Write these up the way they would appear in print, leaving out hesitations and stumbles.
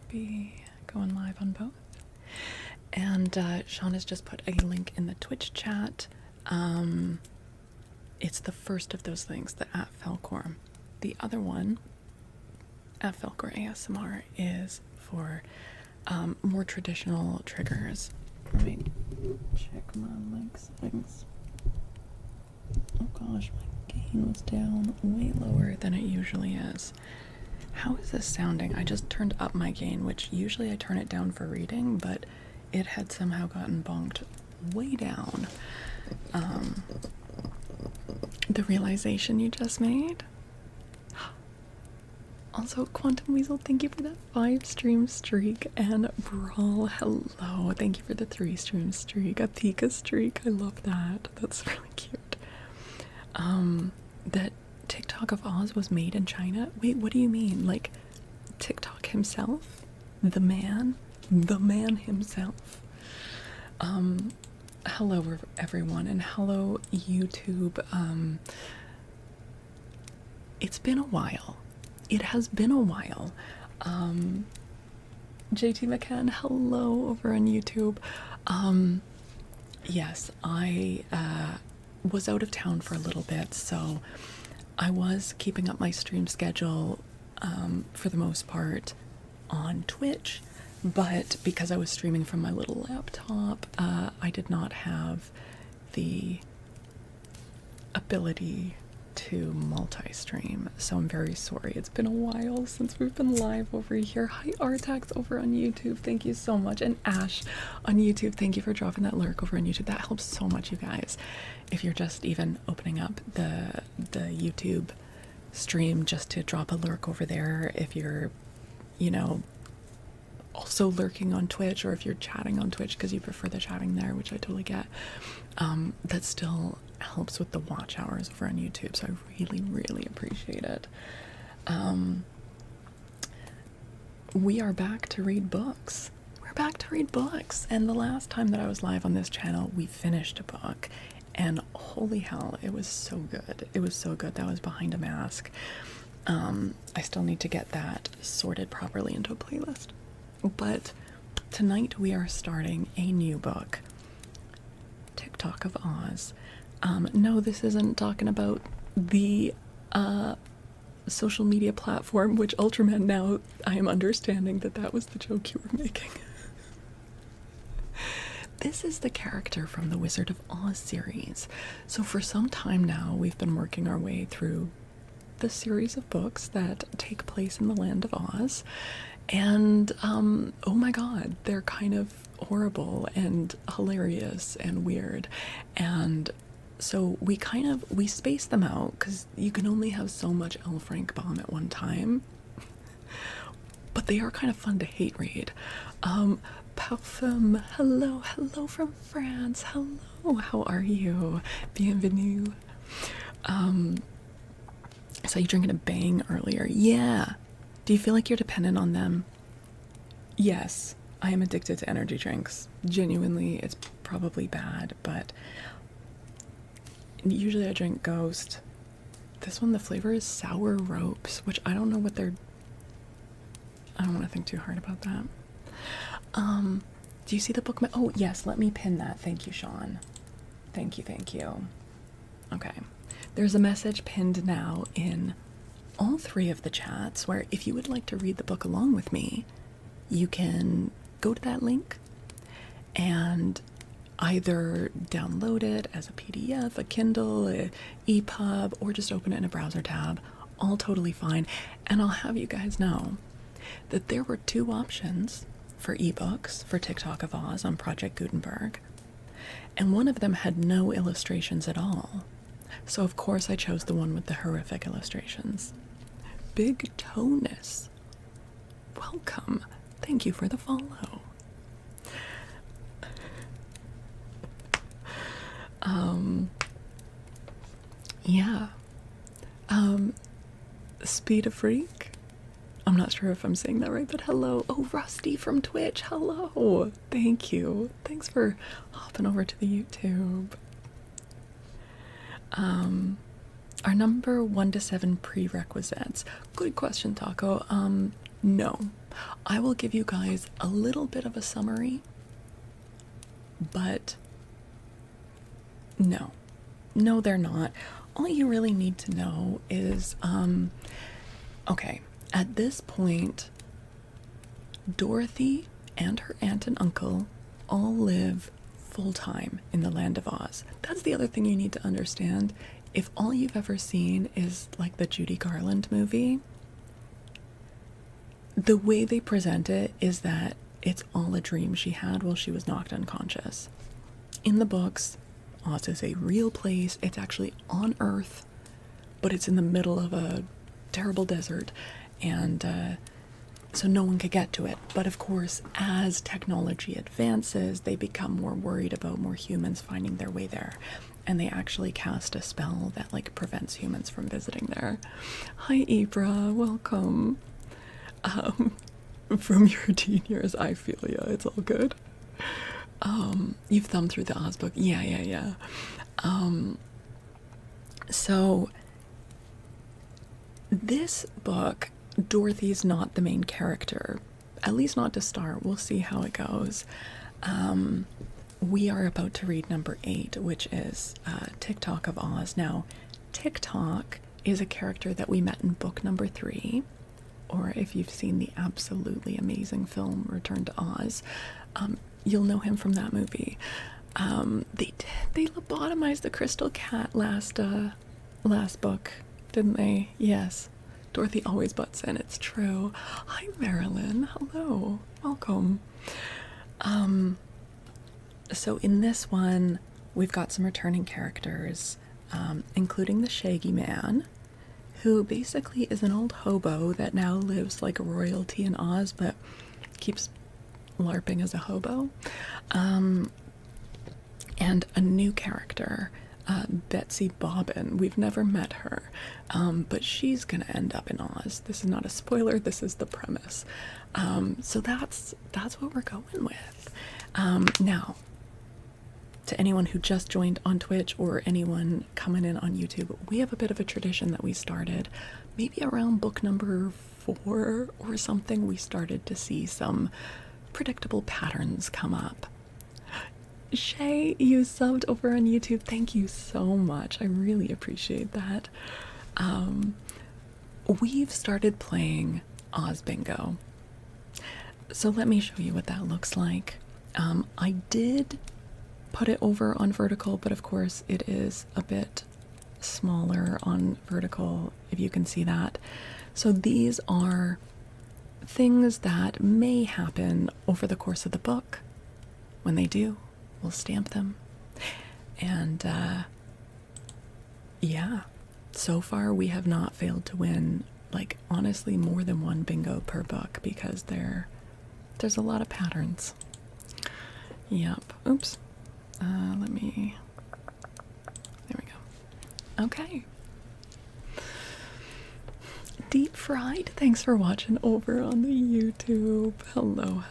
be going live on both. And Sean has just put a link in the Twitch chat. It's the first of those links, the @Faolkor. The other one, @Faolkor ASMR, is for more traditional triggers. Let me check my link settings. Oh gosh, my gain was down way lower than it usually is. How is this sounding? I just turned up my gain, which usually I turn it down for reading, but it had somehow gotten bonked way down. The realization you just made. Also, Quantum Weasel, thank you for that 5-stream streak. And Brawl, hello. Thank you for the 3-stream streak. A Pika streak. I love that. That's really cute. That TikTok of Oz was made in China? Wait, what do you mean? Like, TikTok himself? The man? The man himself. Hello everyone, and hello YouTube. It's been a while. It has been a while. JT McCann, hello over on YouTube. Yes, I was out of town for a little bit, so I was keeping up my stream schedule for the most part on Twitch, but because I was streaming from my little laptop, I did not have the ability to multi-stream, so I'm very sorry. It's been a while since we've been live over here. Hi Artax over on YouTube, thank you so much, and Ash on YouTube, thank you for dropping that lurk over on YouTube. That helps so much, you guys. If you're just even opening up the YouTube stream just to drop a lurk over there, if you're, you know, also lurking on Twitch, or if you're chatting on Twitch because you prefer the chatting there, which I totally get, that still helps with the watch hours over on YouTube, so I really appreciate it. We are back to read books. We're back to read books, and the last time that I was live on this channel, we finished a book, and holy hell, it was so good. It was so good. That was Behind a Mask. I still need to get that sorted properly into a playlist. But tonight we are starting a new book, TikTok of Oz. No, this isn't talking about the social media platform, which Ultraman, now I am understanding that that was the joke you were making. This is the character from the Wizard of Oz series. So for some time now, we've been working our way through the series of books that take place in the land of Oz. And, oh my god, they're kind of horrible and hilarious and weird. And so we space them out because you can only have so much L. Frank Baum at one time. But they are kind of fun to hate read. Parfum, hello from France. Hello, how are you? Bienvenue. So you drinking a Bang earlier? Yeah. Do you feel like you're dependent on them? Yes, I am addicted to energy drinks. Genuinely, it's probably bad, but usually I drink Ghost. This one, the flavor is Sour Ropes, which I don't know what they're... I don't want to think too hard about that. Do you see the book? Oh, yes, let me pin that. Thank you, Sean. Thank you. Okay. There's a message pinned now in all 3 of the chats where if you would like to read the book along with me, you can go to that link and either download it as a PDF, a Kindle, a EPUB, or just open it in a browser tab. All totally fine. And I'll have you guys know that there were 2 options for ebooks for TikTok of Oz on Project Gutenberg, and one of them had no illustrations at all. So of course I chose the one with the horrific illustrations. Big Tonus, welcome. Thank you for the follow. Yeah. Speed a Freak. I'm not sure if I'm saying that right, but hello. Oh, Rusty from Twitch, hello. Thank you. Thanks for hopping over to the YouTube. Our number 1 to 7 prerequisites. Good question, Taco. No. I will give you guys a little bit of a summary, but no. No, they're not. All you really need to know is, okay, at this point, Dorothy and her aunt and uncle all live full-time in the Land of Oz. That's the other thing you need to understand. If all you've ever seen is like the Judy Garland movie, the way they present it is that it's all a dream she had while she was knocked unconscious. In the books, Oz is a real place. It's actually on Earth, but it's in the middle of a terrible desert, and so no one could get to it. But of course, as technology advances, they become more worried about more humans finding their way there. And they actually cast a spell that like prevents humans from visiting there. Hi Ibra, welcome. From your teen years, I feel ya, it's all good. You've thumbed through the Oz book. Yeah. So this book, Dorothy's not the main character, at least not to start. We'll see how it goes. We are about to read number 8, which is Tik Tok of Oz. Now, Tik Tok is a character that we met in book number 3, or if you've seen the absolutely amazing film Return to Oz, you'll know him from that movie. They lobotomized the crystal cat last book, didn't they? Yes. Dorothy always butts in, it's true. Hi Marilyn, hello, welcome. So in this one, we've got some returning characters, including the Shaggy Man, who basically is an old hobo that now lives like royalty in Oz, but keeps LARPing as a hobo. And a new character, Betsy Bobbin. We've never met her, but she's gonna end up in Oz. This is not a spoiler, this is the premise. So that's what we're going with. Now, to anyone who just joined on Twitch or anyone coming in on YouTube, we have a bit of a tradition that we started maybe around book number 4 or something. We started to see some predictable patterns come up. Shay, you subbed over on YouTube. Thank you so much. I really appreciate that. We've started playing Oz Bingo. So let me show you what that looks like. I did put it over on vertical, but of course it is a bit smaller on vertical, if you can see that. So these are things that may happen over the course of the book. When they do, we'll stamp them. And yeah, so far we have not failed to win, like honestly more than one bingo per book, because there's a lot of patterns. Yep. Oops. There we go. Okay. Deep Fried, thanks for watching over on the YouTube. Hello.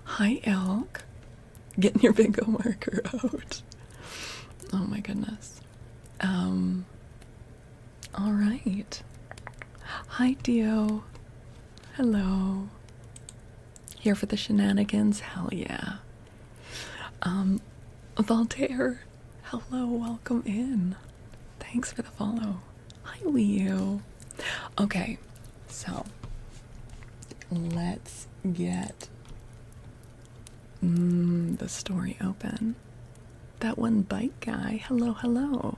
Hi, Elk. Getting your bingo marker out. Oh my goodness. All right. Hi, Dio. Hello. Here for the shenanigans? Hell yeah. Voltaire. Hello, welcome in. Thanks for the follow. Hi, Leo. Okay, so let's get the story open. That one bike guy. Hello.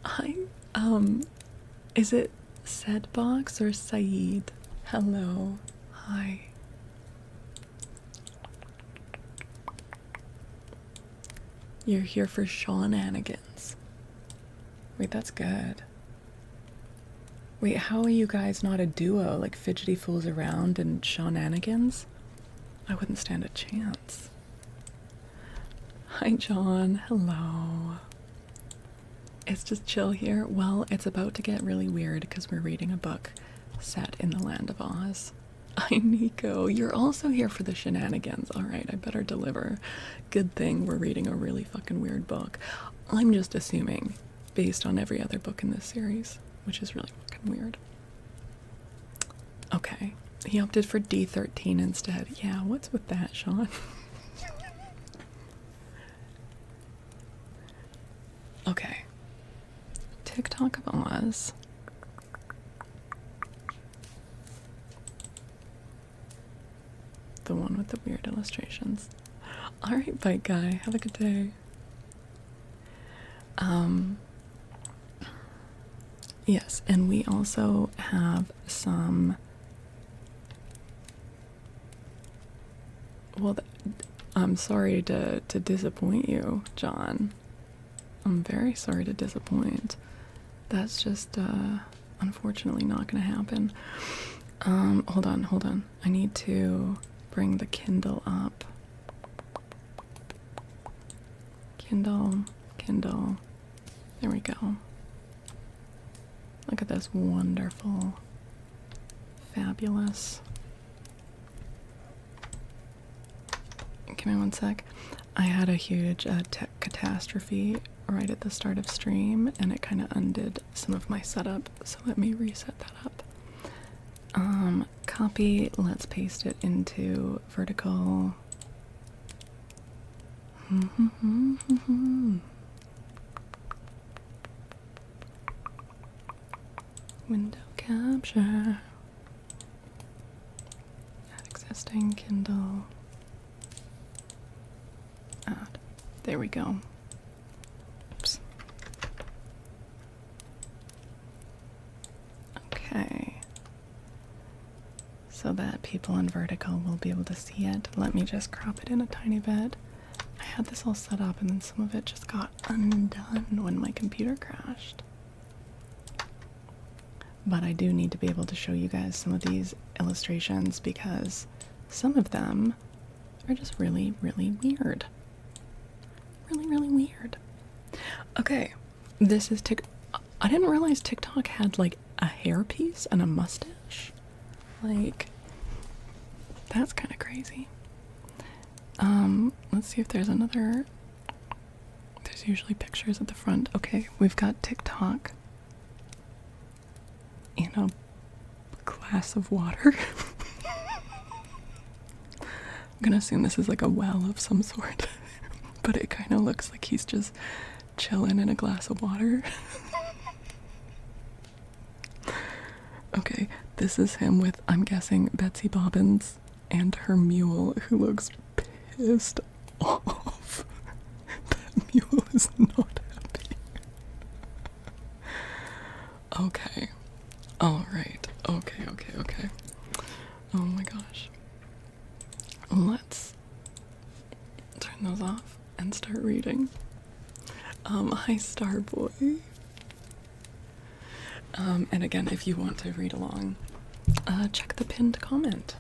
Hi, is it Sedbox or Saeed? Hello. Hi. You're here for shenanigans. Wait, that's good. Wait, how are you guys not a duo? Like fidgety fools around and shenanigans? I wouldn't stand a chance. Hi, John. Hello. It's just chill here. Well, it's about to get really weird because we're reading a book set in the Land of Oz. Hi, Nico. You're also here for the shenanigans. Alright, I better deliver. Good thing we're reading a really fucking weird book. I'm just assuming, based on every other book in this series, which is really fucking weird. He opted for D13 instead. Yeah, what's with that, Sean? Okay. Tik Tok of Oz. The one with the weird illustrations. Alright, bike guy. Have a good day. Yes, and we also have some... Well, I'm sorry to disappoint you, John. I'm very sorry to disappoint. That's just, unfortunately not gonna happen. Hold on. I need to bring the Kindle up. Kindle. There we go. Look at this wonderful, fabulous. Give me one sec. I had a huge tech catastrophe right at the start of stream, and it kind of undid some of my setup, so let me reset that up. Copy, let's paste it into vertical. Window capture. Add existing Kindle. Add. There we go. Oops. Okay. So that people in vertical will be able to see it. Let me just crop it in a tiny bit. I had this all set up and then some of it just got undone when my computer crashed. But I do need to be able to show you guys some of these illustrations because some of them are just really, really weird. Really weird. Okay, this is I didn't realize TikTok had like a hairpiece and a mustache. Like, that's kind of crazy. Let's see if there's another. There's usually pictures at the front. Okay, we've got TikTok in a glass of water. I'm gonna assume this is like a well of some sort, but it kind of looks like he's just chilling in a glass of water. Okay, this is him with, I'm guessing, Betsy Bobbins and her mule, who looks pissed off. That mule is not happy. Okay. Alright. Okay. Oh my gosh. Let's turn those off and start reading. Hi Starboy. And again, if you want to read along, check the pinned comment.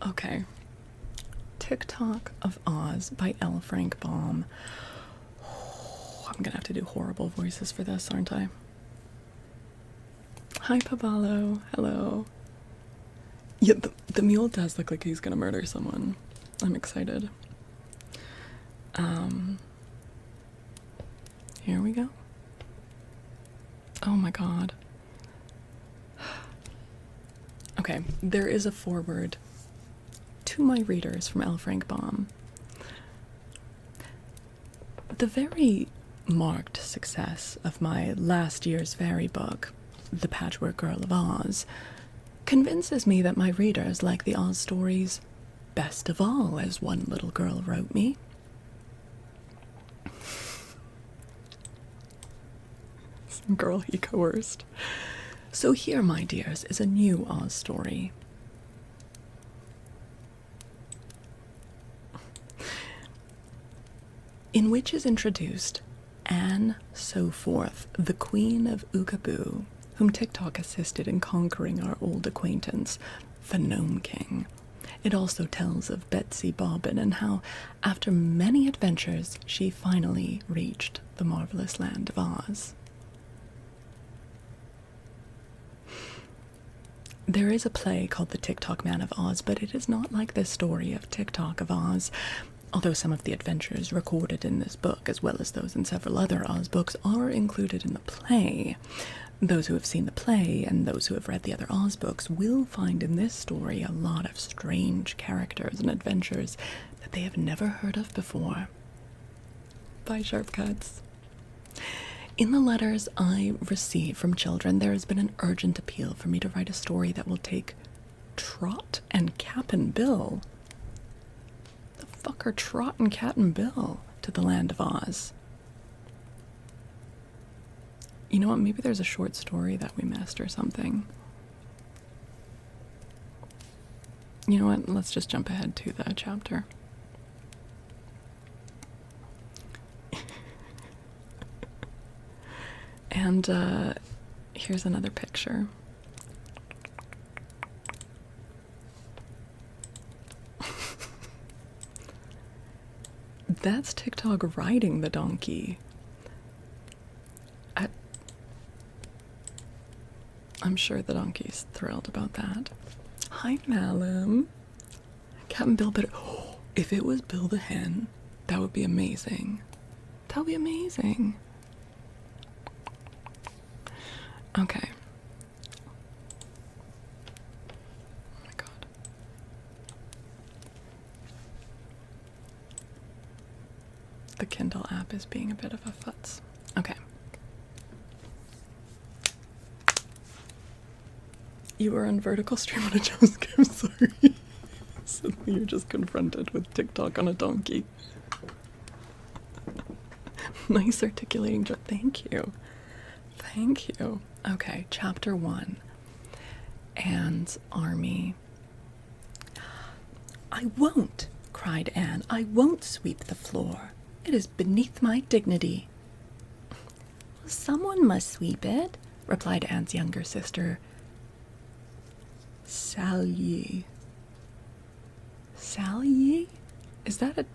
Okay. Tik Tok of Oz by L. Frank Baum. I'm gonna have to do horrible voices for this, aren't I? Hi Pavalo, hello. Yeah, the mule does look like he's gonna murder someone. I'm excited. Here we go. Oh my god. Okay, there is a foreword to my readers from L. Frank Baum. The very marked success of my last year's fairy book, The Patchwork Girl of Oz, convinces me that my readers like the Oz stories best of all, as one little girl wrote me. Some girl he coerced. So here, my dears, is a new Oz story. In which is introduced Anne Soforth, the Queen of Ugaboo, whom TikTok assisted in conquering our old acquaintance, the Gnome King. It also tells of Betsy Bobbin and how, after many adventures, she finally reached the marvelous land of Oz. There is a play called The TikTok Man of Oz, but it is not like this story of TikTok of Oz. Although some of the adventures recorded in this book, as well as those in several other Oz books, are included in the play, Those who have seen the play and those who have read the other Oz books will find in this story a lot of strange characters and adventures that they have never heard of before. Bye, Sharp Cuts. In the letters I receive from children, there has been an urgent appeal for me to write a story that will take Trot and Cap'n Bill. The fuck are Trot and Cap'n Bill to the land of Oz? You know what? Maybe there's a short story that we missed or something. You know what? Let's just jump ahead to the chapter. And here's another picture. That's Tik Tok riding the donkey. I'm sure the donkey's thrilled about that. Hi, Malum. Captain Bill better... Oh, if it was Bill the Hen, that would be amazing. That would be amazing. Okay. Oh my god. The Kindle app is being a bit of a futz. Okay. You were on vertical stream on a JavaScript, I'm sorry. Suddenly you're just confronted with TikTok on a donkey. Nice articulating joke. Thank you. Thank you. Okay, chapter 1. Anne's army. I won't, cried Anne. I won't sweep the floor. It is beneath my dignity. Someone must sweep it, replied Anne's younger sister, Sally. Sally? Is that a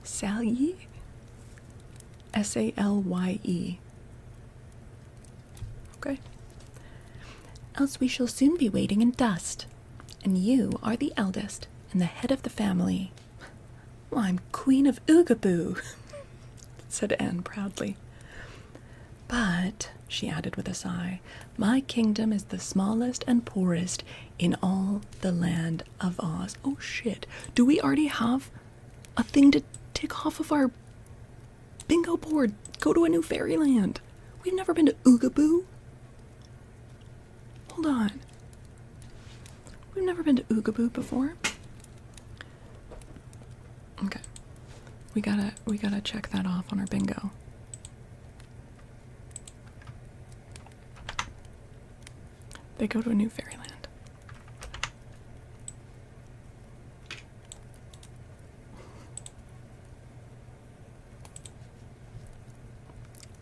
Sally? S-A-L-Y-E. Okay. Else we shall soon be waiting in dust. And you are the eldest and the head of the family. Well, I'm Queen of Ugaboo, said Anne proudly. But, she added with a sigh, my kingdom is the smallest and poorest in all the land of Oz. Oh shit, do we already have a thing to tick off of our bingo board? Go to a new fairyland. We've never been to Ugaboo. Hold on. We've never been to Ugaboo before. Okay. We gotta check that off on our bingo. They go to a new fairyland.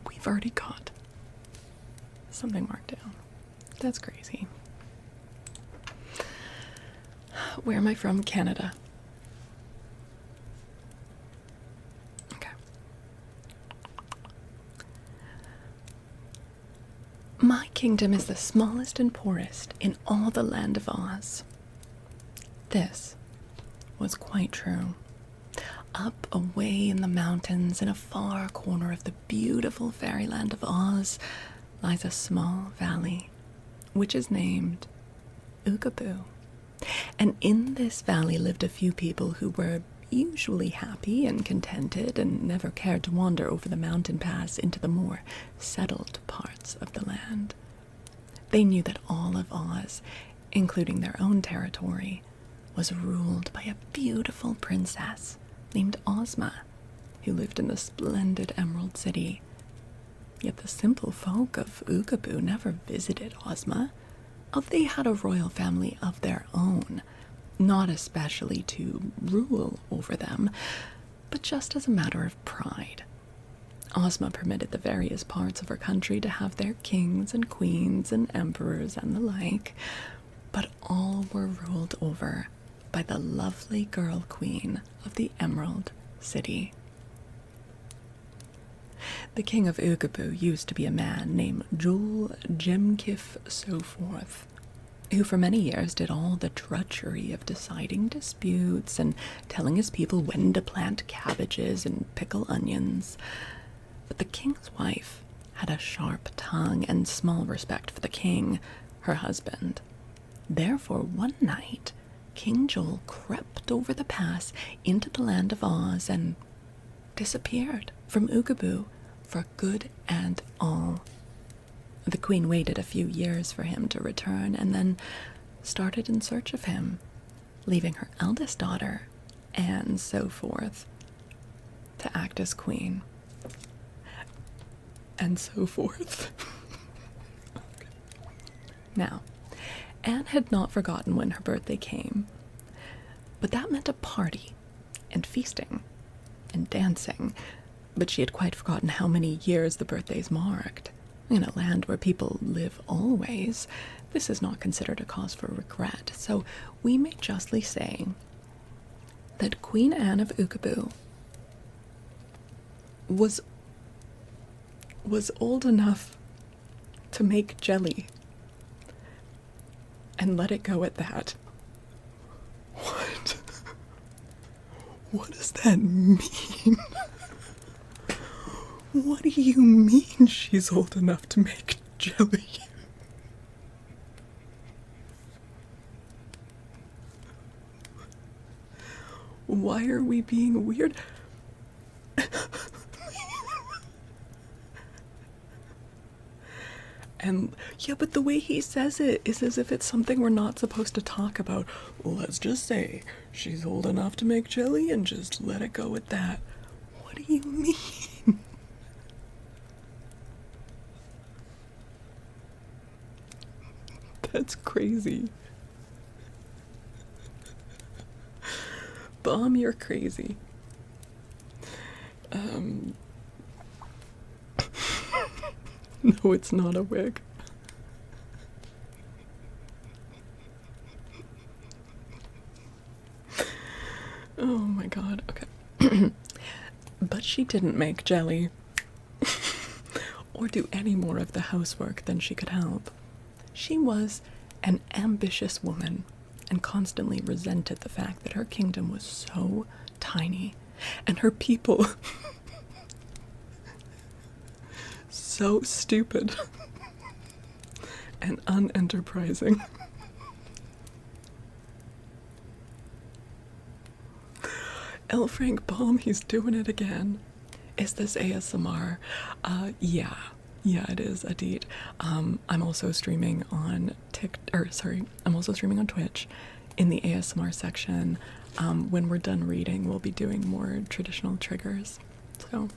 We've already got something marked down. That's crazy. Where am I from? Canada. Okay. My kingdom is the smallest and poorest in all the land of Oz. This was quite true. Up away in the mountains, in a far corner of the beautiful fairyland of Oz, lies a small valley, which is named Ugaboo. And in this valley lived a few people who were usually happy and contented and never cared to wander over the mountain pass into the more settled parts of the land. They knew that all of Oz, including their own territory, was ruled by a beautiful princess named Ozma, who lived in the splendid Emerald City. Yet the simple folk of Ugaboo never visited Ozma. They had a royal family of their own, not especially to rule over them, but just as a matter of pride. Ozma permitted the various parts of her country to have their kings and queens and emperors and the like, but all were ruled over by the lovely girl queen of the Emerald City. The king of Ugaboo used to be a man named Jul Jemkif Soforth, who for many years did all the drudgery of deciding disputes and telling his people when to plant cabbages and pickle onions. But the king's wife had a sharp tongue and small respect for the king, her husband. Therefore, one night, King Joel crept over the pass into the land of Oz and disappeared from Ugaboo for good and all. The queen waited a few years for him to return and then started in search of him, leaving her eldest daughter, and so forth, to act as queen. And so forth. Okay. Now, Anne had not forgotten when her birthday came, but that meant a party and feasting and dancing. But she had quite forgotten how many years the birthdays marked. In a land where people live always, this is not considered a cause for regret, so we may justly say that Queen Anne of Ugaboo was old enough to make jelly, and let it go at that. What? What does that mean? What do you mean she's old enough to make jelly? Why are we being weird? And yeah, but the way he says it is as if it's something we're not supposed to talk about. Let's just say she's old enough to make jelly and just let it go at that. What do you mean? That's crazy. Bomb, you're crazy. No, it's not a wig. Oh my god, okay. But she didn't make jelly. Or do any more of the housework than she could help. She was an ambitious woman and constantly resented the fact that her kingdom was so tiny and her people so stupid and unenterprising. L. Frank Baum, he's doing it again. Is this ASMR? Yeah, it is, Adit. I'm also streaming on I'm also streaming on Twitch in the ASMR section. When we're done reading, we'll be doing more traditional triggers. So,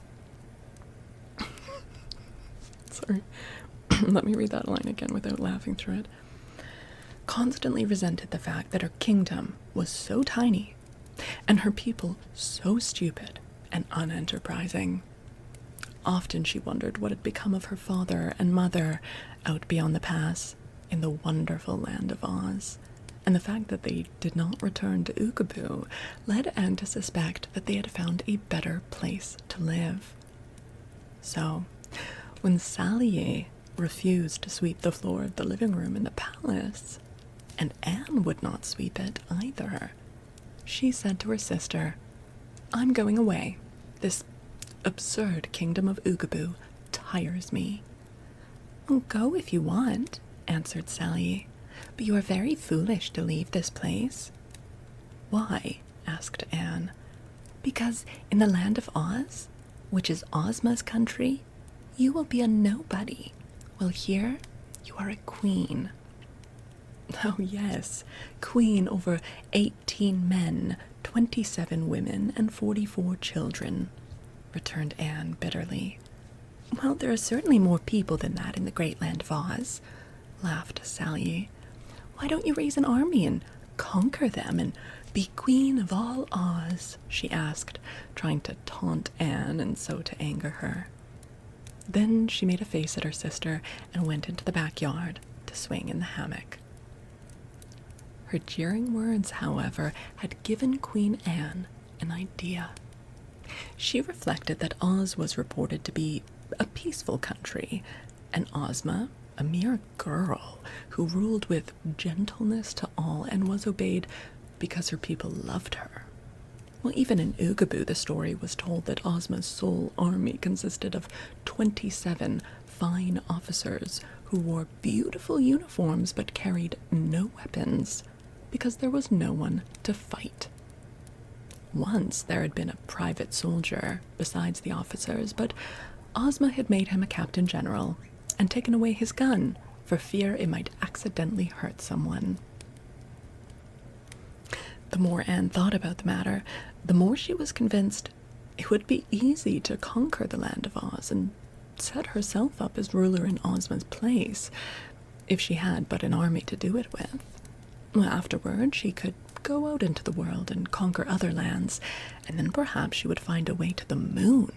sorry. Let me read that line again without laughing through it. Constantly resented the fact that her kingdom was so tiny and her people so stupid and unenterprising. Often she wondered what had become of her father and mother out beyond the pass in the wonderful land of Oz, and the fact that they did not return to Ugaboo led Anne to suspect that they had found a better place to live. So, when Sally refused to sweep the floor of the living room in the palace, and Anne would not sweep it either, she said to her sister, "I'm going away. This absurd kingdom of Ugaboo tires me." "Oh, go if you want," answered Sally, "but you are very foolish to leave this place." "Why?" asked Anne. "Because in the land of Oz, which is Ozma's country, you will be a nobody, while here you are a queen." "Oh yes, queen over 18 men, 27 women, and 44 children," returned Anne bitterly. "Well, there are certainly more people than that in the great land of Oz," laughed Sally. "Why don't you raise an army and conquer them and be queen of all Oz?" she asked, trying to taunt Anne and so to anger her. Then she made a face at her sister and went into the backyard to swing in the hammock. Her jeering words, however, had given Queen Anne an idea. She reflected that Oz was reported to be a peaceful country, and Ozma, a mere girl who ruled with gentleness to all and was obeyed because her people loved her. Well, even in Ugaboo, the story was told that Ozma's sole army consisted of 27 fine officers who wore beautiful uniforms but carried no weapons because there was no one to fight. Once there had been a private soldier besides the officers, but Ozma had made him a captain general and taken away his gun for fear it might accidentally hurt someone. The more Anne thought about the matter, the more she was convinced it would be easy to conquer the land of Oz and set herself up as ruler in Ozma's place, if she had but an army to do it with. Afterward, she could go out into the world and conquer other lands, and then perhaps she would find a way to the moon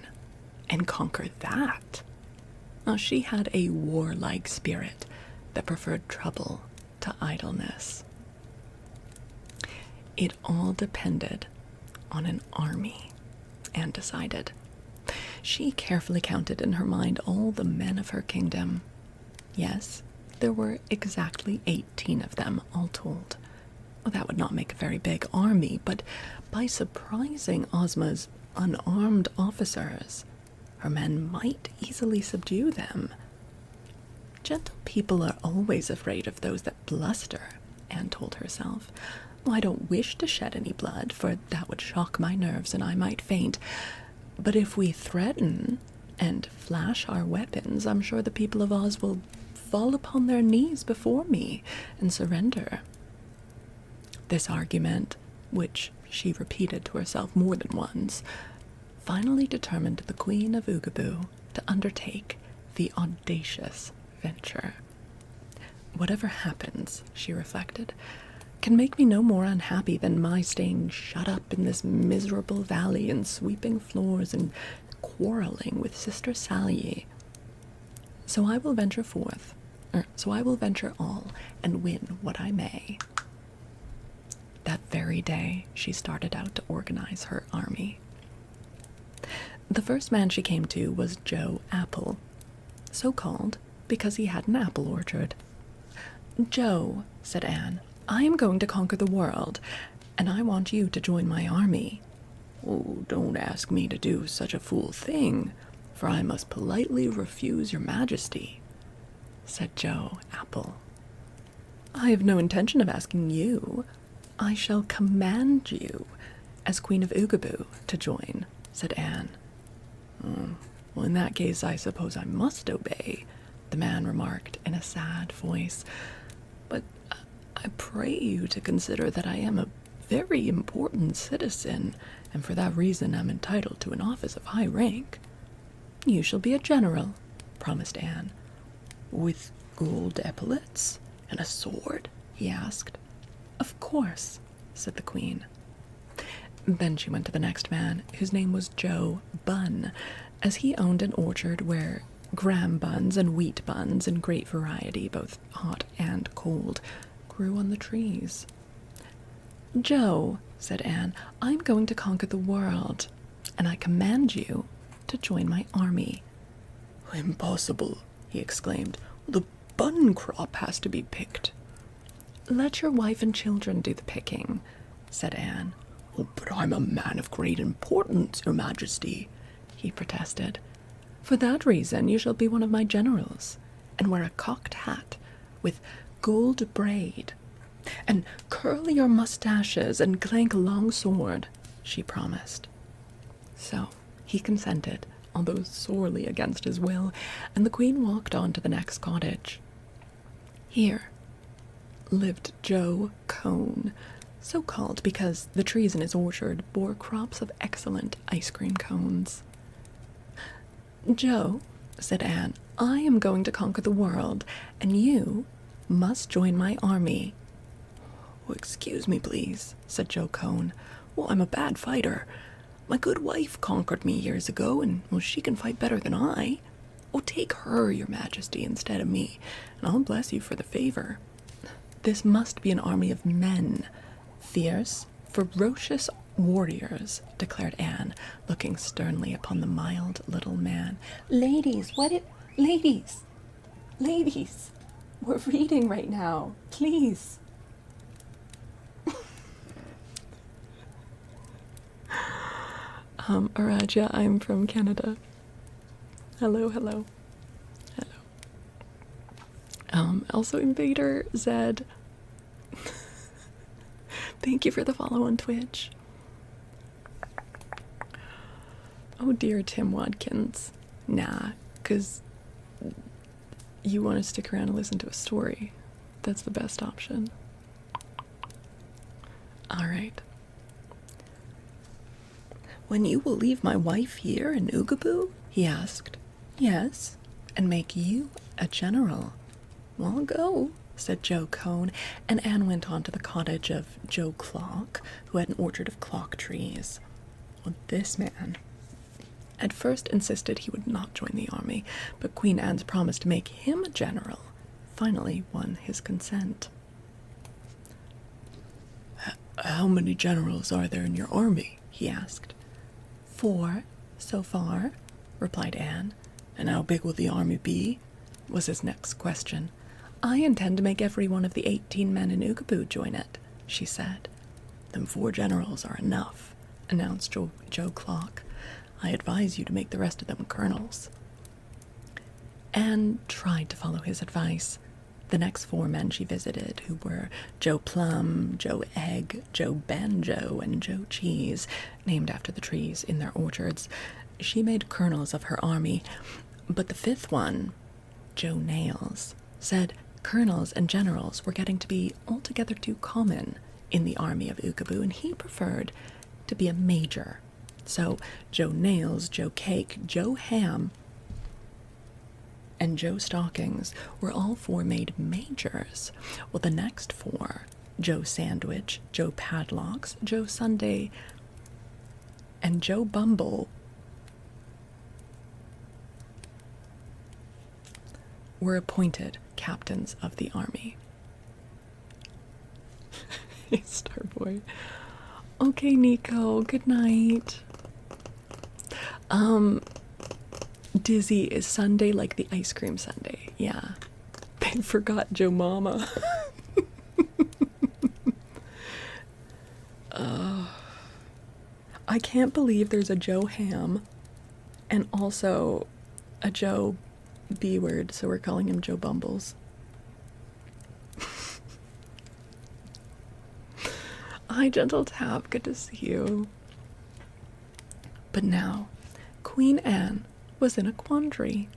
and conquer that. She had a warlike spirit that preferred trouble to idleness. It all depended on an army, Anne decided. She carefully counted in her mind all the men of her kingdom. Yes, there were exactly 18 of them, all told. That would not make a very big army, but by surprising Ozma's unarmed officers, her men might easily subdue them. Gentle people are always afraid of those that bluster, Anne told herself. I don't wish to shed any blood, for that would shock my nerves and I might faint. But if we threaten and flash our weapons, I'm sure the people of Oz will fall upon their knees before me and surrender. This argument, which she repeated to herself more than once, finally determined the Queen of Ugaboo to undertake the audacious venture. Whatever happens, she reflected, can make me no more unhappy than my staying shut up in this miserable valley and sweeping floors and quarreling with Sister Sally. So I will venture all and win what I may. That very day, she started out to organize her army. The first man she came to was Joe Apple, so called because he had an apple orchard. "Joe," said Anne, "I am going to conquer the world, and I want you to join my army." "Oh, don't ask me to do such a fool thing, for I must politely refuse your majesty," said Joe Apple. "I have no intention of asking you. I shall command you, as Queen of Ugaboo, to join," said Anne. Well, in that case, I suppose I must obey," the man remarked in a sad voice. "But I pray you to consider that I am a very important citizen, and for that reason am entitled to an office of high rank." "You shall be a general," promised Anne. "With gold epaulets and a sword?" he asked. "Of course," said the Queen. Then she went to the next man, whose name was Joe Bunn, as he owned an orchard where graham buns and wheat buns in great variety, both hot and cold, grew on the trees. "Joe," said Anne, "I'm going to conquer the world, and I command you to join my army." "Impossible," he exclaimed. "The bun crop has to be picked." "Let your wife and children do the picking," said Anne. "Oh, but I'm a man of great importance, Your Majesty," he protested. "For that reason you shall be one of my generals, and wear a cocked hat with gold braid, and curl your mustaches and clank a long sword," she promised. So he consented, although sorely against his will, and the Queen walked on to the next cottage. Here lived Joe Cone, so called because the trees in his orchard bore crops of excellent ice cream cones. "Joe," said Anne, "I am going to conquer the world, and you must join my army." "Oh, excuse me, please," said Joe Cone. "Well, I'm a bad fighter. My good wife conquered me years ago, and she can fight better than I. Oh, take her, Your Majesty, instead of me, and I'll bless you for the favor." "This must be an army of men, fierce, ferocious warriors," declared Anne, looking sternly upon the mild little man. Ladies, we're reading right now, please." Araja, I'm from Canada. Hello. Also, Invader Zed, thank you for the follow on Twitch. Oh dear, Tim Watkins. Nah, because you want to stick around and listen to a story. That's the best option. Alright. When you will leave my wife here in Ugaboo? He asked. Yes, and make you a general. Well, I'll go, said Joe Cone, and Anne went on to the cottage of Joe Clock, who had an orchard of clock trees. Well, this man at first insisted he would not join the army, but Queen Anne's promise to make him a general finally won his consent. How many generals are there in your army? He asked. 4, so far, replied Anne. And how big will the army be? Was his next question. I intend to make every one of the 18 men in Ugaboo join it, she said. Then 4 generals are enough, announced Joe Clock. I advise you to make the rest of them colonels. Anne tried to follow his advice. The next 4 men she visited, who were Joe Plum, Joe Egg, Joe Banjo, and Joe Cheese, named after the trees in their orchards, she made colonels of her army. But the 5th one, Joe Nails, said colonels and generals were getting to be altogether too common in the army of Ugaboo, and he preferred to be a major. So Joe Nails, Joe Cake, Joe Ham, and Joe Stockings were all 4 made majors, while the next 4, Joe Sandwich, Joe Padlocks, Joe Sunday, and Joe Bumble, were appointed captains of the army. Hey, Starboy. Okay, Nico, good night. Dizzy, is Sunday like the ice cream sundae? Yeah. They forgot Joe Mama. I can't believe there's a Joe Ham and also a Joe B word, so we're calling him Joe Bumbles. Hi, Gentle Tap, good to see you. But now, Queen Anne was in a quandary.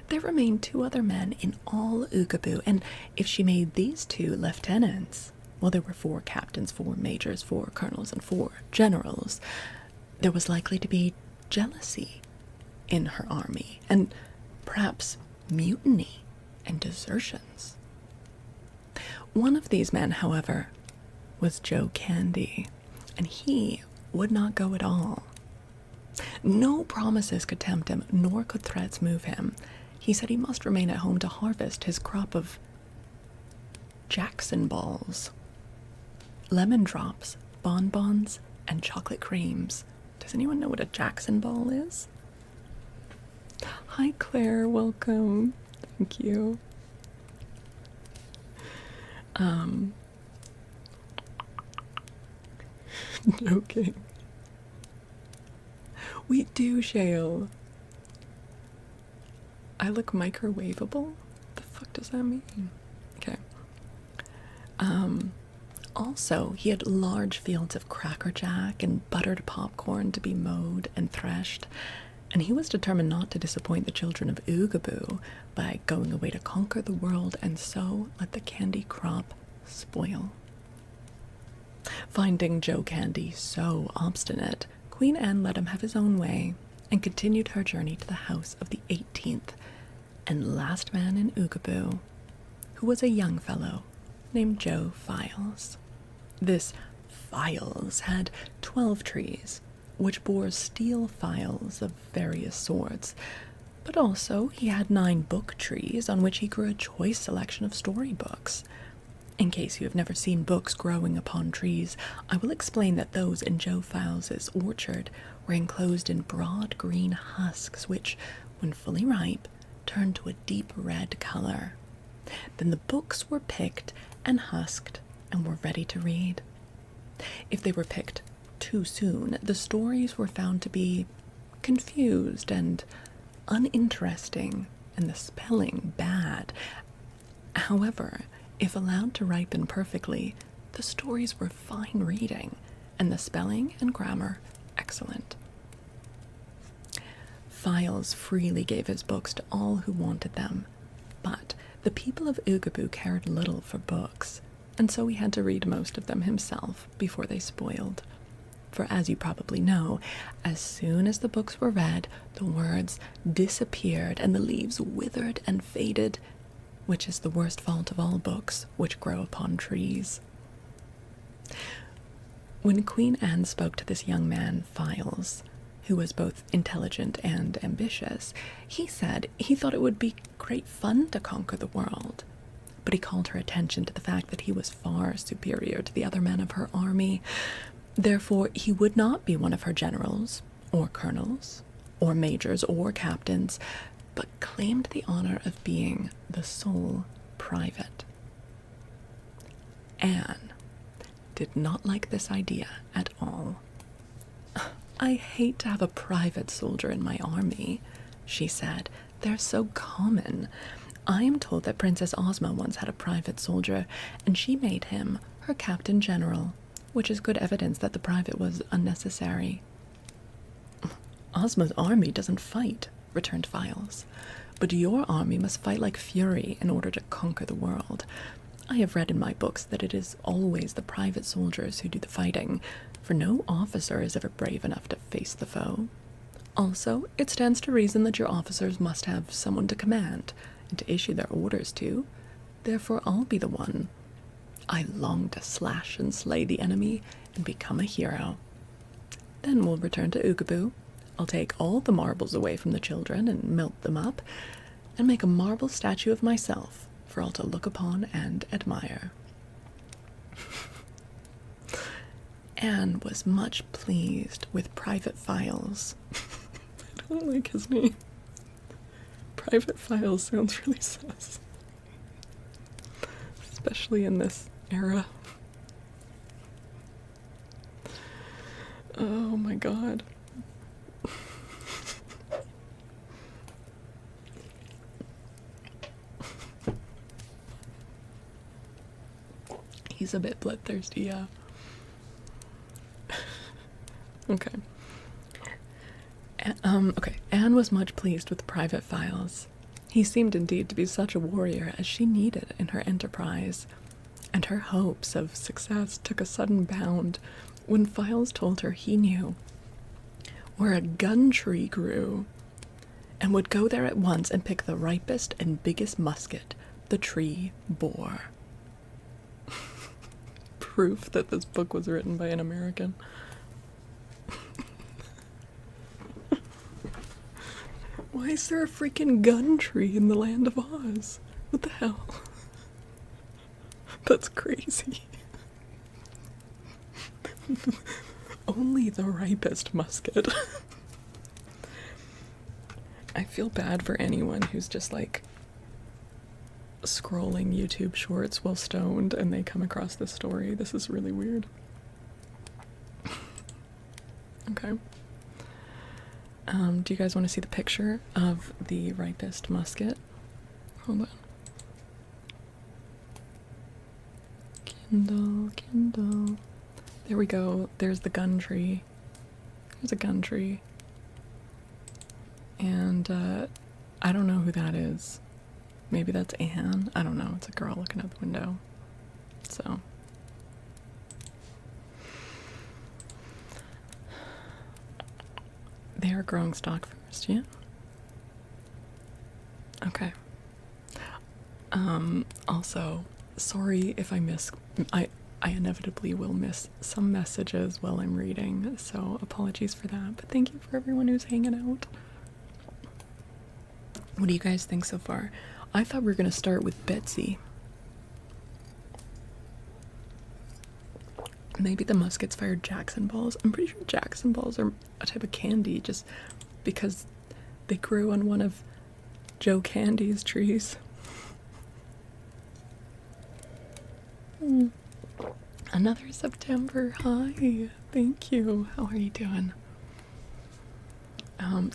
There remained 2 other men in all Ugaboo, and if she made these 2 lieutenants, well, there were 4 captains, 4 majors, 4 colonels, and 4 generals, there was likely to be jealousy in her army, and perhaps mutiny and desertions. One of these men, however, was Joe Candy, and he would not go at all. No promises could tempt him, nor could threats move him. He said he must remain at home to harvest his crop of Jackson balls, lemon drops, bonbons, and chocolate creams. Does anyone know what a Jackson ball is? Hi, Claire, welcome. Thank you. Joking. We do, Shale. I look microwavable? The fuck does that mean? Okay. Also, he had large fields of Cracker Jack and buttered popcorn to be mowed and threshed, and he was determined not to disappoint the children of Ugaboo by going away to conquer the world and so let the candy crop spoil. Finding Joe Candy so obstinate, Queen Anne let him have his own way and continued her journey to the house of the 18th and last man in Ugaboo, who was a young fellow named Joe Files. This Files had 12 trees, which bore steel files of various sorts, but also he had 9 book trees on which he grew a choice selection of storybooks. In case you have never seen books growing upon trees, I will explain that those in Joe Files' orchard were enclosed in broad green husks which, when fully ripe, turned to a deep red color. Then the books were picked and husked and were ready to read. If they were picked too soon, the stories were found to be confused and uninteresting, and the spelling bad, However, if allowed to ripen perfectly, the stories were fine reading, and the spelling and grammar excellent. Files freely gave his books to all who wanted them, but the people of Ugaboo cared little for books, and so he had to read most of them himself before they spoiled. For as you probably know, as soon as the books were read, the words disappeared and the leaves withered and faded, which is the worst fault of all books which grow upon trees. When Queen Anne spoke to this young man, Files, who was both intelligent and ambitious, he said he thought it would be great fun to conquer the world. But he called her attention to the fact that he was far superior to the other men of her army. Therefore, he would not be one of her generals, or colonels, or majors, or captains, but claimed the honor of being the sole private. Anne did not like this idea at all. "I hate to have a private soldier in my army," she said. "They're so common. I am told that Princess Ozma once had a private soldier, and she made him her captain general, which is good evidence that the private was unnecessary." "Ozma's army doesn't fight," returned Files, "but your army must fight like fury in order to conquer the world. I have read in my books that it is always the private soldiers who do the fighting, for no officer is ever brave enough to face the foe. Also, it stands to reason that your officers must have someone to command and to issue their orders to. Therefore, I'll be the one. I long to slash and slay the enemy and become a hero. Then we'll return to Ugaboo. I'll take all the marbles away from the children and melt them up, and make a marble statue of myself for all to look upon and admire." Anne was much pleased with Private Files. I don't like his name. Private Files sounds really sus. Especially in this era. Oh my god. He's a bit bloodthirsty, yeah. Okay. Okay. Anne was much pleased with Private Files. He seemed indeed to be such a warrior as she needed in her enterprise, and her hopes of success took a sudden bound when Files told her he knew where a gun tree grew, and would go there at once and pick the ripest and biggest musket the tree bore. Proof that this book was written by an American. Why is there a freaking gun tree in the land of Oz? What the hell? That's crazy. Only the ripest musket. I feel bad for anyone who's just like scrolling YouTube shorts while stoned and they come across this story. This is really weird. Okay. Do you guys want to see the picture of the ripest musket? Hold on. Kindle. There we go. There's the gun tree. There's a gun tree. And, I don't know who that is. Maybe that's Anne. I don't know. It's a girl looking out the window. So. They are growing stock first, yeah? Okay. Also, sorry if I miss... I inevitably will miss some messages while I'm reading, so apologies for that. But thank you for everyone who's hanging out. What do you guys think so far? I thought we were going to start with Betsy. Maybe the muskets fired Jackson balls. I'm pretty sure Jackson balls are a type of candy just because they grew on one of Joe Candy's trees. Another September. Hi. Thank you. How are you doing?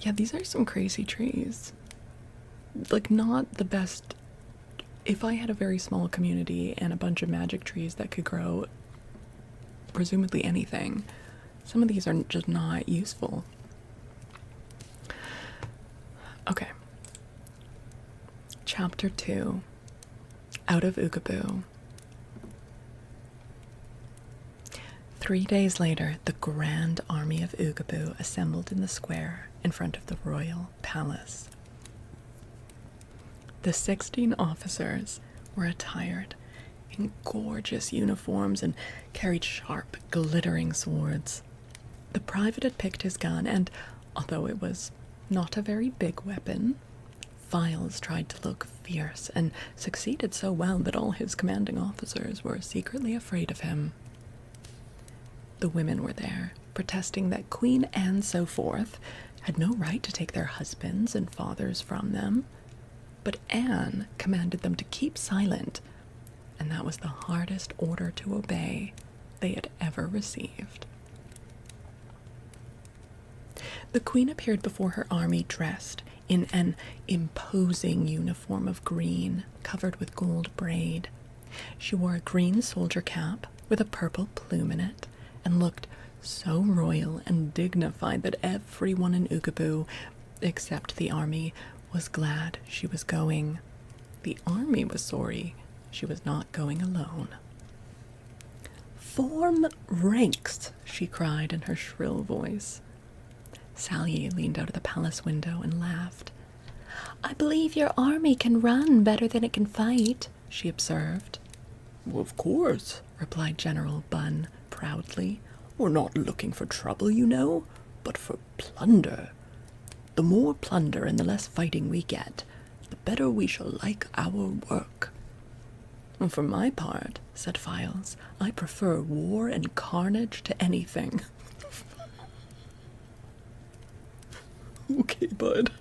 Yeah, these are some crazy trees. Like, not the best if I had a very small community and a bunch of magic trees that could grow presumably anything, some of these are just not useful. Okay. Chapter 2. Out of Ugaboo. 3 days later, the grand army of Ugaboo assembled in the square in front of the royal palace. The 16 officers were attired in gorgeous uniforms and carried sharp, glittering swords. The private had picked his gun, and although it was not a very big weapon, Files tried to look fierce and succeeded so well that all his commanding officers were secretly afraid of him. The women were there, protesting that Queen and so forth had no right to take their husbands and fathers from them. But Anne commanded them to keep silent, and that was the hardest order to obey they had ever received. The Queen appeared before her army dressed in an imposing uniform of green, covered with gold braid. She wore a green soldier cap with a purple plume in it, and looked so royal and dignified that everyone in Ugaboo, except the army, was glad she was going. The army was sorry she was not going alone. "Form ranks," she cried in her shrill voice. Sally leaned out of the palace window and laughed. "I believe your army can run better than it can fight," she observed. "Well, of course," replied General Bunn proudly. "We're not looking for trouble, you know, but for plunder. The more plunder and the less fighting we get, the better we shall like our work." "For my part," said Files, "I prefer war and carnage to anything." "Okay, bud.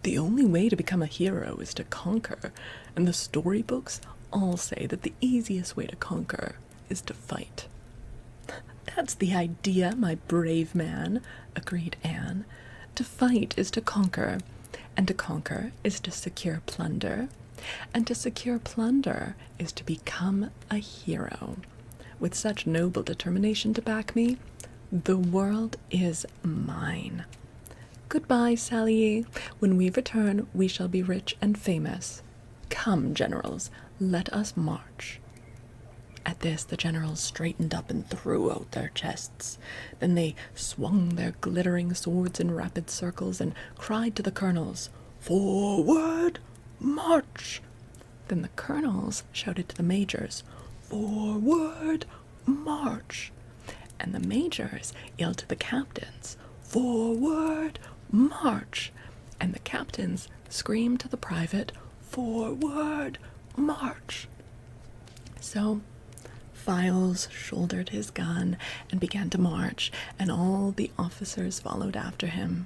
The only way to become a hero is to conquer, and the storybooks all say that the easiest way to conquer is to fight." "That's the idea, my brave man," agreed Anne. "To fight is to conquer, and to conquer is to secure plunder, and to secure plunder is to become a hero. With such noble determination to back me, the world is mine. Goodbye, Sally. When we return, we shall be rich and famous. Come, generals, let us march." At this, the generals straightened up and threw out their chests. Then they swung their glittering swords in rapid circles and cried to the colonels, "Forward, march!" Then the colonels shouted to the majors, "Forward, march!" And the majors yelled to the captains, "Forward, march!" And the captains screamed to the private, "Forward, march!" So Files shouldered his gun and began to march, and all the officers followed after him.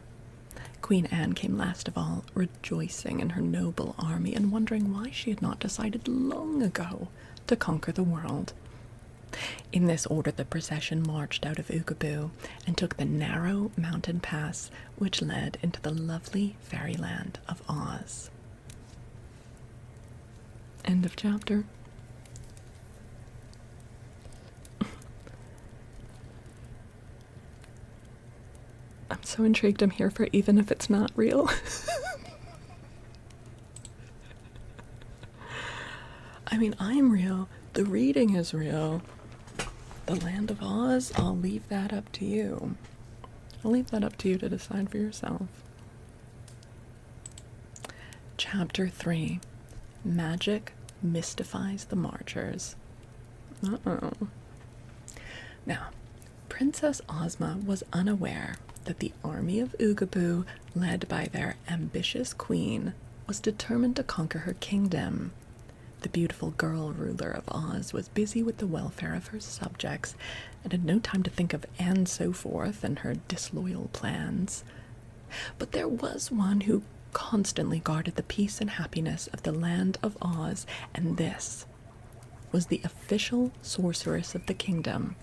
Queen Anne came last of all, rejoicing in her noble army and wondering why she had not decided long ago to conquer the world. In this order, the procession marched out of Ugaboo and took the narrow mountain pass which led into the lovely fairyland of Oz. End of chapter. I'm so intrigued. I'm here for even if it's not real. I mean, I'm real. The reading is real. The land of Oz, I'll leave that up to you. I'll leave that up to you to decide for yourself. Chapter 3. Magic mystifies the marchers. Uh-oh. Now, Princess Ozma was unaware that the army of Ugaboo, led by their ambitious queen, was determined to conquer her kingdom. The beautiful girl ruler of Oz was busy with the welfare of her subjects and had no time to think of Anne so forth and her disloyal plans. But there was one who constantly guarded the peace and happiness of the land of Oz, and this was the official sorceress of the kingdom,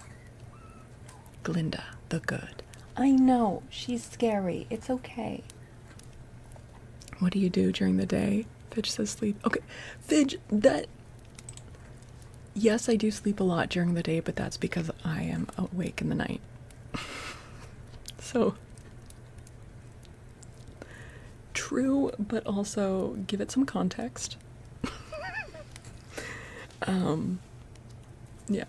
Glinda the Good. I know, she's scary. It's okay. What do you do during the day? Fidge says sleep. Okay, Fidge, that... Yes, I do sleep a lot during the day, but that's because I am awake in the night. So... True, but also give it some context. Yeah.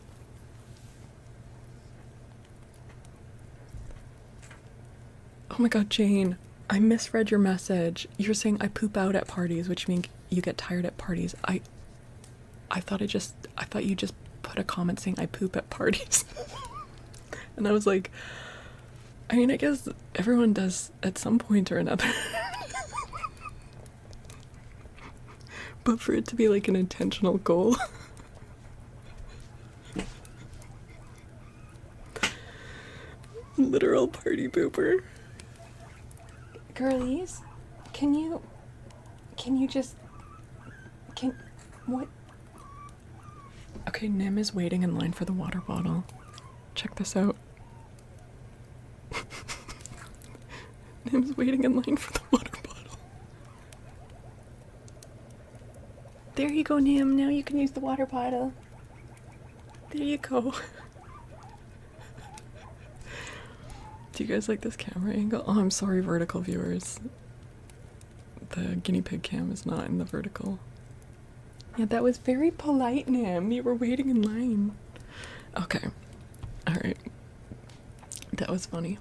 Oh my god, Jane, I misread your message. You're saying I poop out at parties, which means you get tired at parties. I thought you just put a comment saying I poop at parties. And I was like, I mean, I guess everyone does at some point or another. But for it to be like an intentional goal. Literal party pooper. Girlies, can you what? Okay, Nim is waiting in line for the water bottle. Check this out. Nim's waiting in line for the water bottle. There you go, Nim. Now you can use the water bottle. There you go. Do you guys like this camera angle? Oh, I'm sorry, vertical viewers. The guinea pig cam is not in the vertical. Yeah, that was very polite, Nim. You were waiting in line. Okay. Alright. That was funny.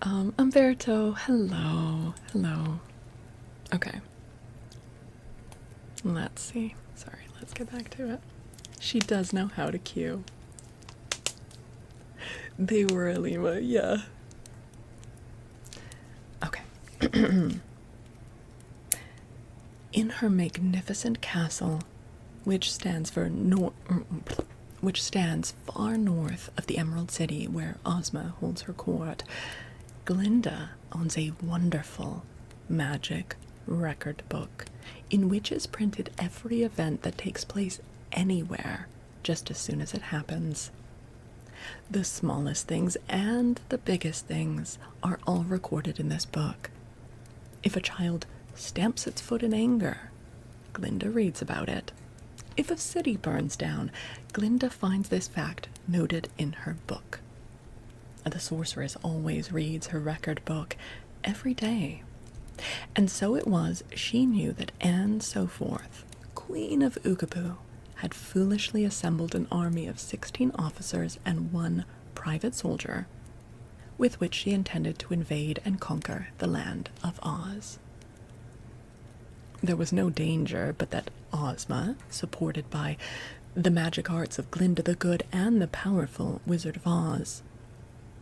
Umberto, hello. Hello. Okay. Let's see. Sorry, let's get back to it. She does know how to cue. They were a Lima, yeah. Okay. In her magnificent castle, which stands far north of the Emerald City where Ozma holds her court, Glinda owns a wonderful magic record book in which is printed every event that takes place anywhere just as soon as it happens. The smallest things and the biggest things are all recorded in this book. If a child stamps its foot in anger, Glinda reads about it. If a city burns down, Glinda finds this fact noted in her book. The sorceress always reads her record book every day. And so it was she knew that Anne Soforth, Queen of Ugaboo, had foolishly assembled an army of 16 officers and 1 private soldier, with which she intended to invade and conquer the land of Oz. There was no danger but that Ozma, supported by the magic arts of Glinda the Good and the powerful Wizard of Oz,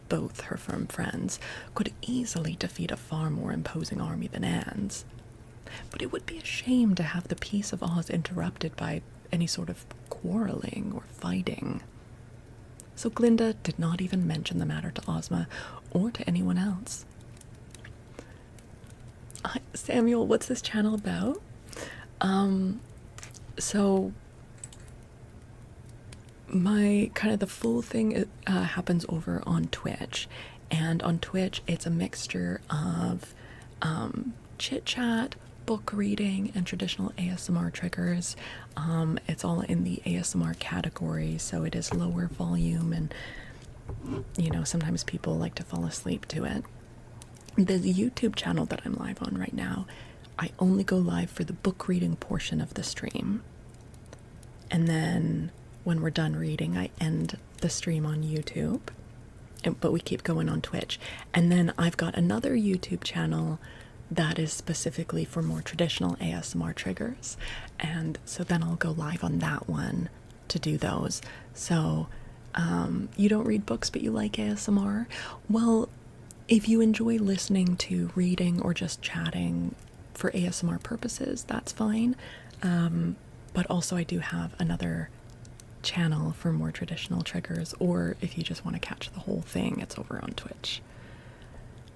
both her firm friends, could easily defeat a far more imposing army than Anne's. But it would be a shame to have the peace of Oz interrupted by any sort of quarreling or fighting. So Glinda did not even mention the matter to Ozma or to anyone else. Samuel, what's this channel about? So my kind of the full thing happens over on Twitch, and on Twitch it's a mixture of chit chat, book reading, and traditional ASMR triggers. It's all in the ASMR category, so it is lower volume, and you know, sometimes people like to fall asleep to it. The YouTube channel that I'm live on right now, I only go live for the book reading portion of the stream. And then when we're done reading, I end the stream on YouTube. But we keep going on Twitch. And then I've got another YouTube channel that is specifically for more traditional ASMR triggers. And so then I'll go live on that one to do those. So you don't read books but you like ASMR? Well, if you enjoy listening to reading or just chatting for ASMR purposes, that's fine. But also I do have another channel for more traditional triggers, or if you just want to catch the whole thing, it's over on Twitch.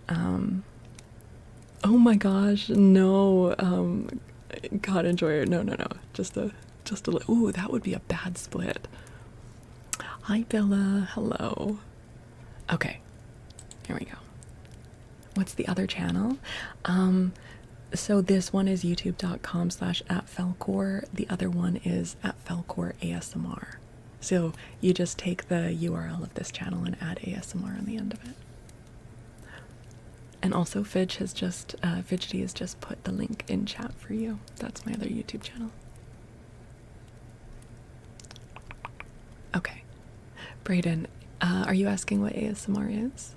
Oh my gosh, no. God, enjoy it. No. Just a ooh, that would be a bad split. Hi Bella, hello. Okay, here we go. What's the other channel? So this one is youtube.com/@Faolkor. The other one is @Faolkor ASMR. So you just take the URL of this channel and add ASMR on the end of it. And also Fidgety has just put the link in chat for you. That's my other YouTube channel. Okay. Brayden, are you asking what ASMR is?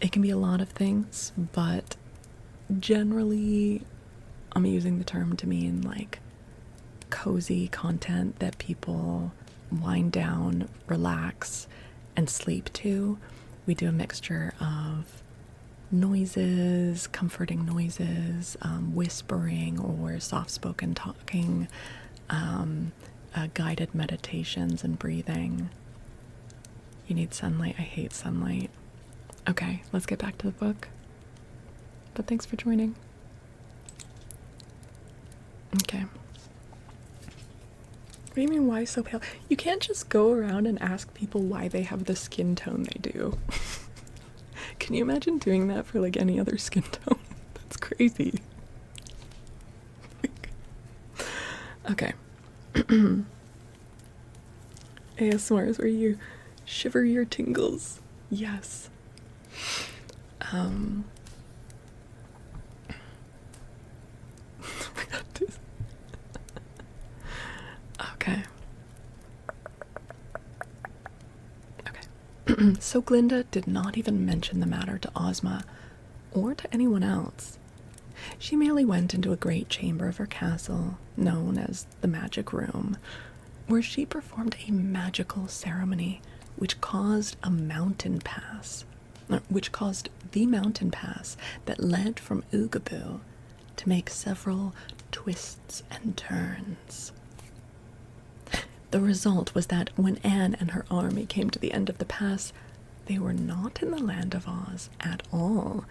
It can be a lot of things, but generally I'm using the term to mean like cozy content that people wind down, relax, and sleep to. We do a mixture of noises, comforting noises, whispering or soft-spoken talking, guided meditations and breathing. You need sunlight. I hate sunlight. Okay, let's get back to the book. But thanks for joining. Okay. What do you mean, why so pale? You can't just go around and ask people why they have the skin tone they do. Can you imagine doing that for like any other skin tone? That's crazy. Okay. ASMR is where you shiver your tingles. Yes. Oh my God, dude. Okay. Okay. So Glinda did not even mention the matter to Ozma or to anyone else. She merely went into a great chamber of her castle, known as the Magic Room, where she performed a magical ceremony which caused the mountain pass that led from Ugaboo to make several twists and turns. The result was that when Anne and her army came to the end of the pass, they were not in the land of Oz at all,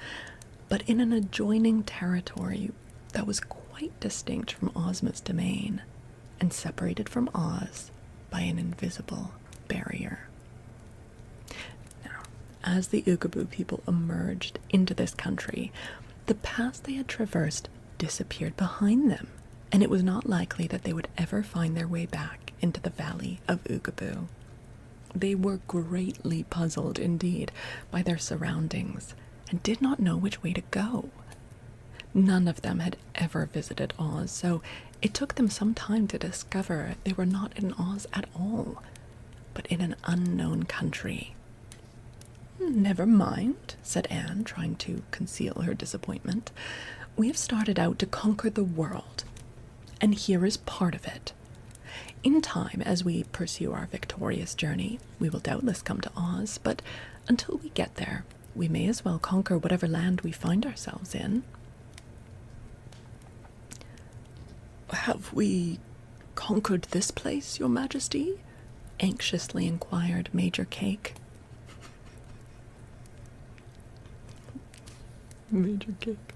but in an adjoining territory that was quite distinct from Ozma's domain and separated from Oz by an invisible barrier. Now, as the Ugaboo people emerged into this country, the pass they had traversed disappeared behind them, and it was not likely that they would ever find their way back into the valley of Ugaboo. They were greatly puzzled indeed by their surroundings and did not know which way to go. None of them had ever visited Oz, so it took them some time to discover they were not in Oz at all, but in an unknown country. "Never mind," said Anne, trying to conceal her disappointment. "We have started out to conquer the world, and here is part of it. In time, as we pursue our victorious journey, we will doubtless come to Oz, but until we get there, we may as well conquer whatever land we find ourselves in." "Have we conquered this place, Your Majesty?" anxiously inquired Major Cake. Major Cake.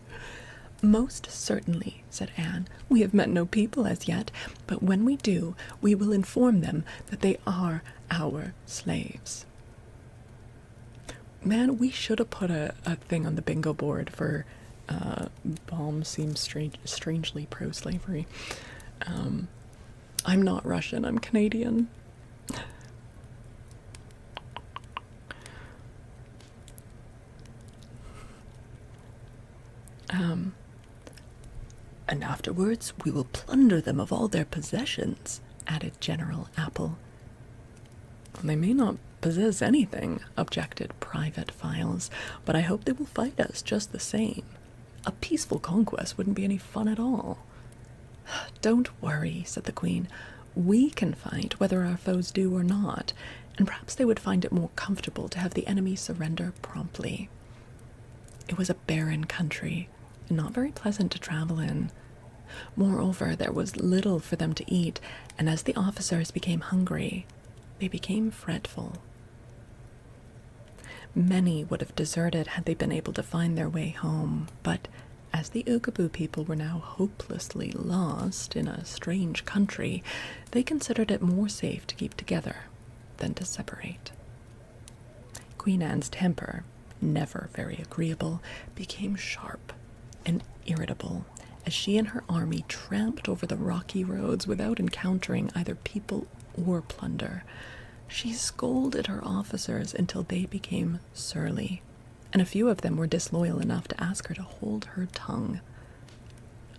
"Most certainly," said Anne. "We have met no people as yet, but when we do, we will inform them that they are our slaves." Man, we should have put a thing on the bingo board for Balm seems strangely pro-slavery. I'm not Russian, I'm Canadian. "And afterwards we will plunder them of all their possessions," added General Apple. "They may not possess anything," objected Private Files, "but I hope they will fight us just the same. A peaceful conquest wouldn't be any fun at all." "Don't worry," said the Queen. "We can fight whether our foes do or not, and perhaps they would find it more comfortable to have the enemy surrender promptly." It was a barren country, and not very pleasant to travel in. Moreover, there was little for them to eat, and as the officers became hungry, they became fretful. Many would have deserted had they been able to find their way home, but as the Ugaboo people were now hopelessly lost in a strange country, they considered it more safe to keep together than to separate. Queen Anne's temper, never very agreeable, became sharp and irritable as she and her army tramped over the rocky roads without encountering either people or plunder. She scolded her officers until they became surly, and a few of them were disloyal enough to ask her to hold her tongue.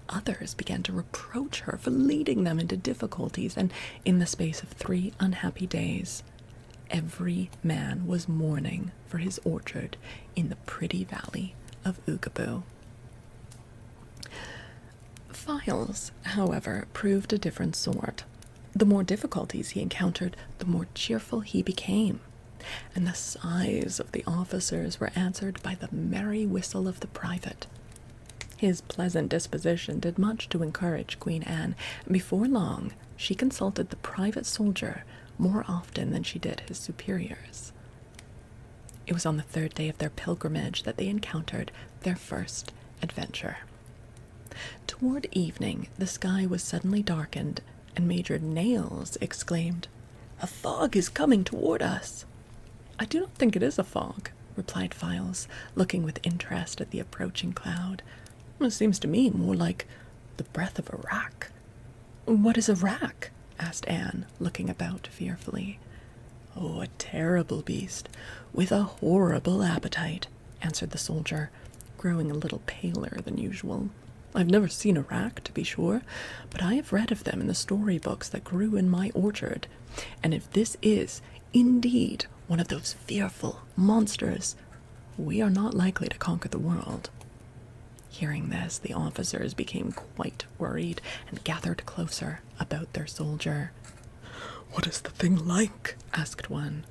Others began to reproach her for leading them into difficulties, and in the space of 3 unhappy days, every man was mourning for his orchard in the pretty valley of Ugaboo. Files, however, proved a different sort. The more difficulties he encountered, the more cheerful he became, and the sighs of the officers were answered by the merry whistle of the private. His pleasant disposition did much to encourage Queen Anne, and before long she consulted the private soldier more often than she did his superiors. It was on the 3rd day of their pilgrimage that they encountered their first adventure. Toward evening, the sky was suddenly darkened, and Major Nails exclaimed, "A fog is coming toward us." "I do not think it is a fog," replied Files, looking with interest at the approaching cloud. "It seems to me more like the breath of a rack." "What is a rack?" asked Anne, looking about fearfully. "Oh, a terrible beast, with a horrible appetite," answered the soldier, growing a little paler than usual. "I've never seen a rack, to be sure, but I have read of them in the storybooks that grew in my orchard, and if this is, indeed, one of those fearful monsters, we are not likely to conquer the world." Hearing this, the officers became quite worried and gathered closer about their soldier. "What is the thing like?" asked one.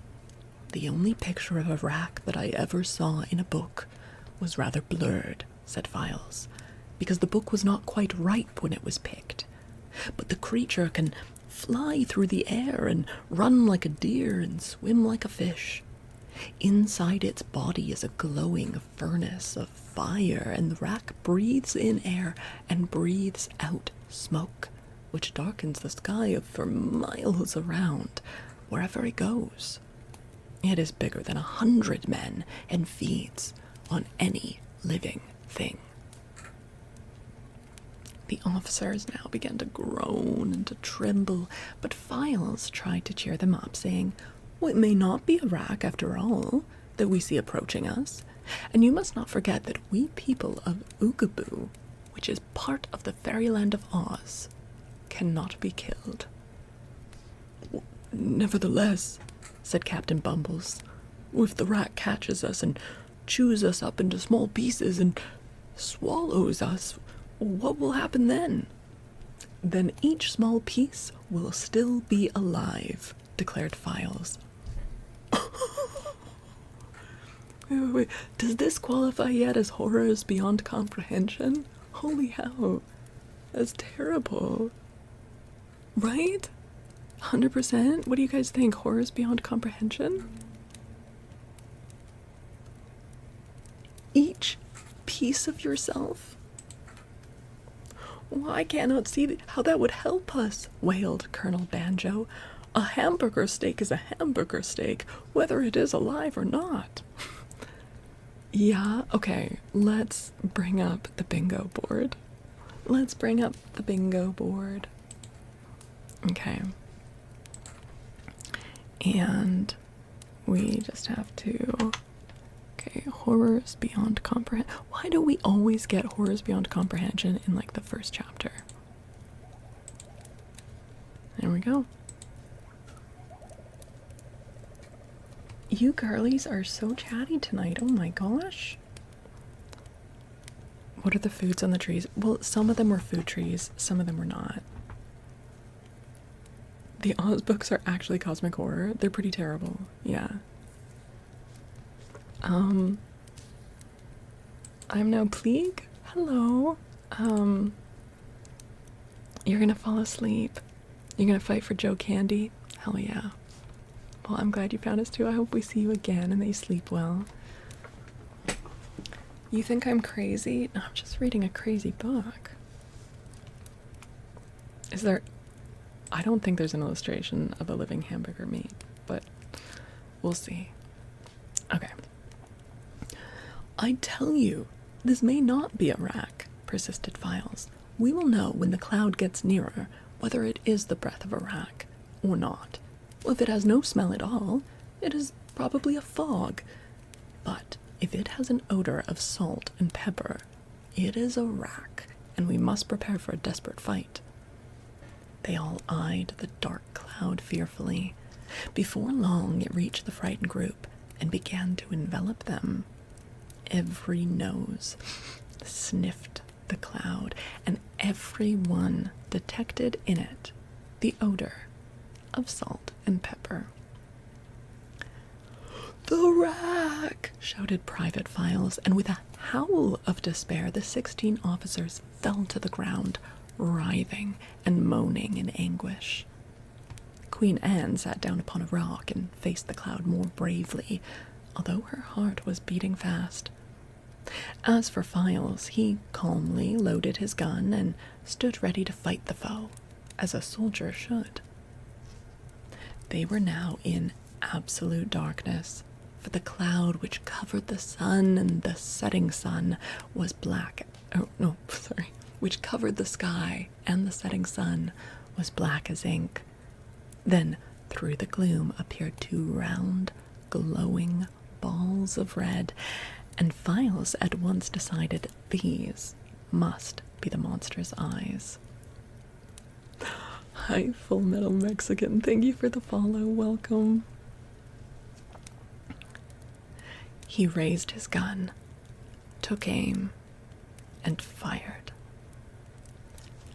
"The only picture of a rack that I ever saw in a book was rather blurred," said Files, "because the book was not quite ripe when it was picked. But the creature can fly through the air and run like a deer and swim like a fish. Inside its body is a glowing furnace of fire, and the rack breathes in air and breathes out smoke, which darkens the sky for miles around, wherever it goes. It is bigger than 100 men and feeds on any living thing." The officers now began to groan and to tremble, but Files tried to cheer them up, saying, "Well, it may not be a rack after all that we see approaching us, and you must not forget that we people of Ugaboo, which is part of the fairyland of Oz, cannot be killed." "Nevertheless," said Captain Bumbles, "if the rat catches us and chews us up into small pieces and swallows us, what will happen then?" "Then each small piece will still be alive," declared Files. Wait, does this qualify yet as horrors beyond comprehension? Holy hell, that's terrible. Right? 100%? What do you guys think? Horrors beyond comprehension? Each piece of yourself? Well, I cannot see how that would help us, wailed Colonel Banjo. A hamburger steak is a hamburger steak, whether it is alive or not. Yeah, okay, let's bring up the bingo board. Let's bring up the bingo board. Okay. And we just have to... Okay, horrors beyond comprehension. Why do we always get horrors beyond comprehension in, like, the first chapter? There we go. You girlies are so chatty tonight. Oh my gosh. What are the foods on the trees? Well, some of them were food trees, some of them were not. The Oz books are actually cosmic horror. They're pretty terrible. Yeah. I'm now Pleag. Hello. You're gonna fall asleep. You're gonna fight for Joe Candy. Hell yeah. Well, I'm glad you found us too. I hope we see you again and that you sleep well. You think I'm crazy? No, I'm just reading a crazy book. Is there... I don't think there's an illustration of a living hamburger meat, but we'll see. Okay. I tell you, this may not be a wreck, persisted Files. We will know when the cloud gets nearer whether it is the breath of a wrack or not. If it has no smell at all, it is probably a fog. But if it has an odor of salt and pepper, it is a wrack, and we must prepare for a desperate fight. They all eyed the dark cloud fearfully. Before long, it reached the frightened group and began to envelop them. Every nose sniffed the cloud, and every one detected in it the odor of salt and pepper. "The rack!" shouted Private Files, and with a howl of despair, the 16 officers fell to the ground, writhing and moaning in anguish. Queen Anne sat down upon a rock and faced the cloud more bravely, although her heart was beating fast. As for Files, he calmly loaded his gun and stood ready to fight the foe, as a soldier should. They were now in absolute darkness, for the cloud which covered the sun and the setting sun was black. Which covered the sky and the setting sun was black as ink. Then, through the gloom appeared 2 round, glowing balls of red, and Files at once decided these must be the monster's eyes. Hi, Full Metal Mexican. Thank you for the follow. Welcome. He raised his gun, took aim, and fired.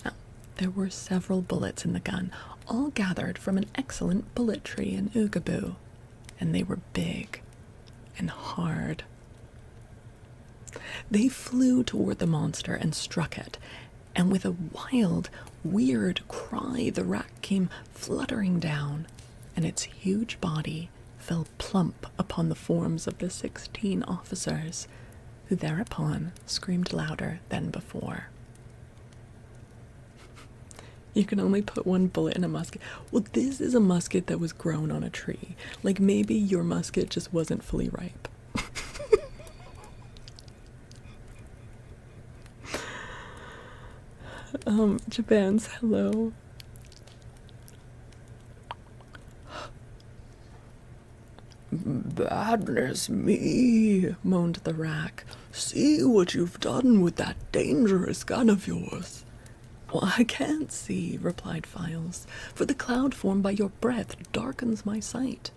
Now, there were several bullets in the gun, all gathered from an excellent bullet tree in Ugaboo, and they were big and hard. They flew toward the monster and struck it, and with a wild, weird cry, the rack came fluttering down, and its huge body fell plump upon the forms of the 16 officers, who thereupon screamed louder than before. You can only put 1 bullet in a musket. Well, this is a musket that was grown on a tree. Like, maybe your musket just wasn't fully ripe. Japan's hello. "Badness me," moaned the rack. "See what you've done with that dangerous gun of yours." "Well, I can't see," replied Files, "for the cloud formed by your breath darkens my sight."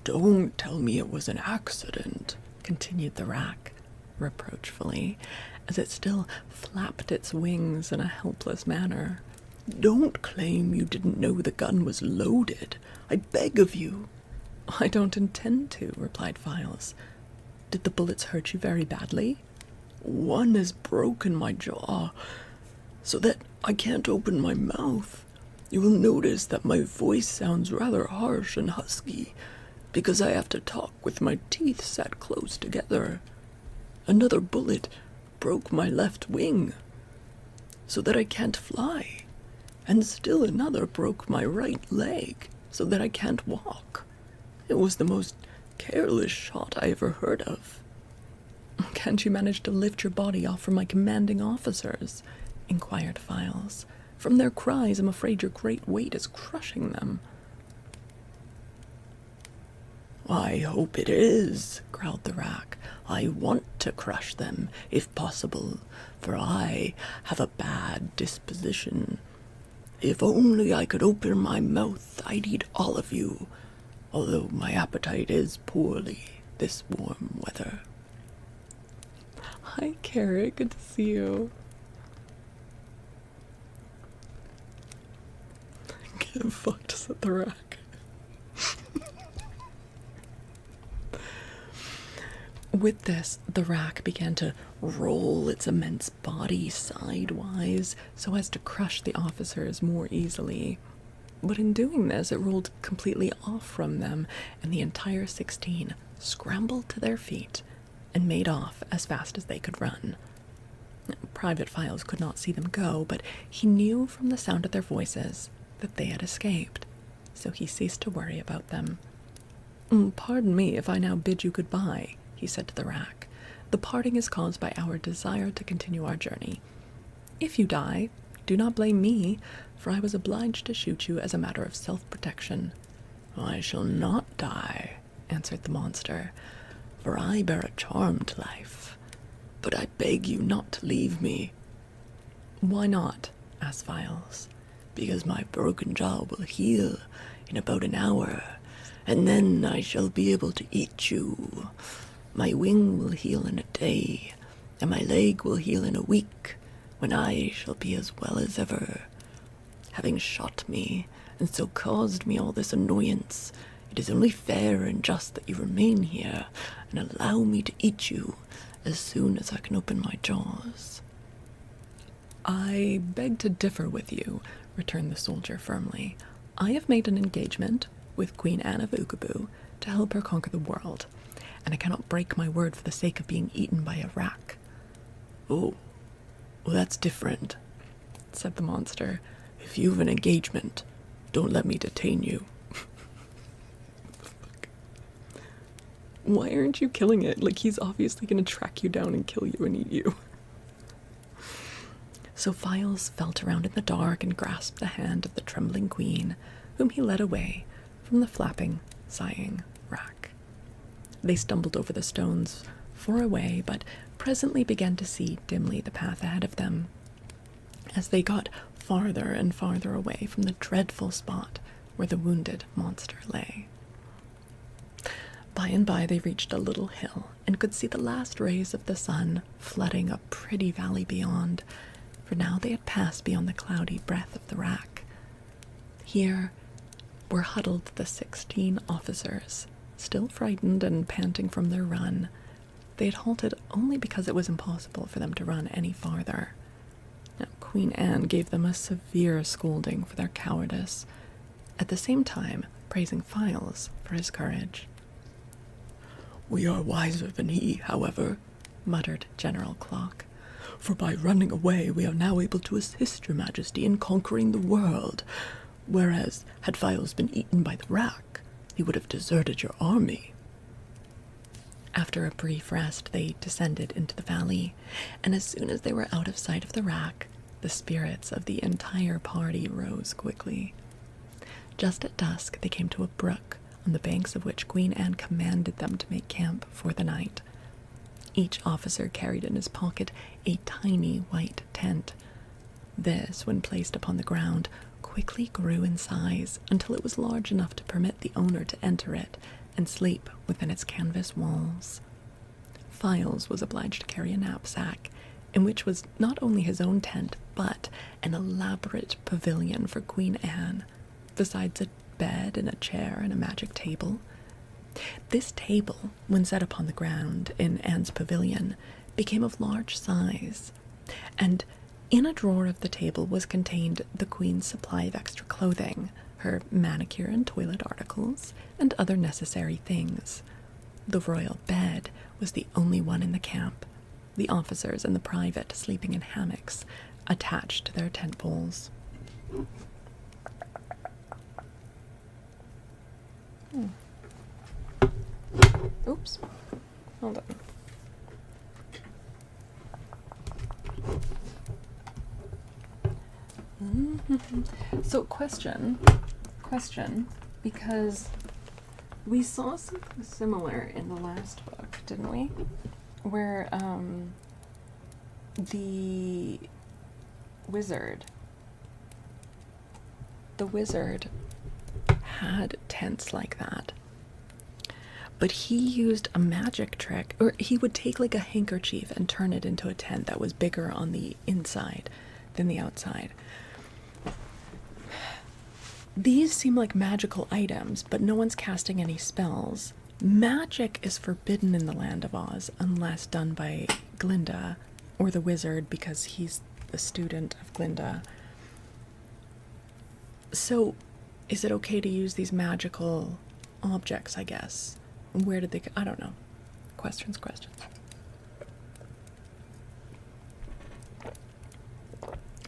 "Don't tell me it was an accident," continued the rack, reproachfully, as it still flapped its wings in a helpless manner. "Don't claim you didn't know the gun was loaded. I beg of you." "I don't intend to," replied Files. "Did the bullets hurt you very badly?" "One has broken my jaw, so that I can't open my mouth. You will notice that my voice sounds rather harsh and husky, because I have to talk with my teeth set close together. Another bullet broke my left wing, so that I can't fly, and still another broke my right leg, so that I can't walk. It was the most careless shot I ever heard of." "Can't you manage to lift your body off from my commanding officers?" inquired Files. "From their cries, I'm afraid your great weight is crushing them." "I hope it is," growled the rack. "I want to crush them, if possible, for I have a bad disposition. If only I could open my mouth, I'd eat all of you, although my appetite is poorly this warm weather." Hi, Carrot. Good to see you. Get fucked, said the rack. With this, the rack began to roll its immense body sidewise so as to crush the officers more easily. But in doing this, it rolled completely off from them, and the entire 16 scrambled to their feet and made off as fast as they could run. Private Files could not see them go, but he knew from the sound of their voices that they had escaped, so he ceased to worry about them. "Pardon me if I now bid you goodbye," he said to the rack. The parting is caused by our desire to continue our journey. If you die, do not blame me, for I was obliged to shoot you as a matter of self-protection." "I shall not die," answered the monster, "for I bear a charmed life. But I beg you not to leave me." "Why not?" asked Files. "Because my broken jaw will heal in about an hour, and then I shall be able to eat you. My wing will heal in a day, and my leg will heal in a week, when I shall be as well as ever. Having shot me, and so caused me all this annoyance, it is only fair and just that you remain here and allow me to eat you as soon as I can open my jaws." "I beg to differ with you," returned the soldier firmly. "I have made an engagement with Queen Anne of Ugaboo to help her conquer the world, and I cannot break my word for the sake of being eaten by a rak." "Oh, well, that's different," said the monster. "If you have an engagement, don't let me detain you." Why aren't you killing it? Like, he's obviously going to track you down and kill you and eat you. So Files felt around in the dark and grasped the hand of the trembling queen, whom he led away from the flapping, sighing rak. They stumbled over the stones for a way, but presently began to see dimly the path ahead of them. As they got farther and farther away from the dreadful spot where the wounded monster lay. By and by they reached a little hill and could see the last rays of the sun flooding a pretty valley beyond, for now they had passed beyond the cloudy breath of the rack. Here were huddled the 16 officers, still frightened and panting from their run. They had halted only because it was impossible for them to run any farther. Now, Queen Anne gave them a severe scolding for their cowardice, at the same time praising Files for his courage. "We are wiser than he, however," muttered General Clock. "For by running away we are now able to assist your majesty in conquering the world, whereas had Files been eaten by the rak, he would have deserted your army." After a brief rest, they descended into the valley, and as soon as they were out of sight of the rack, the spirits of the entire party rose quickly. Just at dusk, they came to a brook, on the banks of which Queen Anne commanded them to make camp for the night. Each officer carried in his pocket a tiny white tent. This, when placed upon the ground, quickly grew in size until it was large enough to permit the owner to enter it and sleep within its canvas walls. Files was obliged to carry a knapsack, in which was not only his own tent, but an elaborate pavilion for Queen Anne, besides a bed and a chair and a magic table. This table, when set upon the ground in Anne's pavilion, became of large size, and in a drawer of the table was contained the queen's supply of extra clothing, her manicure and toilet articles, and other necessary things. The royal bed was the only one in the camp, the officers and the private sleeping in hammocks attached to their tent poles. Oops. Hold on. So question, because we saw something similar in the last book, didn't we? Where the wizard had tents like that. But he used a magic trick, or he would take like a handkerchief and turn it into a tent that was bigger on the inside than the outside. These seem like magical items, but no one's casting any spells. Magic is forbidden in the Land of Oz unless done by Glinda, or the wizard because he's the student of Glinda. So, is it okay to use these magical objects, I guess? Where did they go? I don't know. Questions.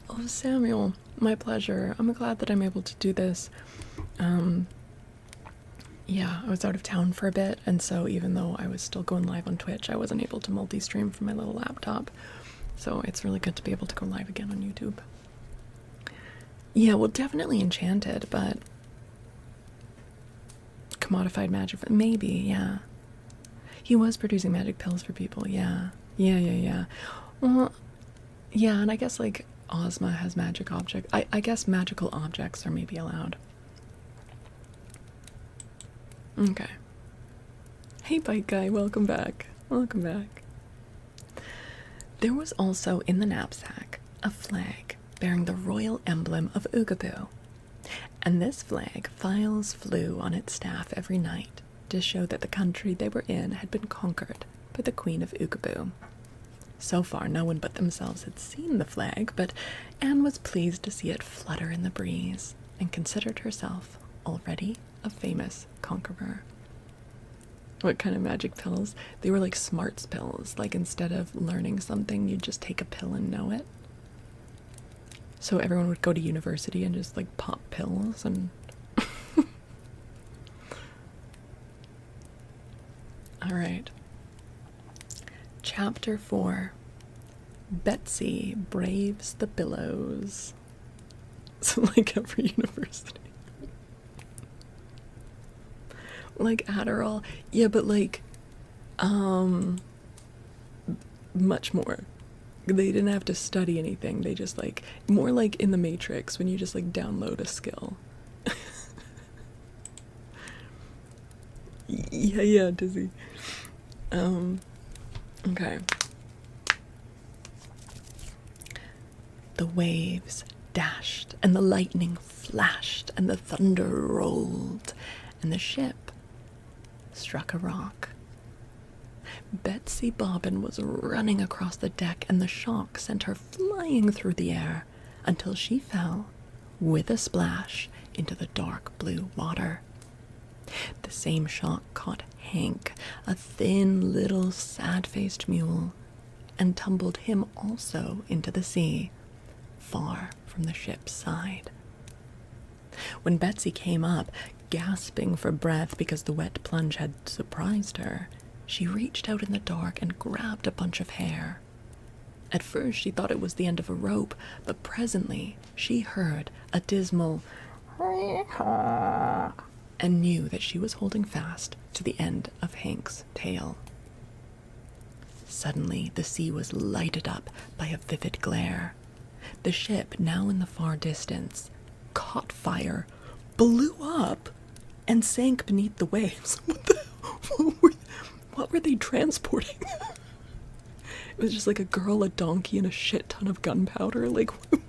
Oh, Samuel, my pleasure. I'm glad that I'm able to do this. Yeah, I was out of town for a bit, and so even though I was still going live on Twitch, I wasn't able to multi-stream from my little laptop. So it's really good to be able to go live again on YouTube. Yeah, well, definitely Enchanted, but commodified magic, maybe, yeah. He was producing magic pills for people, yeah. Yeah. Well, yeah, and I guess, like, Ozma has magic objects. I guess magical objects are maybe allowed. Okay. Hey, Bike Guy, welcome back. Welcome back. There was also in the knapsack a flag bearing the royal emblem of Ugaboo. And this flag files flew on its staff every night to show that the country they were in had been conquered by the Queen of Ugaboo. So far, no one but themselves had seen the flag, but Anne was pleased to see it flutter in the breeze and considered herself already a famous conqueror. What kind of magic pills? They were like smarts pills. Like instead of learning something, you'd just take a pill and know it. So everyone would go to university and just like pop pills and... Alright. Chapter 4. Betsy braves the billows. So like every university. Like Adderall. Yeah, but like, much more. They didn't have to study anything. They just like, more like in the Matrix when you just like download a skill. Yeah, dizzy. Okay. The waves dashed, and the lightning flashed, and the thunder rolled, and the ship struck a rock. Betsy Bobbin was running across the deck, and the shock sent her flying through the air until she fell, with a splash, into the dark blue water. The same shock caught Hank, a thin little sad-faced mule, and tumbled him also into the sea, far from the ship's side. When Betsy came up, gasping for breath because the wet plunge had surprised her, she reached out in the dark and grabbed a bunch of hair. At first she thought it was the end of a rope, but presently she heard a dismal and knew that she was holding fast to the end of Hank's tail. Suddenly the sea was lighted up by a vivid glare. The ship, now in the far distance, caught fire, blew up, and sank beneath the waves. What were they transporting? It was just like a girl, a donkey, and a shit ton of gunpowder. Like, what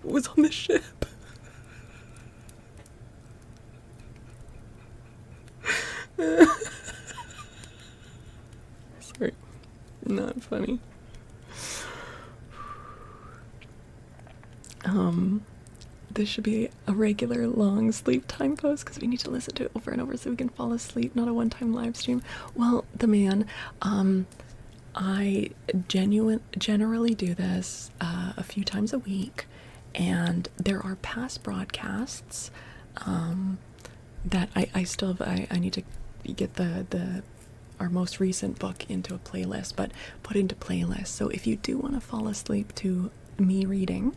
was on the ship? Sorry, not funny. This should be a regular long sleep time post because we need to listen to it over and over so we can fall asleep, not a one-time live stream. Well, the man, I generally do this a few times a week, and there are past broadcasts that I still have, I need to get our most recent book into a playlist, but put into playlist. So if you do want to fall asleep to me reading,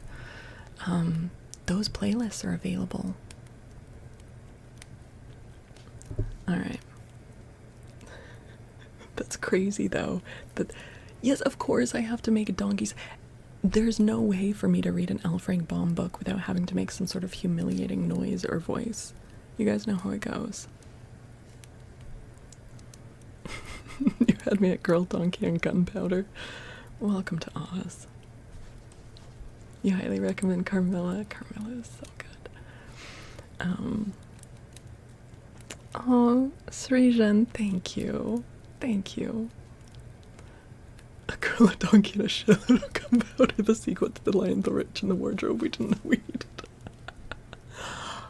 those playlists are available. Alright. That's crazy though. Yes, of course I have to make a donkey's... There's no way for me to read an L. Frank Baum book without having to make some sort of humiliating noise or voice. You guys know how it goes. You had me at Girl, Donkey, and Gunpowder. Welcome to Oz. You highly recommend Carmilla. Carmilla is so good. Oh, Srijan, thank you. Thank you. A girl, a donkey, and a shit load of gunpowder. The sequel to The Lion, the Rich, and the Wardrobe we didn't know we needed.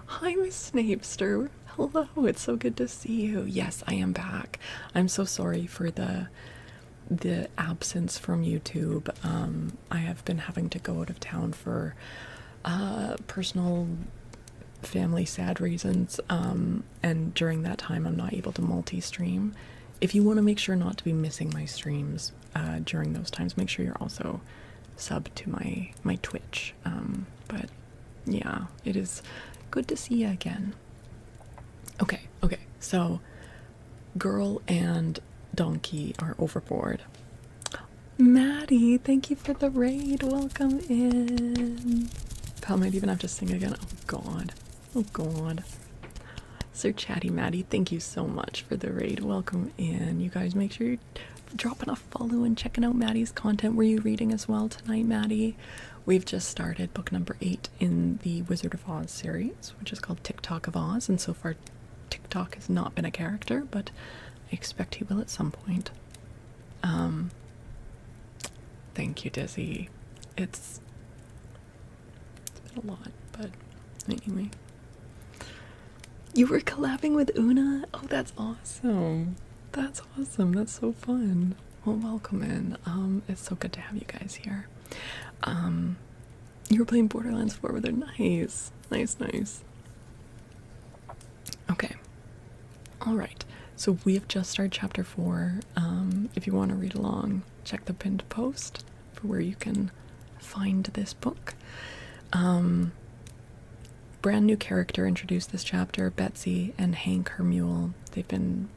Hi, Miss Snapester. Hello, it's so good to see you. Yes, I am back. I'm so sorry for the absence from YouTube. I have been having to go out of town for personal family sad reasons, and during that time I'm not able to multi-stream. If you want to make sure not to be missing my streams during those times, make sure you're also sub to my Twitch. But yeah, it is good to see you again. Okay, so girl and donkey are overboard. Maddie, thank you for the raid. Welcome in. Pal might even have to sing again. Oh god. Oh god. Sir Chatty Maddie, thank you so much for the raid. Welcome in. You guys make sure you're dropping a follow and checking out Maddie's content. Were you reading as well tonight, Maddie? We've just started book number 8 in the Wizard of Oz series, which is called Tik Tok of Oz, and so far Tik Tok has not been a character, but I expect he will at some point. Thank you, Dizzy. It's been a lot, but anyway. You were collabing with Una? Oh, that's awesome. That's awesome. That's so fun. Well, welcome in. It's so good to have you guys here. You were playing Borderlands 4 with her. Nice. Nice. Okay. Alright. So we have just started chapter 4. If you want to read along, check the pinned post for where you can find this book. Brand new character introduced this chapter, Betsy and Hank, her mule. They've been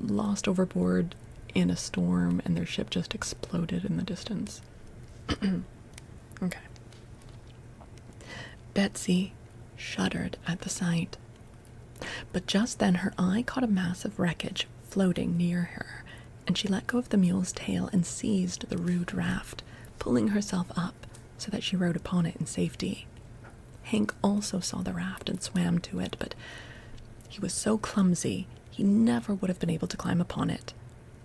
lost overboard in a storm and their ship just exploded in the distance. Okay. Betsy shuddered at the sight. But just then her eye caught a mass of wreckage floating near her, and she let go of the mule's tail and seized the rude raft, pulling herself up so that she rode upon it in safety. Hank also saw the raft and swam to it, but he was so clumsy he never would have been able to climb upon it,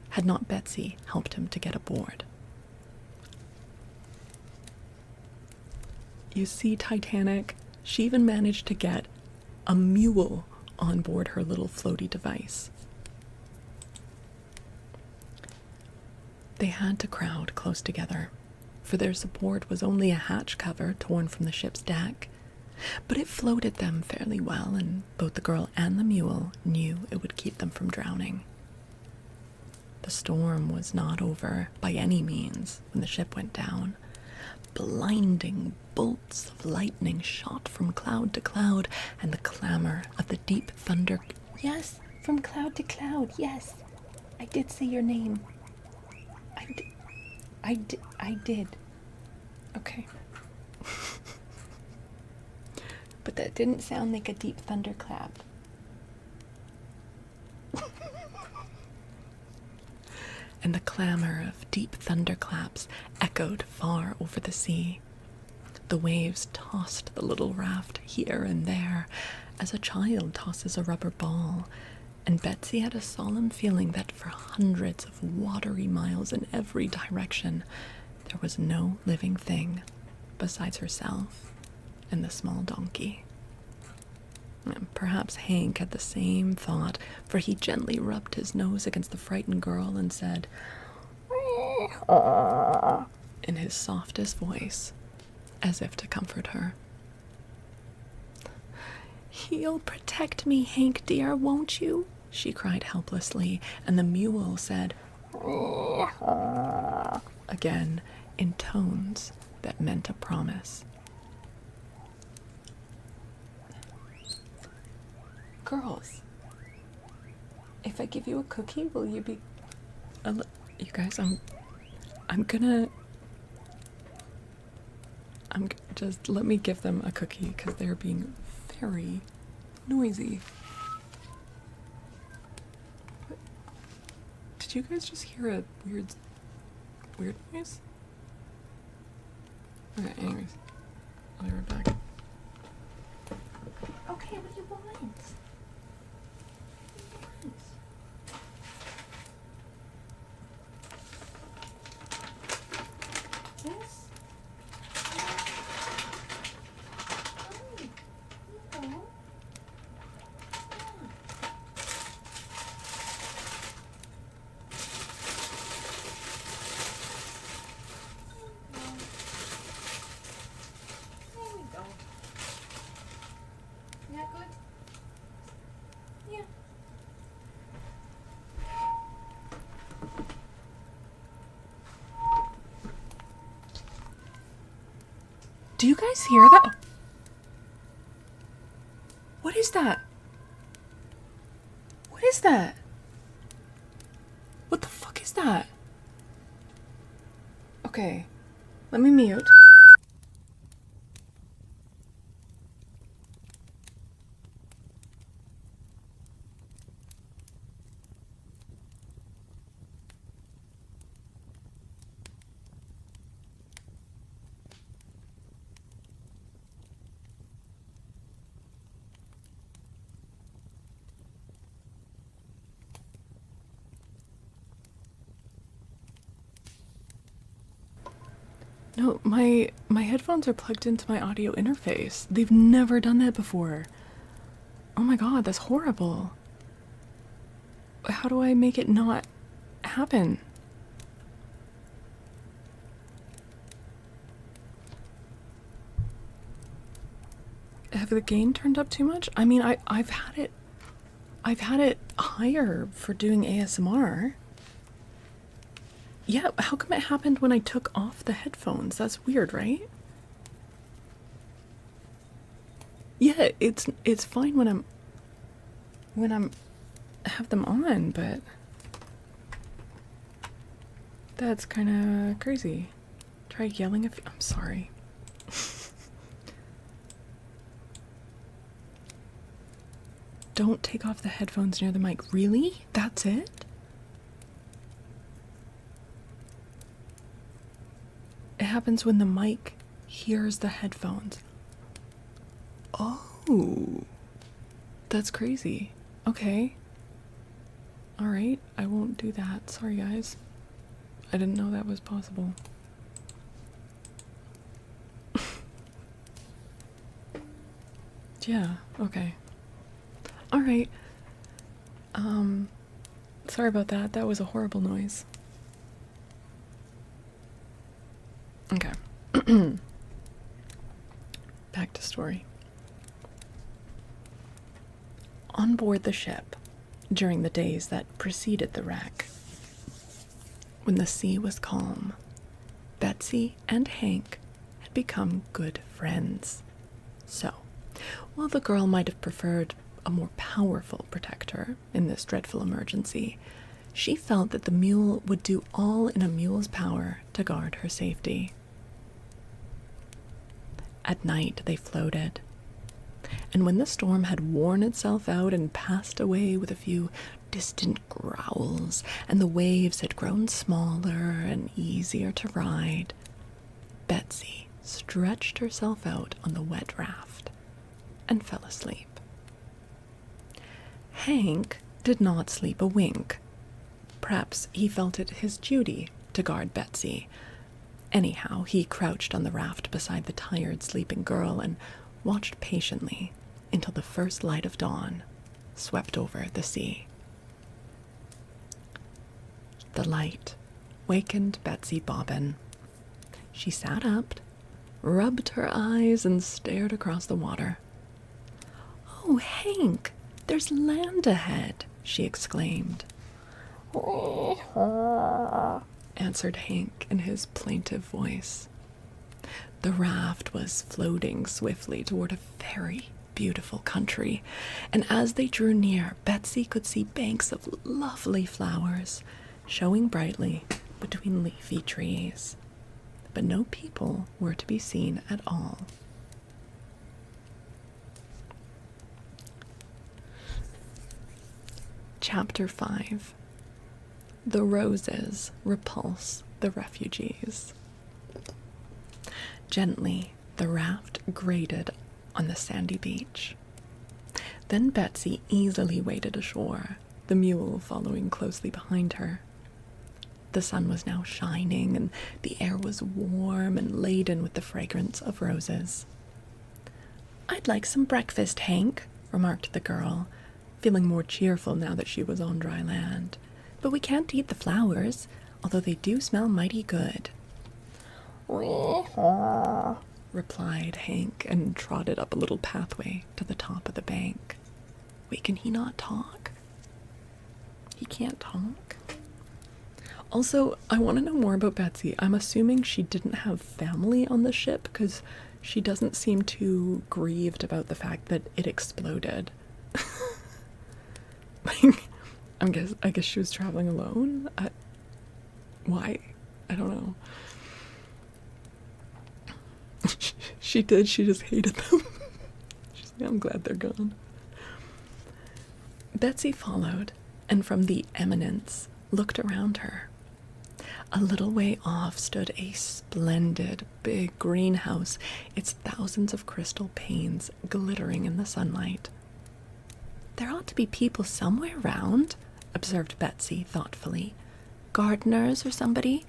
had not Betsy helped him to get aboard. You see, Titanic, she even managed to get a mule on board her little floaty device. They had to crowd close together, for their support was only a hatch cover torn from the ship's deck, but it floated them fairly well, and both the girl and the mule knew it would keep them from drowning. The storm was not over by any means when the ship went down. Blinding bolts of lightning shot from cloud to cloud, and the clamor of the deep thunder. Yes, from cloud to cloud, yes. I did say your name. I did. Okay. But that didn't sound like a deep thunderclap. And the clamor of deep thunderclaps echoed far over the sea. The waves tossed the little raft here and there, as a child tosses a rubber ball, and Betsy had a solemn feeling that for hundreds of watery miles in every direction, there was no living thing besides herself and the small donkey. And perhaps Hank had the same thought, for he gently rubbed his nose against the frightened girl and said, in his softest voice, as if to comfort her. "You'll protect me, Hank dear, won't you?" she cried helplessly, and the mule said, again, in tones that meant a promise. Girls, if I give you a cookie, will you be... You guys, just let me give them a cookie, because they're being very noisy. What? Did you guys just hear a weird noise? Okay, anyways, I'll be right back. Okay, what do you want? Yes? Do you guys hear that? What is that? What is that? What the fuck is that? Okay, let me mute. No, my headphones are plugged into my audio interface. They've never done that before. Oh my god, that's horrible. How do I make it not happen? Have the gain turned up too much? I mean, I've had it higher for doing ASMR. Yeah, how come it happened when I took off the headphones? That's weird, right? Yeah, it's fine when I'm have them on, but that's kind of crazy. Try yelling if I'm sorry. Don't take off the headphones near the mic. Really? That's it? It happens when the mic hears the headphones. Oh, that's crazy. Okay. All right, I won't do that. Sorry, guys. I didn't know that was possible. Yeah, okay. All right. Sorry about that. That was a horrible noise. Okay. Back to story. On board the ship, during the days that preceded the wreck, when the sea was calm, Betsy and Hank had become good friends. So, while the girl might have preferred a more powerful protector in this dreadful emergency, she felt that the mule would do all in a mule's power to guard her safety. At night they floated, and when the storm had worn itself out and passed away with a few distant growls, and the waves had grown smaller and easier to ride, Betsy stretched herself out on the wet raft and fell asleep. Hank did not sleep a wink. Perhaps he felt it his duty to guard Betsy. Anyhow, he crouched on the raft beside the tired, sleeping girl and watched patiently until the first light of dawn swept over the sea. The light wakened Betsy Bobbin. She sat up, rubbed her eyes, and stared across the water. "Oh, Hank, there's land ahead," she exclaimed. Answered Hank in his plaintive voice. The raft was floating swiftly toward a very beautiful country, and as they drew near, Betsy could see banks of lovely flowers showing brightly between leafy trees. But no people were to be seen at all. Chapter 5. The roses repulse the refugees. Gently, the raft grated on the sandy beach. Then Betsy easily waded ashore, the mule following closely behind her. The sun was now shining, and the air was warm and laden with the fragrance of roses. "I'd like some breakfast, Hank," remarked the girl, feeling more cheerful now that she was on dry land. "But we can't eat the flowers, although they do smell mighty good." Replied Hank, and trotted up a little pathway to the top of the bank. Wait, can he not talk? He can't talk? Also, I want to know more about Betsy. I'm assuming she didn't have family on the ship because she doesn't seem too grieved about the fact that it exploded. Like, I guess she was traveling alone. Why? I don't know. She did. She just hated them. She's like, I'm glad they're gone. Betsy followed, and from the eminence looked around her. A little way off stood a splendid big greenhouse, its thousands of crystal panes glittering in the sunlight. There ought to be people somewhere round, observed Betsy thoughtfully. Gardeners or somebody.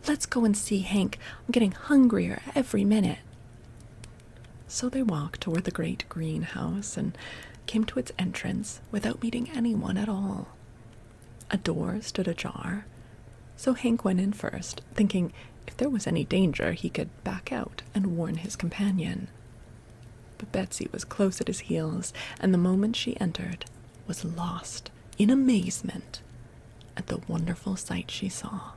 Let's go and see, Hank. I'm getting hungrier every minute. So they walked toward the great greenhouse and came to its entrance without meeting anyone at all. A door stood ajar, so Hank went in first, thinking if there was any danger he could back out and warn his companion. But Betsy was close at his heels, and the moment she entered was lost in amazement at the wonderful sight she saw.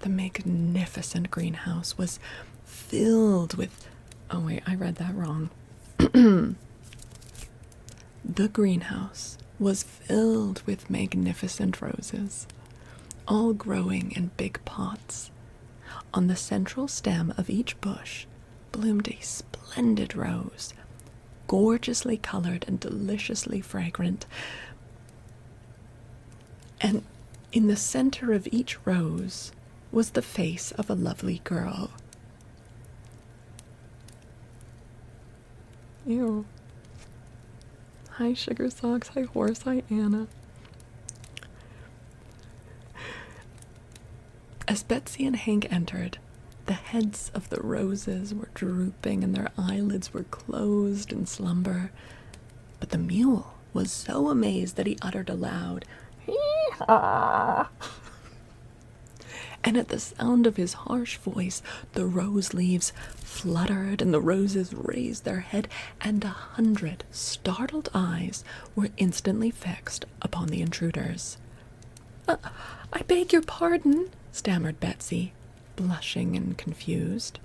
The magnificent greenhouse was filled with... Oh wait, I read that wrong. The greenhouse was filled with magnificent roses, all growing in big pots. On the central stem of each bush bloomed a splendid rose, gorgeously colored and deliciously fragrant. And in the center of each rose was the face of a lovely girl. Ew. Hi, Sugar Socks. Hi, Horse. Hi, Anna. As Betsy and Hank entered, the heads of the roses were drooping and their eyelids were closed in slumber. But the mule was so amazed that he uttered aloud, "Hee-haw!" And at the sound of his harsh voice, the rose leaves fluttered and the roses raised their head, and 100 startled eyes were instantly fixed upon the intruders. I beg your pardon," stammered Betsy, blushing and confused.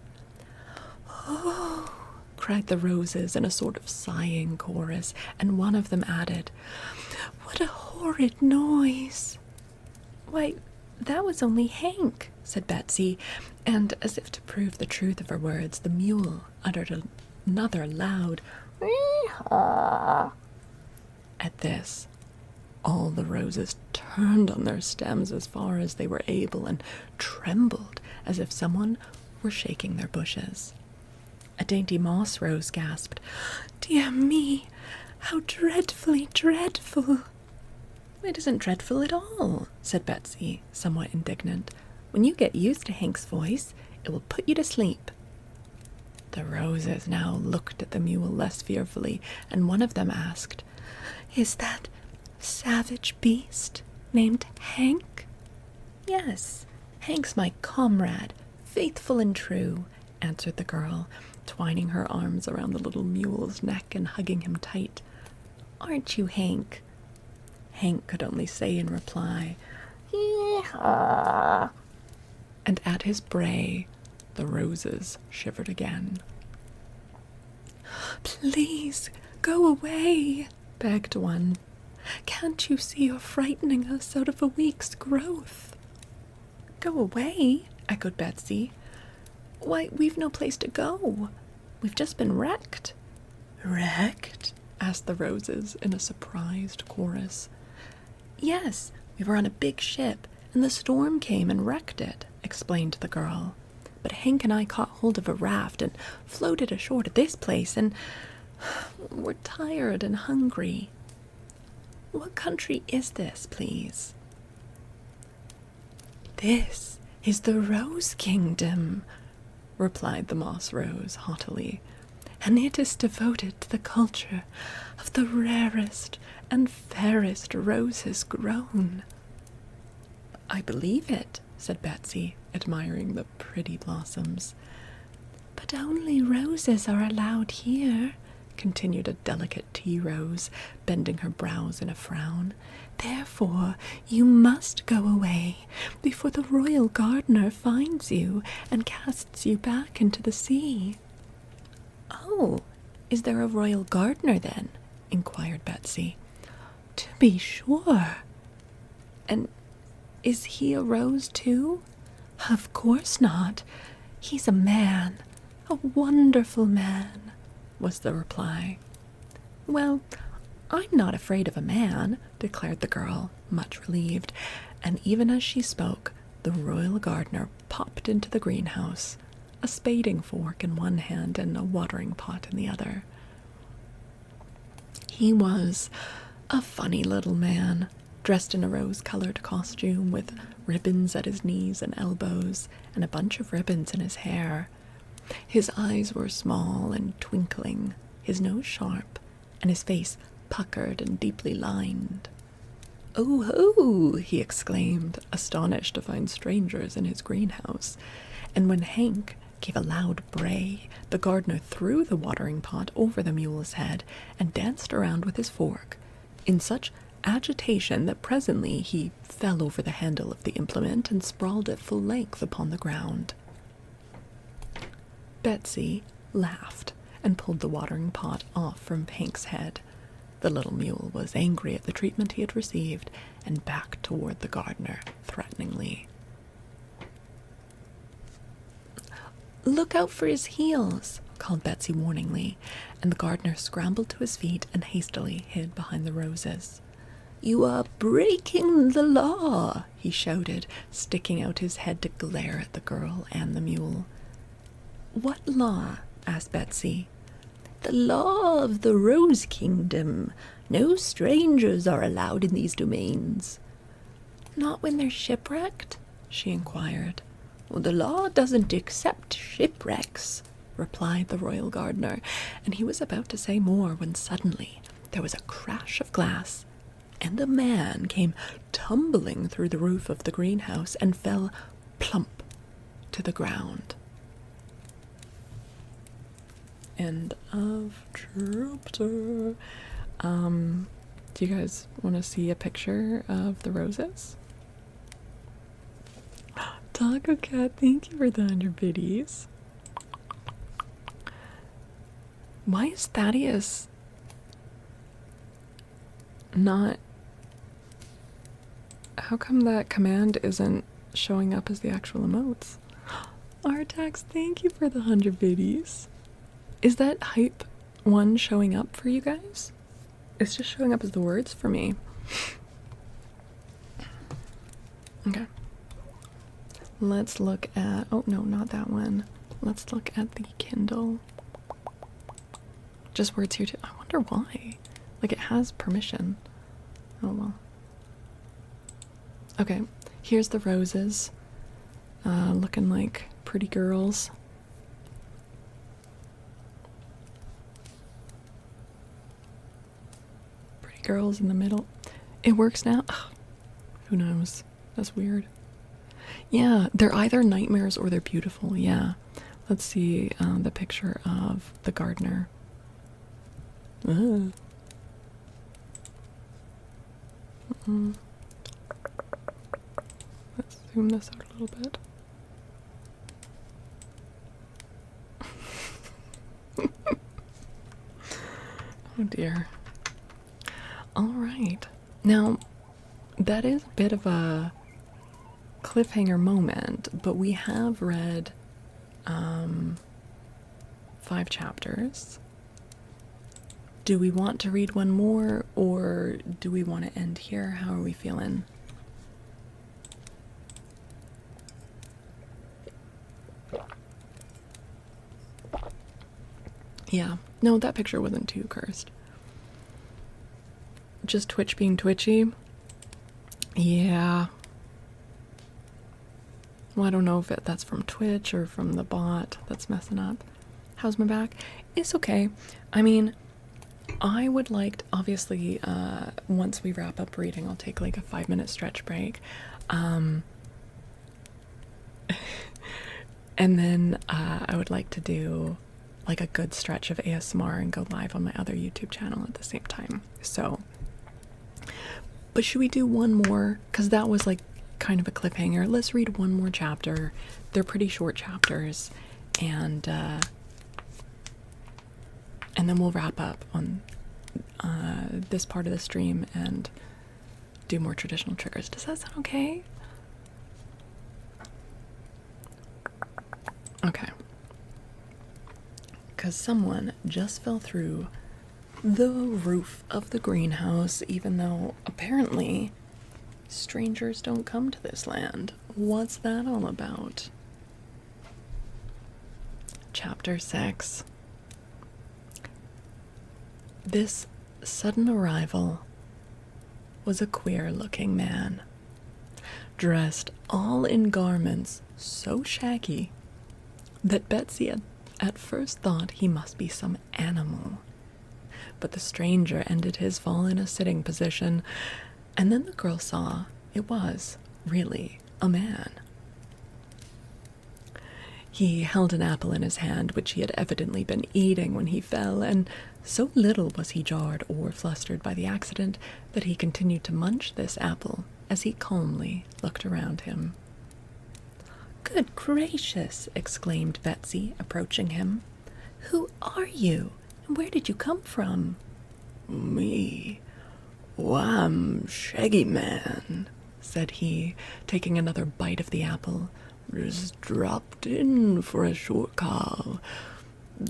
"Oh," cried the roses in a sort of sighing chorus, and one of them added, "What a horrid noise!" "Why, that was only Hank," said Betsy, and as if to prove the truth of her words, the mule uttered another loud "Wee-haw." At this, all the roses turned on their stems as far as they were able and trembled as if someone were shaking their bushes. A dainty moss rose gasped, "Dear me, how dreadfully dreadful!" "It isn't dreadful at all," said Betsy, somewhat indignant. "When you get used to Hank's voice, it will put you to sleep." The roses now looked at the mule less fearfully, and one of them asked, "Is that savage beast named Hank?" "Yes, Hank's my comrade, faithful and true," answered the girl, twining her arms around the little mule's neck and hugging him tight. "Aren't you, Hank?" Hank could only say in reply, "Hee-haw!" And at his bray, the roses shivered again. "Please, go away," begged one. "Can't you see you're frightening us out of a week's growth?" "Go away?" echoed Betsy. "Why, we've no place to go. We've just been wrecked." "Wrecked?" asked the roses in a surprised chorus. "Yes, we were on a big ship, and the storm came and wrecked it," explained the girl. "But Hank and I caught hold of a raft and floated ashore to this place, and we're tired and hungry. What country is this, please?" "This is the Rose Kingdom," replied the moss rose haughtily, "and it is devoted to the culture of the rarest and fairest roses grown." "I believe it," said Betsy, admiring the pretty blossoms. "But only roses are allowed here," continued a delicate tea rose, bending her brows in a frown. Therefore, you must go away before the royal gardener finds you and casts you back into the sea. Oh, is there a royal gardener then? Inquired Betsy. To be sure. And is he a rose too? Of course not. He's a man, a wonderful man, was the reply. Well, I'm not afraid of a man, declared the girl, much relieved, and even as she spoke, the royal gardener popped into the greenhouse, a spading fork in one hand and a watering pot in the other. He was a funny little man, dressed in a rose-colored costume with ribbons at his knees and elbows and a bunch of ribbons in his hair. His eyes were small and twinkling, his nose sharp, and his face puckered and deeply lined. "Oh ho!" he exclaimed, astonished to find strangers in his greenhouse. And when Hank gave a loud bray, the gardener threw the watering pot over the mule's head and danced around with his fork, in such agitation that presently he fell over the handle of the implement and sprawled at full length upon the ground. Betsy laughed and pulled the watering pot off from Hank's head. The little mule was angry at the treatment he had received and backed toward the gardener threateningly. "Look out for his heels," called Betsy warningly, and the gardener scrambled to his feet and hastily hid behind the roses. "You are breaking the law," he shouted, sticking out his head to glare at the girl and the mule. "What law?" asked Betsy. "The law of the Rose Kingdom. No strangers are allowed in these domains." "Not when they're shipwrecked?" she inquired. "Well, the law doesn't accept shipwrecks," replied the royal gardener, and he was about to say more when suddenly there was a crash of glass, and a man came tumbling through the roof of the greenhouse and fell plump to the ground. End of chapter. Do you guys want to see a picture of the roses? Taco Cat, thank you for the 100 biddies. Why is Thaddeus not... How come that command isn't showing up as the actual emotes? Artax, thank you for the 100 biddies. Is that hype one showing up for you guys? It's just showing up as the words for me. Okay. Let's look at... Oh, no, not that one. Let's look at the Kindle. Just words here too. I wonder why. Like, it has permission. Oh, well. Okay, here's the roses. Looking like pretty girls. Pretty girls in the middle. It works now? Ugh, who knows? That's weird. Yeah, they're either nightmares or they're beautiful, yeah. Let's see the picture of the gardener. Let's zoom this out a little bit. Oh dear. Alright. Now, that is a bit of a cliffhanger moment, but we have read 5 chapters. Do we want to read one more, or do we want to end here? How are we feeling? Yeah, no, that picture wasn't too cursed. Just Twitch being twitchy? Yeah. Well, I don't know if that's from Twitch or from the bot that's messing up. How's my back? It's okay. I mean, I would like to, obviously, once we wrap up reading, I'll take like a 5-minute stretch break. And then I would like to do like a good stretch of ASMR and go live on my other YouTube channel at the same time. So, but should we do one more? Because that was like kind of a cliffhanger. Let's read one more chapter. They're pretty short chapters, and then we'll wrap up on this part of the stream and do more traditional triggers. Does that sound okay? Okay. Because someone just fell through the roof of the greenhouse, even though apparently strangers don't come to this land. What's that all about? Chapter 6. This sudden arrival was a queer-looking man, dressed all in garments so shaggy that Betsy at first thought he must be some animal. But the stranger ended his fall in a sitting position, and then the girl saw it was really a man. He held an apple in his hand, which he had evidently been eating when he fell, and so little was he jarred or flustered by the accident that he continued to munch this apple as he calmly looked around him. "Good gracious!" exclaimed Betsy, approaching him. "Who are you, and where did you come from?" Me? Oh, I'm Shaggy Man, said he, taking another bite of the apple. Just dropped in for a short call.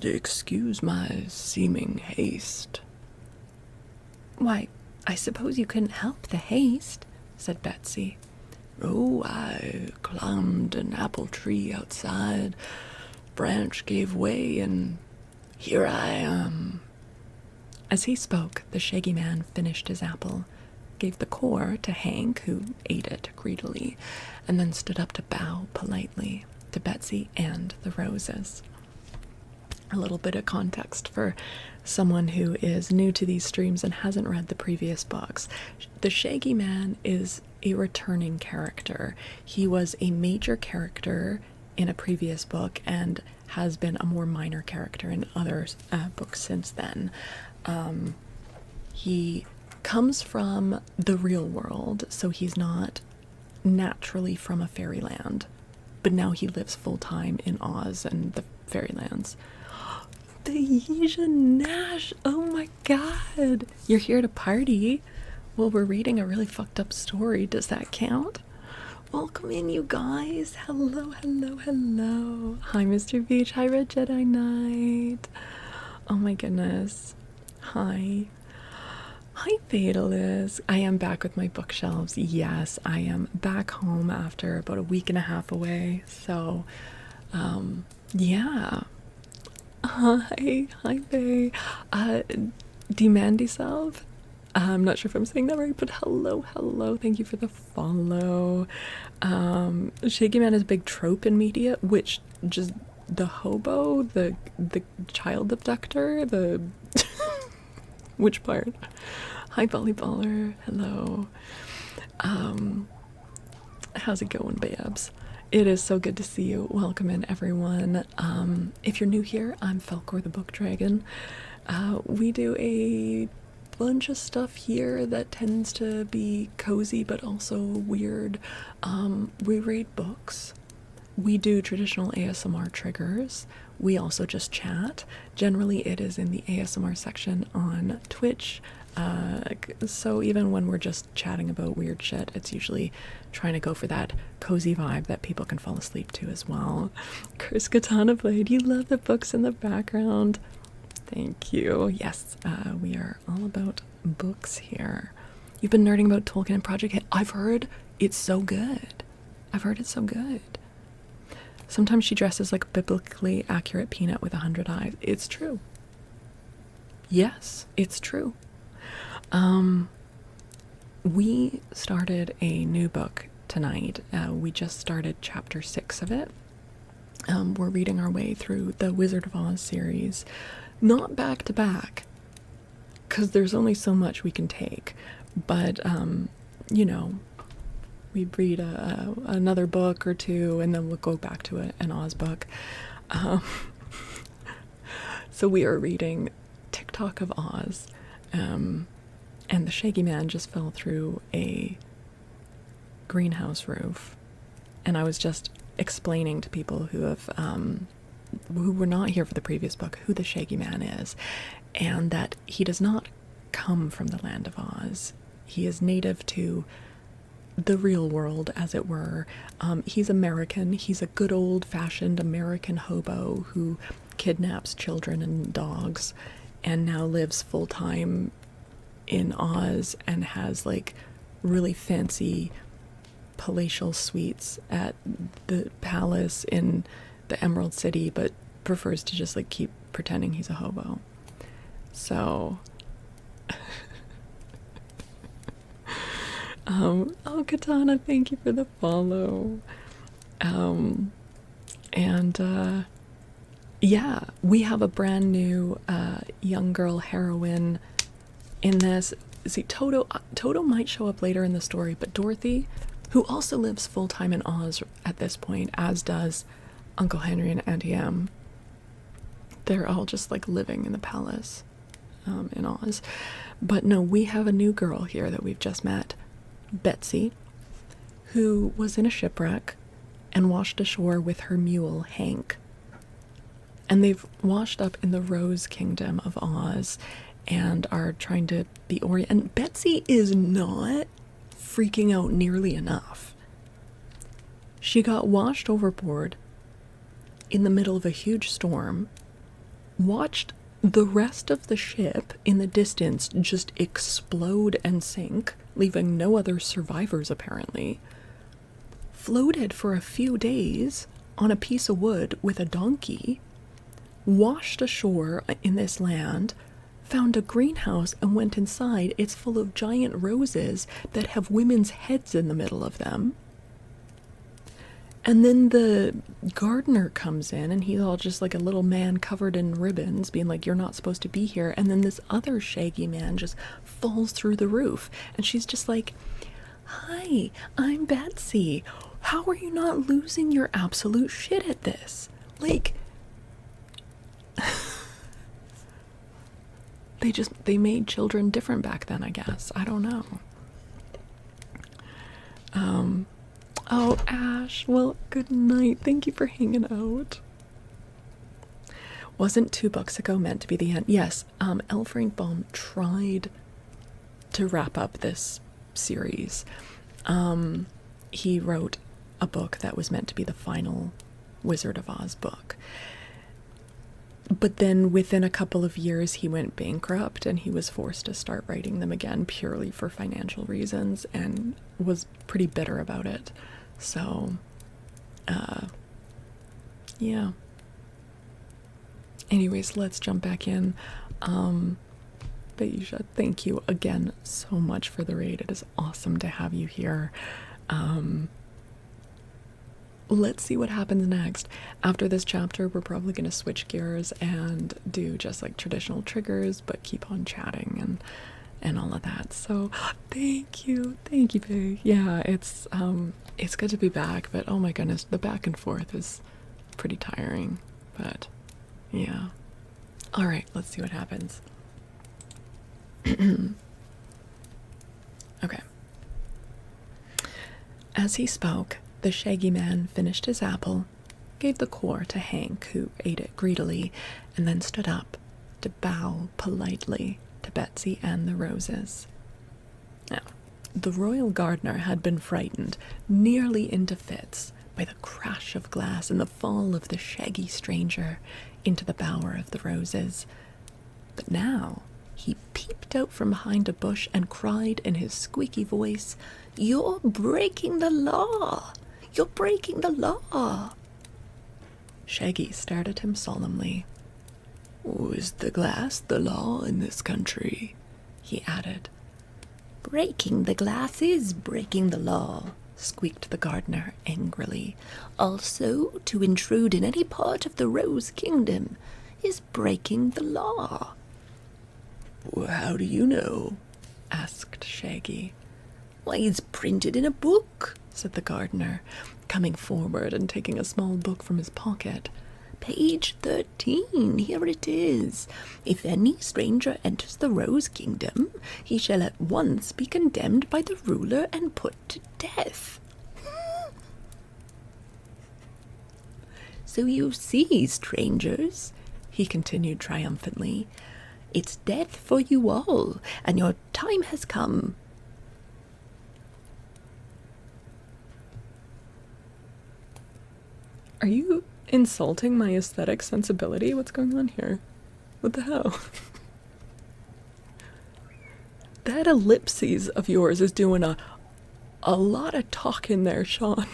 Excuse my seeming haste. "Why, I suppose you couldn't help the haste," said Betsy. Oh, I climbed an apple tree outside. Branch gave way, and here I am. As he spoke, the Shaggy Man finished his apple, gave the core to Hank, who ate it greedily, and then stood up to bow politely to Betsy and the roses. A little bit of context for someone who is new to these streams and hasn't read the previous books. The Shaggy Man is a returning character. He was a major character in a previous book and has been a more minor character in other books since then. He comes from the real world, so he's not naturally from a fairyland, but now he lives full-time in Oz and the fairylands. Deja Nash, oh my god, you're here to party? Well, we're reading a really fucked up story. Does that count? Welcome in, you guys. Hello, hello, hello. Hi, Mr. Beach. Hi, Red Jedi Knight. Oh my goodness. Hi. Hi, Fatalist. I am back with my bookshelves. Yes, I am back home after about a week and a half away. So, yeah. Hi, Faye. Demandy Self. I'm not sure if I'm saying that right, but hello. Thank you for the follow. Shaggy Man is a big trope in media, which just the hobo, the child abductor, the which part? Hi, volleyballer. Hello. How's it going, babes? It is so good to see you. Welcome in, everyone. If you're new here, I'm Faolkor the Book Dragon. We do a bunch of stuff here that tends to be cozy but also weird. We read books. We do traditional ASMR triggers. We also just chat. Generally, it is in the ASMR section on Twitch. So even when we're just chatting about weird shit, it's usually trying to go for that cozy vibe that people can fall asleep to as well. Chris Katana Blade, you love the books in the background. Thank you. Yes, we are all about books here. You've been nerding about Tolkien and Project Hit. I've heard it's so good. Sometimes she dresses like a biblically accurate peanut with 100 eyes. It's true. Yes, it's true. We started a new book tonight. We just started chapter 6 of it. We're reading our way through the Wizard of Oz series. Not back to back, because there's only so much we can take. But, you know, we read another book or two, and then we'll go back to an Oz book. So we are reading Tik Tok of Oz, and the shaggy man just fell through a greenhouse roof. And I was just explaining to people who were not here for the previous book who the shaggy man is, and that he does not come from the land of Oz. He is native to the real world, as it were. He's American. He's a good old-fashioned American hobo who kidnaps children and dogs and now lives full-time in Oz and has like really fancy palatial suites at the palace in the Emerald City, but prefers to just like keep pretending he's a hobo. So oh, Katana, thank you for the follow. Yeah, we have a brand new young girl heroine in this. See, Toto might show up later in the story, but Dorothy, who also lives full-time in Oz at this point, as does Uncle Henry and Auntie Em. They're all just like living in the palace in Oz. But no, we have a new girl here that we've just met, Betsy, who was in a shipwreck and washed ashore with her mule, Hank. And they've washed up in the Rose Kingdom of Oz and are trying to be oriented. And Betsy is not freaking out nearly enough. She got washed overboard in the middle of a huge storm, watched the rest of the ship in the distance just explode and sink, leaving no other survivors apparently, floated for a few days on a piece of wood with a donkey, washed ashore in this land, found a greenhouse and went inside. It's full of giant roses that have women's heads in the middle of them. And then the gardener comes in and he's all just like a little man covered in ribbons being like, you're not supposed to be here. And then this other shaggy man just falls through the roof. And she's just like, hi, I'm Betsy. How are you not losing your absolute shit at this? Like, they made children different back then, I guess. I don't know. Oh, Ash, well, good night. Thank you for hanging out. Wasn't 2 books ago meant to be the end? Yes, L. Frank Baum tried to wrap up this series. He wrote a book that was meant to be the final Wizard of Oz book. But then within a couple of years, he went bankrupt and he was forced to start writing them again purely for financial reasons and was pretty bitter about it. So, yeah. Anyways, let's jump back in. Bayesha, thank you again so much for the raid. It is awesome to have you here. Let's see what happens next. After this chapter, we're probably going to switch gears and do just like traditional triggers, but keep on chatting and all of that. So thank you, Bay. Yeah, it's good to be back, but oh my goodness, the back and forth is pretty tiring. But yeah. All right, let's see what happens. Okay. As he spoke, the shaggy man finished his apple, gave the core to Hank, who ate it greedily, and then stood up to bow politely to Betsy and the roses. Now, the royal gardener had been frightened nearly into fits by the crash of glass and the fall of the shaggy stranger into the bower of the roses. But now he peeped out from behind a bush and cried in his squeaky voice, "You're breaking the law! You're breaking the law!" Shaggy stared at him solemnly. "Is the glass the law in this country?" he added. "Breaking the glass is breaking the law," squeaked the gardener angrily. "Also, to intrude in any part of the Rose Kingdom is breaking the law." "How do you know?" asked Shaggy. "Why, it's printed in a book," said the gardener, coming forward and taking a small book from his pocket. Page 13, here it is. If any stranger enters the Rose Kingdom, he shall at once be condemned by the ruler and put to death. So you see, strangers, he continued triumphantly, it's death for you all, and your time has come. Are you insulting my aesthetic sensibility? What's going on here? What the hell? That ellipses of yours is doing a lot of talking there, Sean.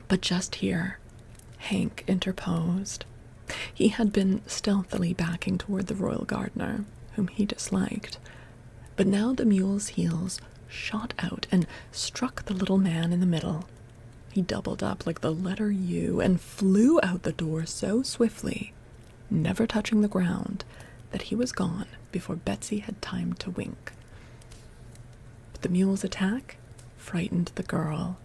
But just here, Hank interposed. He had been stealthily backing toward the royal gardener, whom he disliked, but now the mule's heels shot out and struck the little man in the middle. He doubled up like the letter U and flew out the door so swiftly, never touching the ground, that he was gone before Betsy had time to wink. But the mule's attack frightened the girl.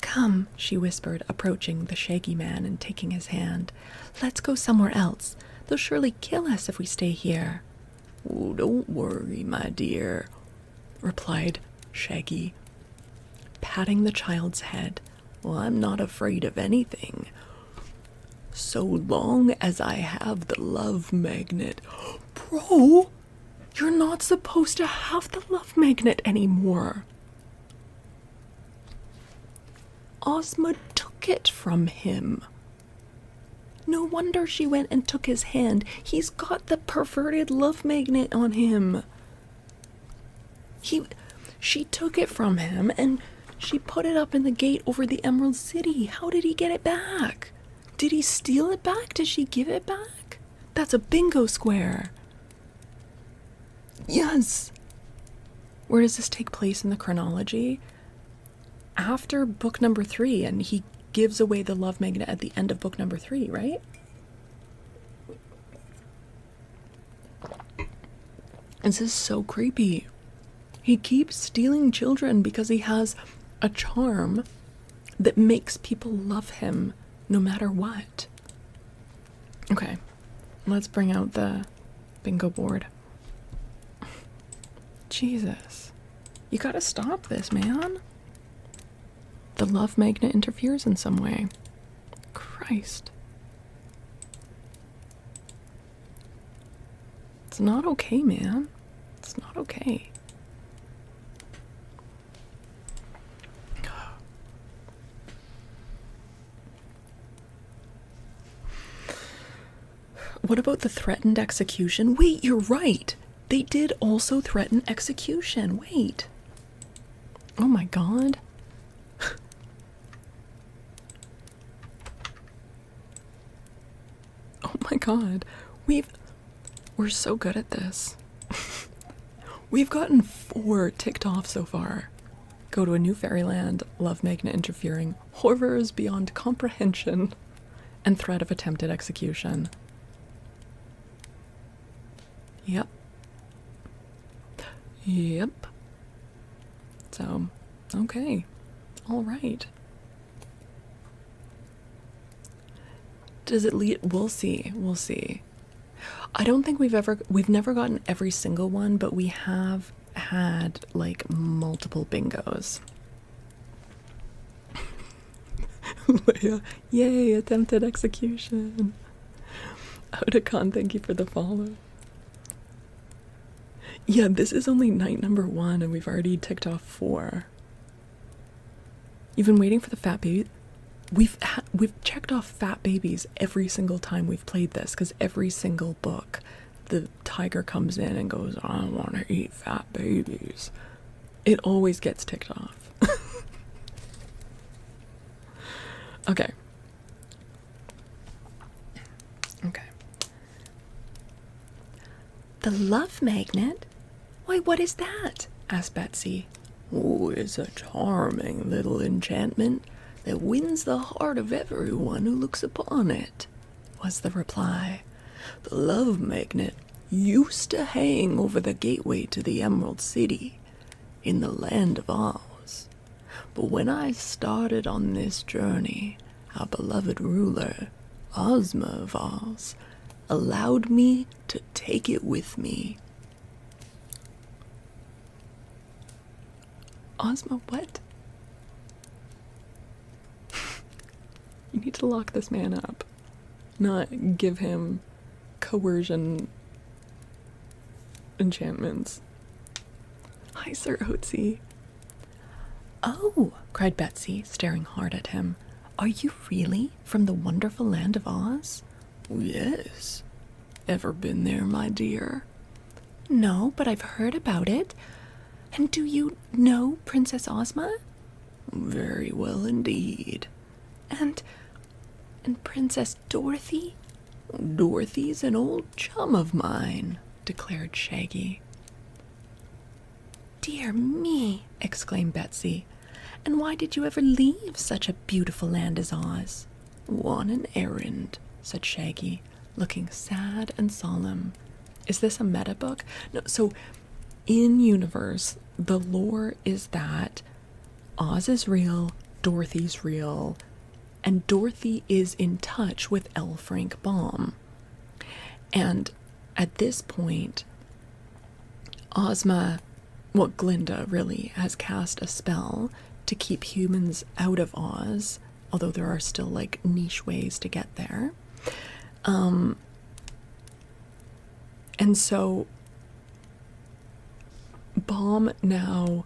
"Come," she whispered, approaching the shaggy man and taking his hand. "Let's go somewhere else. They'll surely kill us if we stay here." "Oh, don't worry, my dear," replied Shaggy, patting the child's head. "Well, I'm not afraid of anything, so long as I have the love magnet." Bro, you're not supposed to have the love magnet anymore. Ozma took it from him. No wonder she went and took his hand. He's got the perverted love magnet on him. She took it from him and she put it up in the gate over the Emerald City. How did he get it back? Did he steal it back? Did she give it back? That's a bingo square. Yes. Where does this take place in the chronology? After book number 3, and he gives away the love magnet at the end of book number 3, right? This is so creepy. He keeps stealing children because he has a charm that makes people love him no matter what. Okay, let's bring out the bingo board. Jesus, you gotta stop this, man. The love magnet interferes in some way. Christ. It's not okay, man. It's not okay. What about the threatened execution? Wait, you're right. They did also threaten execution. Wait. Oh my god. Oh my god. We're so good at this. We've gotten 4 ticked off so far. Go to a new fairyland, love magnet interfering, horrors beyond comprehension, and threat of attempted execution. Yep. So, okay. All right. Does it lead? We'll see. We'll see. I don't think we've never gotten every single one, but we have had like multiple bingos. Leia, yay, attempted execution. Otakon, thank you for the follow. Yeah, this is only night number 1 and we've already ticked off 4. You've been waiting for the fat baby. We've checked off fat babies every single time we've played this, because every single book the tiger comes in and goes, "I want to eat fat babies." It always gets ticked off. Okay. The love magnet? Why, what is that? Asked Betsy. "Oh, it's a charming little enchantment that wins the heart of everyone who looks upon it," was the reply. "The love magnet used to hang over the gateway to the Emerald City in the land of Oz. But when I started on this journey, our beloved ruler, Ozma of Oz, allowed me to take it with me. Ozma, what? You need to lock this man up, not give him coercion enchantments. Hi, Sir Otzi. Oh, cried Betsy, staring hard at him. Are you really from the wonderful land of Oz? Yes. Ever been there, my dear? No, but I've heard about it. And do you know Princess Ozma? Very well indeed. And Princess Dorothy? Dorothy's an old chum of mine, declared Shaggy. Dear me, exclaimed Betsy. And why did you ever leave such a beautiful land as Oz? On an errand, said Shaggy, looking sad and solemn. Is this a meta book? No, so in universe, the lore is that Oz is real, Dorothy's real, and Dorothy is in touch with L. Frank Baum. And at this point, Glinda really has cast a spell to keep humans out of Oz, although there are still like niche ways to get there. And so Baum now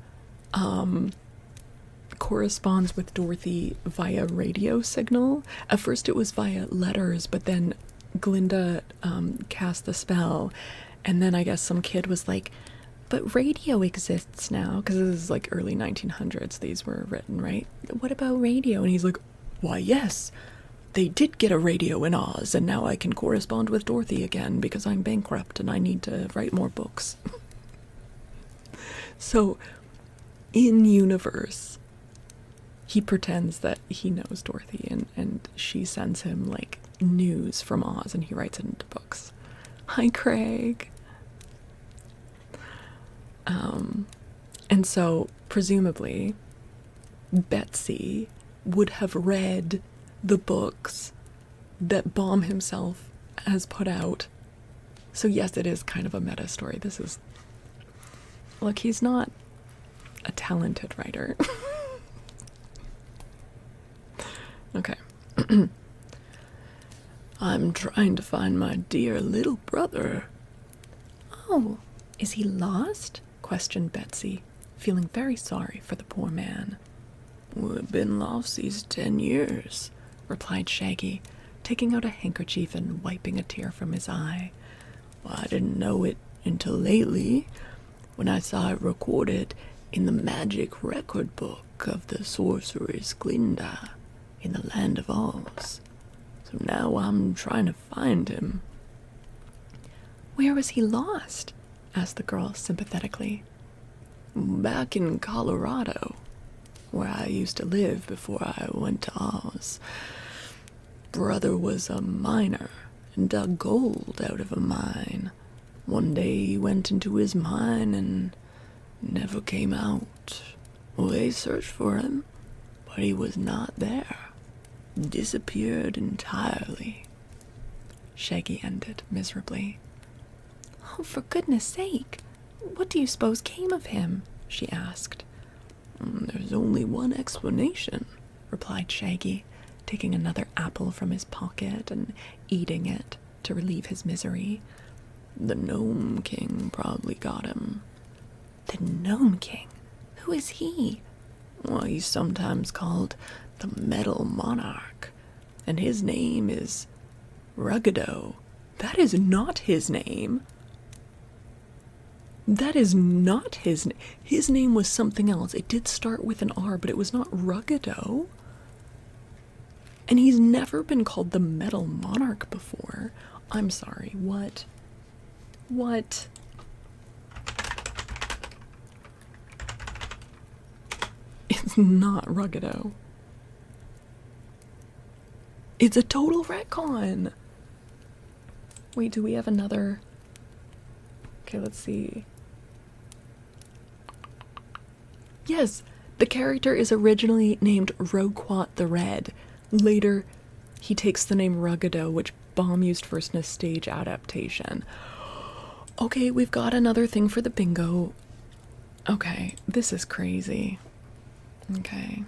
corresponds with Dorothy via radio signal. At first it was via letters, but then Glinda cast the spell, and then I guess some kid was like, but radio exists now, because this is like early 1900s these were written, right? What about radio? And he's like, why yes, they did get a radio in Oz, and now I can correspond with Dorothy again because I'm bankrupt and I need to write more books. So in universe, he pretends that he knows Dorothy, and she sends him like news from Oz, and he writes it into books. Hi, Craig. And so presumably Betsy would have read the books that Baum himself has put out. So yes, it is kind of a meta story. This is, look, he's not a talented writer. Okay. I'm trying to find my dear little brother. Oh, is he lost? Questioned Betsy, feeling very sorry for the poor man. We've been lost these 10 years, replied Shaggy, taking out a handkerchief and wiping a tear from his eye. Well, I didn't know it until lately, when I saw it recorded in the magic record book of the sorceress Glinda in the land of Oz. So now I'm trying to find him. Where was he lost? Asked the girl sympathetically. Back in Colorado, where I used to live before I went to Oz. Brother was a miner and dug gold out of a mine. One day he went into his mine and never came out. Well, they searched for him, but he was not there. Disappeared entirely. Shaggy ended miserably. Oh, for goodness sake, what do you suppose came of him? She asked. There's only one explanation, replied Shaggy, taking another apple from his pocket and eating it to relieve his misery. The Gnome King probably got him. The Gnome King? Who is he? Well, he's sometimes called the Metal Monarch, and his name is Ugaboo. That is not his name. That is not his name. His name was something else. It did start with an R, but it was not Ugaboo. And he's never been called the Metal Monarch before. I'm sorry, what? What? It's not Ugaboo. It's a total retcon. Wait, do we have another? Okay, let's see. Yes, The character is originally named Roquat the Red. Later, he takes the name Ugaboo, which Baum used first in a stage adaptation. Okay, we've got another thing for the bingo. Okay, this is crazy. Okay.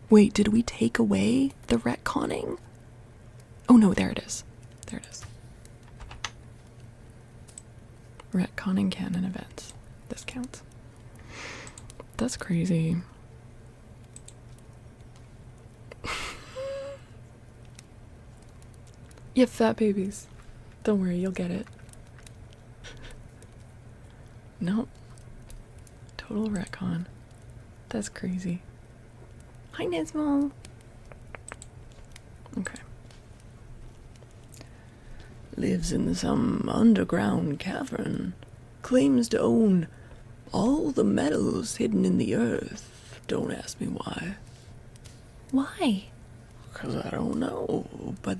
Wait, did we take away the retconning? Oh no, there it is. There it is. Retconning canon events. This counts. That's crazy. Yeah, fat babies. Don't worry, you'll get it. Nope. Total retcon. That's crazy. Hi, Nesmo. Okay. Lives in some underground cavern. Claims to own all the metals hidden in the earth. Don't ask me why. Why? 'Cause I don't know, but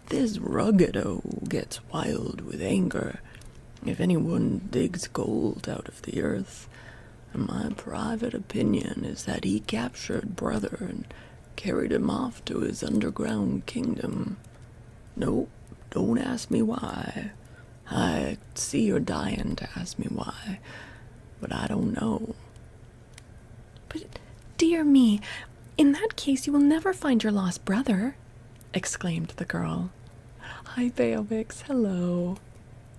this Ugaboo gets wild with anger if anyone digs gold out of the earth. And my private opinion is that he captured brother and carried him off to his underground kingdom. Nope, don't ask me why. I see you're dying to ask me why, but I don't know. But, dear me, in that case you will never find your lost brother, exclaimed the girl. Hi, Beovix, hello.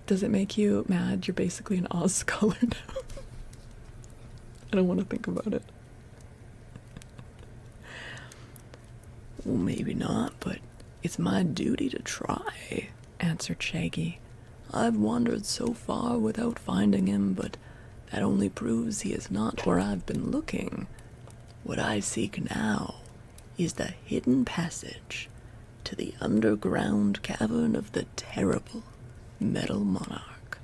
Does it make you mad you're basically an Oz scholar now? I don't want to think about it. Well, maybe not, but it's my duty to try, answered Shaggy. I've wandered so far without finding him, but that only proves he is not where I've been looking. What I seek now is the hidden passage to the underground cavern of the terrible Metal Monarch.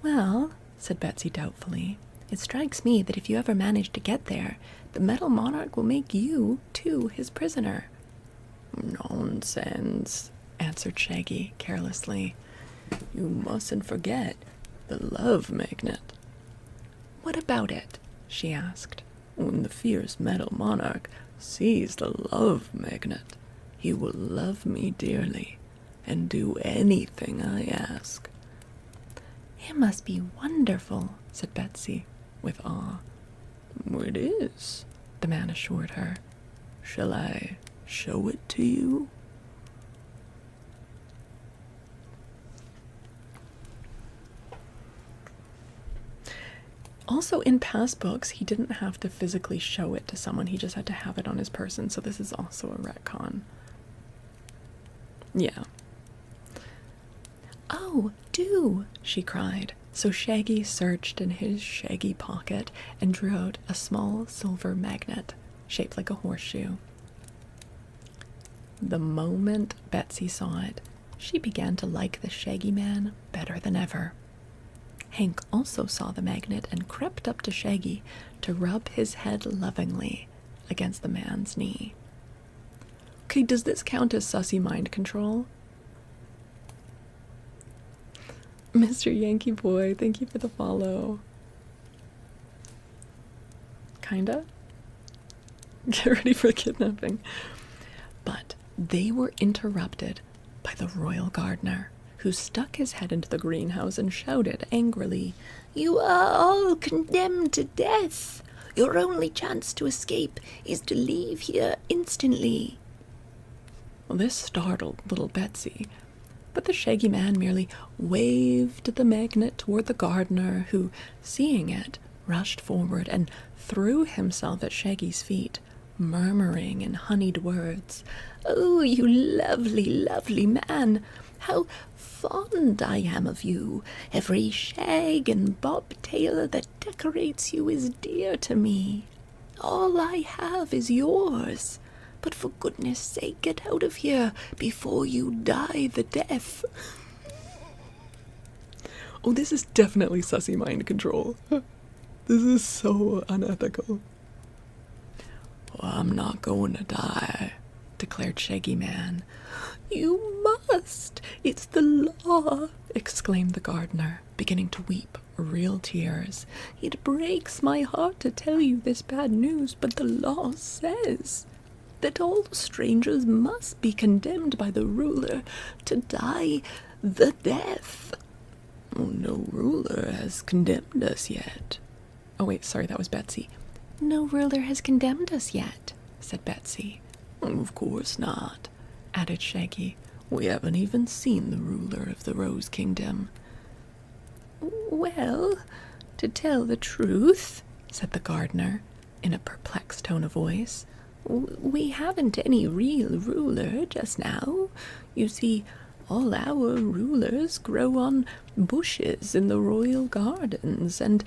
Well, said Betsy doubtfully, it strikes me that if you ever manage to get there, the Metal Monarch will make you, too, his prisoner. Nonsense, answered Shaggy carelessly. You mustn't forget the love magnet. What about it? She asked. When the fierce Metal Monarch sees the love magnet, he will love me dearly and do anything I ask. It must be wonderful, said Betsy, with awe. It is, the man assured her. Shall I show it to you? Also, in past books, he didn't have to physically show it to someone. He just had to have it on his person, so this is also a retcon. Yeah. Oh, do, she cried. So Shaggy searched in his shaggy pocket and drew out a small silver magnet, shaped like a horseshoe. The moment Betsy saw it, she began to like the Shaggy Man better than ever. Hank also saw the magnet and crept up to Shaggy to rub his head lovingly against the man's knee. Okay, does this count as sussy mind control? Mr. Yankee Boy, thank you for the follow. Kinda? Get ready for kidnapping. But they were interrupted by the royal gardener, who stuck his head into the greenhouse and shouted angrily, "You are all condemned to death. Your only chance to escape is to leave here instantly." Well, this startled little Betsy, but the Shaggy Man merely waved the magnet toward the gardener, who, seeing it, rushed forward and threw himself at Shaggy's feet, murmuring in honeyed words, "Oh, you lovely, lovely man! How fond I am of you! Every shag and bobtail that decorates you is dear to me. All I have is yours. But for goodness sake, get out of here before you die the death." Oh, this is definitely sussy mind control. This is so unethical. Well, I'm not going to die, declared Shaggy Man. "You must. It's the law, exclaimed the gardener, beginning to weep real tears. It breaks my heart to tell you this bad news, but the law says that all strangers must be condemned by the ruler to die the death. Oh, no ruler has condemned us yet. Oh wait, sorry, that was Betsy. No ruler has condemned us yet, said Betsy. Of course not, added Shaggy. We haven't even seen the ruler of the Rose Kingdom. Well, to tell the truth, said the gardener, in a perplexed tone of voice, we haven't any real ruler just now. You see, all our rulers grow on bushes in the royal gardens, and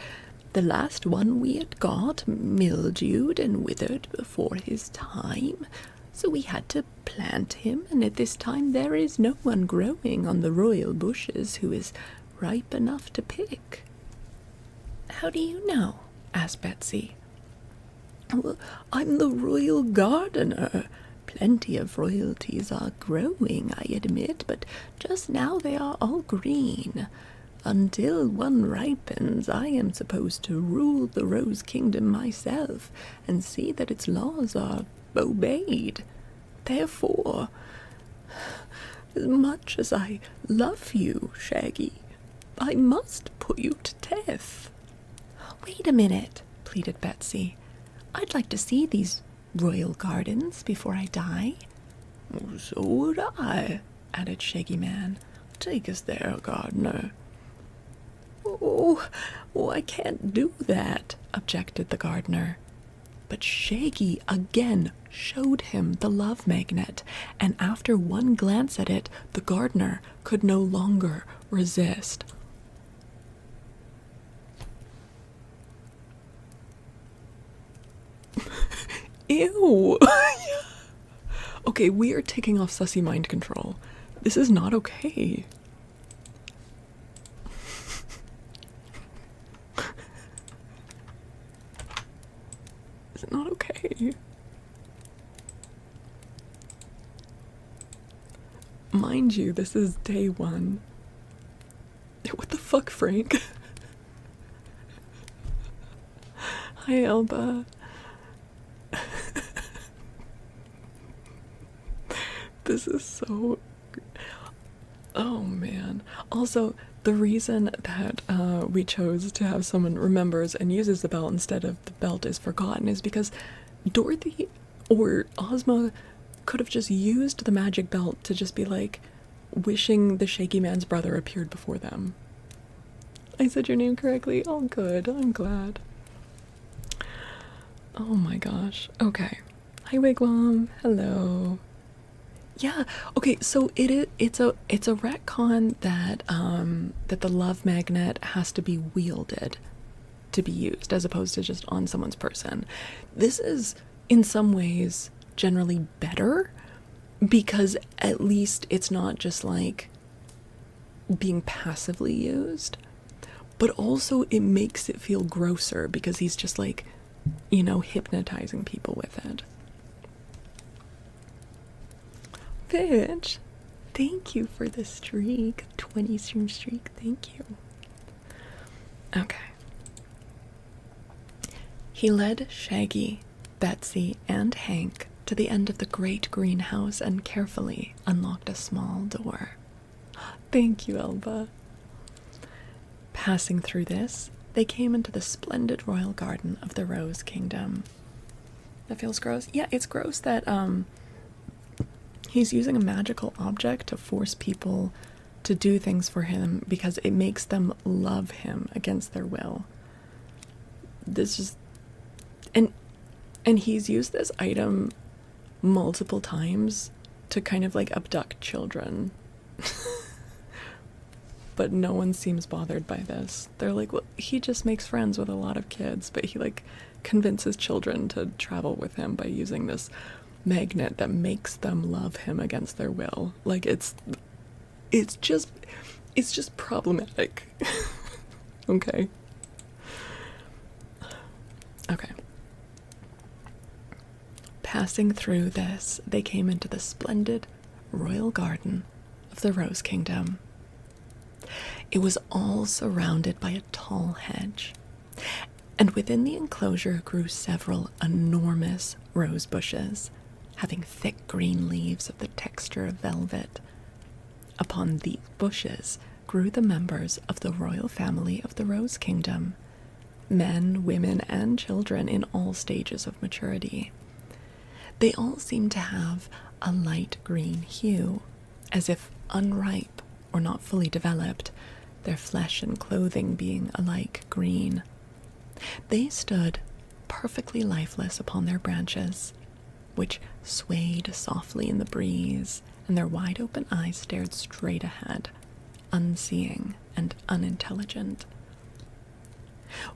the last one we had got mildewed and withered before his time, so we had to plant him, and at this time there is no one growing on the royal bushes who is ripe enough to pick. How do you know? Asked Betsy. Well, I'm the royal gardener. Plenty of royalties are growing, I admit, but just now they are all green. Until one ripens, I am supposed to rule the Rose Kingdom myself and see that its laws are obeyed. Therefore, as much as I love you, Shaggy, I must put you to death. Wait a minute, pleaded Betsy. I'd like to see these royal gardens before I die. So would I, added Shaggy Man. Take us there, gardener. Oh, I can't do that, objected the gardener. But Shaggy again showed him the love magnet, and after one glance at it, the gardener could no longer resist. Ew! Okay, we are taking off sussy mind control. This is not okay. Is it not okay? Mind you, this is day one. What the fuck, Frank? Hi, Elba. This is so... Oh, man. Also, the reason that we chose to have someone remembers and uses the belt instead of the belt is forgotten is because Dorothy or Ozma could have just used the magic belt to just be like, wishing the Shaky Man's brother appeared before them. I said your name correctly? Oh, good. I'm glad. Oh my gosh. Okay. Hi, Wigwam. Hello. Yeah. Okay. So it's a retcon that that the love magnet has to be wielded to be used as opposed to just on someone's person. This is in some ways generally better because at least it's not just like being passively used, but also it makes it feel grosser because he's just like, you know, hypnotizing people with it. Bitch, thank you for the streak, 20 stream streak, thank you. Okay. He led Shaggy, Betsy, and Hank to the end of the great greenhouse and carefully unlocked a small door. Thank you, Elba. Passing through this, they came into the splendid royal garden of the Rose Kingdom. That feels gross. Yeah, it's gross that he's using a magical object to force people to do things for him because it makes them love him against their will. This is... And he's used this item multiple times to kind of like abduct children. But no one seems bothered by this. They're like, well, he just makes friends with a lot of kids, but he like convinces children to travel with him by using this magnet that makes them love him against their will. Like it's just problematic. Okay. Passing through this, they came into the splendid royal garden of the Rose Kingdom. It was all surrounded by a tall hedge, and within the enclosure grew several enormous rose bushes, having thick green leaves of the texture of velvet. Upon these bushes grew the members of the royal family of the Rose Kingdom, men, women, and children in all stages of maturity. They all seemed to have a light green hue, as if unripe or not fully developed, their flesh and clothing being alike green. They stood perfectly lifeless upon their branches, which swayed softly in the breeze, and their wide-open eyes stared straight ahead, unseeing and unintelligent.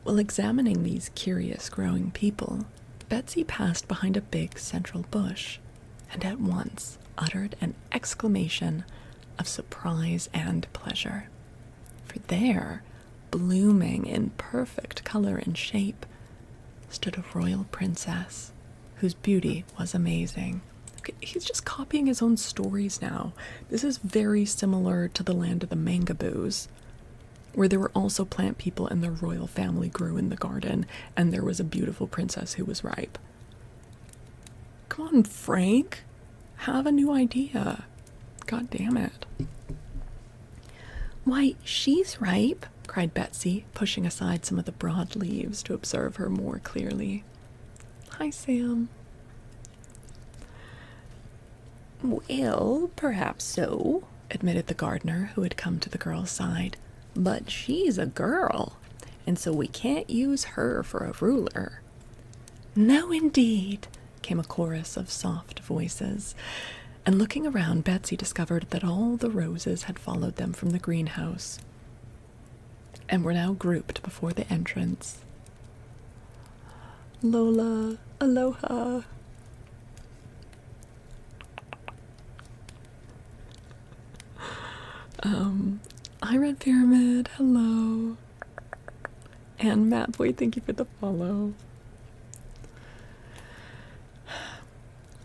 While examining these curious growing people, Betsy passed behind a big central bush, and at once uttered an exclamation of surprise and pleasure. For there, blooming in perfect color and shape, stood a royal princess whose beauty was amazing. Okay, he's just copying his own stories now. This is very similar to the land of the Mangaboos, where there were also plant people and the royal family grew in the garden, and there was a beautiful princess who was ripe. Come on, Frank. Have a new idea. God damn it. Why, she's ripe, cried Betsy, pushing aside some of the broad leaves to observe her more clearly. Hi, Sam. Well, perhaps so, admitted the gardener, who had come to the girl's side. But she's a girl, and so we can't use her for a ruler. No, indeed, came a chorus of soft voices, and looking around, Betsy discovered that all the roses had followed them from the greenhouse, and were now grouped before the entrance. Lola, aloha. Hi, Red Pyramid, hello. And Matt Boy, thank you for the follow.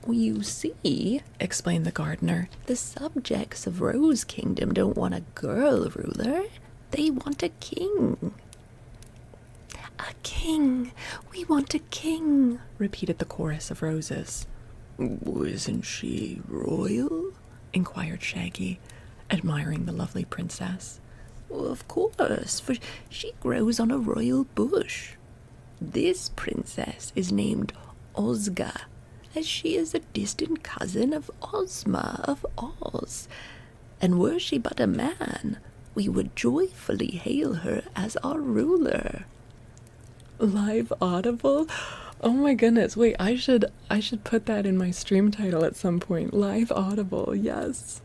You see, explained the gardener, the subjects of Rose Kingdom don't want a girl ruler. They want a king. A king! We want a king! Repeated the chorus of roses. Isn't she royal? Inquired Shaggy, admiring the lovely princess. Of course, for she grows on a royal bush. This princess is named Ozga, as she is a distant cousin of Ozma of Oz, and were she but a man, we would joyfully hail her as our ruler. Live Audible? Oh my goodness, wait, I should put that in my stream title at some point. Live Audible, yes.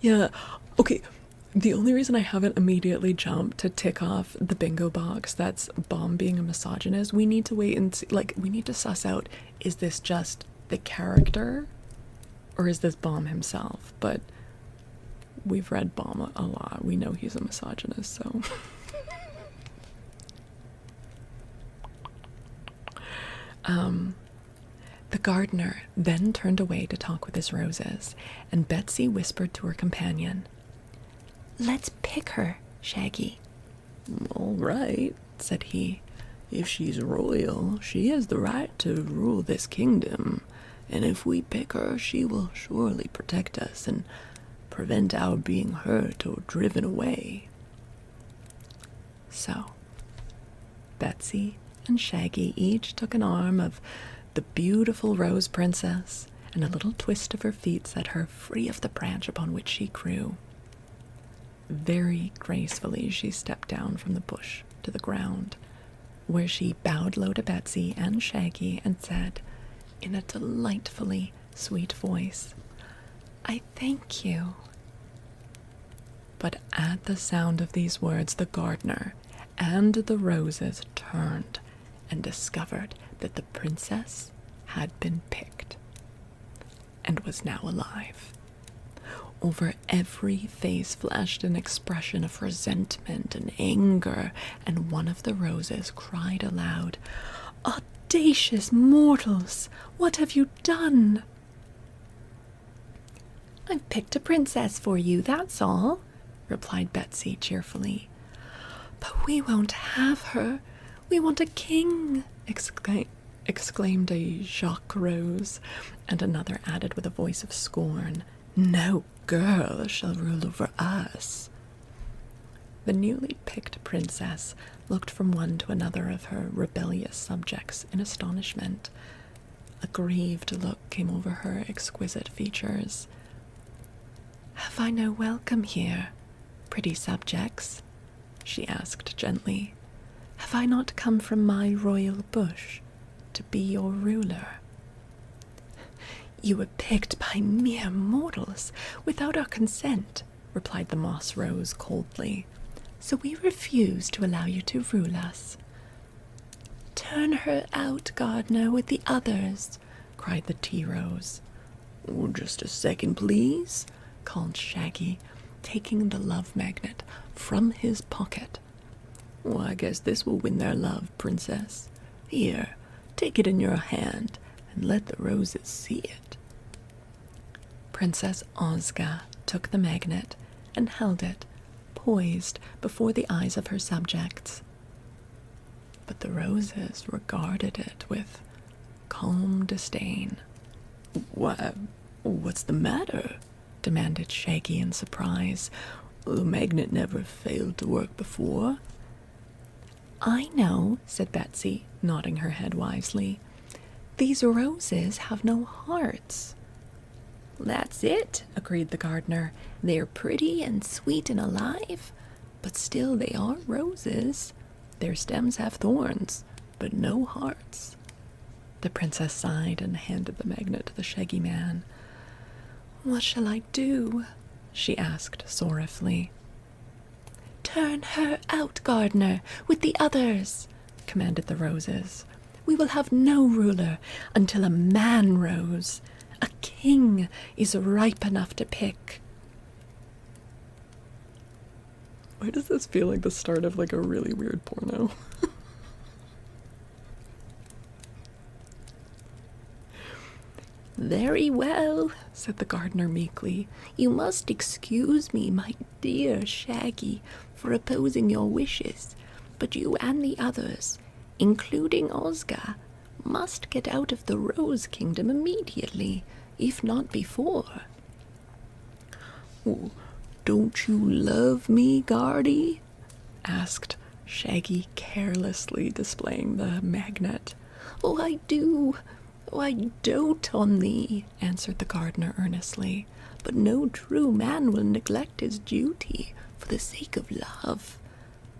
Yeah, okay, the only reason I haven't immediately jumped to tick off the bingo box that's Bomb being a misogynist, we need to wait and see, like, we need to suss out, is this just the character, or is this Bomb himself? But we've read Bomb a lot, we know he's a misogynist, so... The gardener then turned away to talk with his roses, and Betsy whispered to her companion, "Let's pick her, Shaggy." "All right," said he. "If she's royal, she has the right to rule this kingdom, and if we pick her, she will surely protect us and prevent our being hurt or driven away." So, Betsy and Shaggy each took an arm of the beautiful Rose Princess, and a little twist of her feet set her free of the branch upon which she grew. Very gracefully she stepped down from the bush to the ground, where she bowed low to Betsy and Shaggy and said, in a delightfully sweet voice, "I thank you." But at the sound of these words, the gardener and the roses turned and discovered that the princess had been picked and was now alive. Over every face flashed an expression of resentment and anger, and one of the roses cried aloud, "Audacious mortals, what have you done?" I've picked a princess for you, that's all, replied Betsy cheerfully. But we won't have her. We want a king, exclaimed a Jacques Rose, and another added with a voice of scorn, No girl shall rule over us. The newly picked princess looked from one to another of her rebellious subjects in astonishment. A grieved look came over her exquisite features. Have I no welcome here, pretty subjects? She asked gently. Have I not come from my royal bush to be your ruler? You were picked by mere mortals without our consent, replied the moss rose coldly. So we refuse to allow you to rule us. Turn her out, gardener, with the others, cried the tea rose. Oh, just a second, please, called Shaggy, taking the love magnet from his pocket. Well, I guess this will win their love, princess. Here, take it in your hand and let the roses see it. Princess Ozga took the magnet and held it, poised before the eyes of her subjects. But the roses regarded it with calm disdain. What's the matter? Demanded Shaggy in surprise. The magnet never failed to work before. I know, said Betsy, nodding her head wisely. These roses have no hearts. That's it, agreed the gardener. They're pretty and sweet and alive, but still they are roses. Their stems have thorns, but no hearts. The princess sighed and handed the magnet to the Shaggy Man. What shall I do? She asked sorrowfully. Turn her out, gardener, with the others, commanded the roses. We will have no ruler until a man rose. A king is ripe enough to pick. Why does this feel like the start of like a really weird porno? Very well, said the gardener meekly. You must excuse me, my dear Shaggy, for opposing your wishes, but you and the others, including Ozga, must get out of the Rose Kingdom immediately, if not before. Oh, don't you love me, Guardy? Asked Shaggy, carelessly displaying the magnet. Oh, I do. Oh, I dote on thee, answered the gardener earnestly. But no true man will neglect his duty for the sake of love.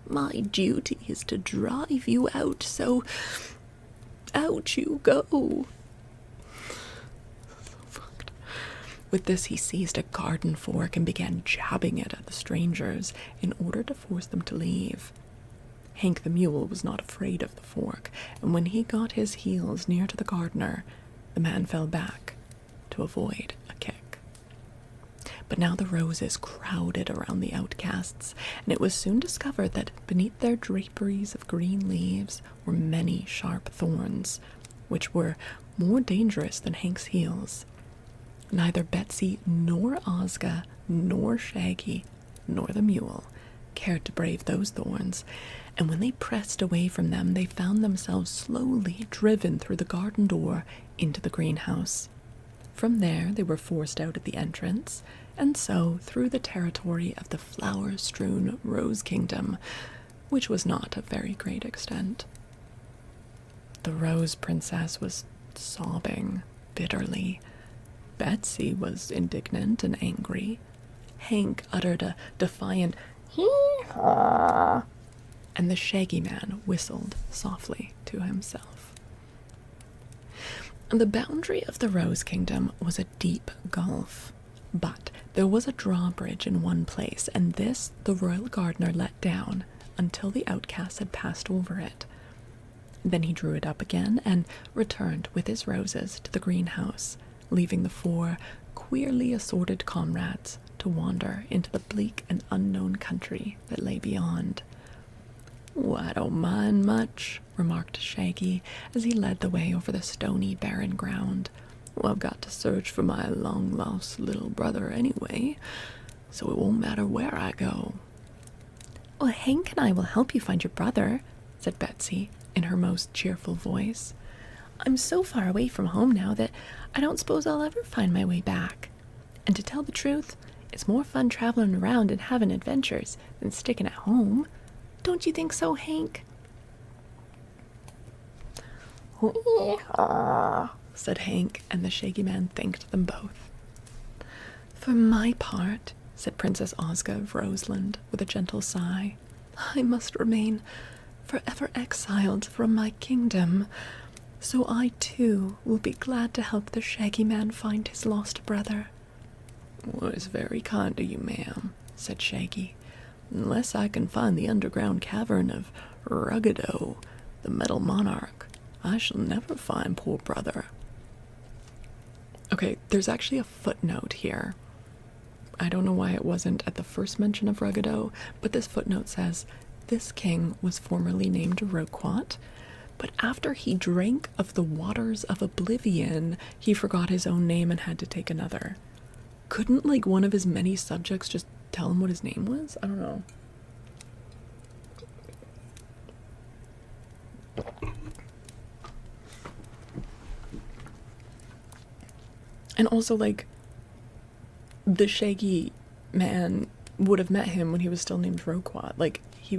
My duty is to drive you out, so out you go. So fucked. With this, he seized a garden fork and began jabbing it at the strangers in order to force them to leave. Hank the mule was not afraid of the fork, and when he got his heels near to the gardener, the man fell back to avoid a kick. But now the roses crowded around the outcasts, and it was soon discovered that beneath their draperies of green leaves were many sharp thorns, which were more dangerous than Hank's heels. Neither Betsy nor Ozga nor Shaggy nor the mule cared to brave those thorns, and when they pressed away from them, they found themselves slowly driven through the garden door into the greenhouse. From there, they were forced out at the entrance, and so through the territory of the flower-strewn Rose Kingdom, which was not of very great extent. The Rose Princess was sobbing bitterly. Betsy was indignant and angry. Hank uttered a defiant hee-haw, and the Shaggy Man whistled softly to himself. The boundary of the Rose Kingdom was a deep gulf, but there was a drawbridge in one place, and this the royal gardener let down until the outcasts had passed over it. Then he drew it up again and returned with his roses to the greenhouse, leaving the four queerly assorted comrades to wander into the bleak and unknown country that lay beyond. "Oh, I don't mind much," remarked Shaggy as he led the way over the stony, barren ground. Well, I've got to search for my long-lost little brother anyway, so it won't matter where I go. Well, Hank and I will help you find your brother, said Betsy in her most cheerful voice. I'm so far away from home now that I don't suppose I'll ever find my way back. And to tell the truth, it's more fun traveling around and having adventures than sticking at home. Don't you think so, Hank? Said Hank, and the Shaggy Man thanked them both. For my part, said Princess Ozga of Roseland with a gentle sigh, I must remain forever exiled from my kingdom, so I too will be glad to help the Shaggy Man find his lost brother. Well, it's very kind of you, ma'am, said Shaggy. Unless I can find the underground cavern of Ugaboo, the Metal Monarch, I shall never find poor brother. Okay, there's actually a footnote here. I don't know why it wasn't at the first mention of Ugaboo, but this footnote says, this king was formerly named Roquat, but after he drank of the waters of oblivion, he forgot his own name and had to take another. Couldn't, like, one of his many subjects just tell him what his name was? I don't know. And also, like, the Shaggy Man would have met him when he was still named Roquat. Like, he...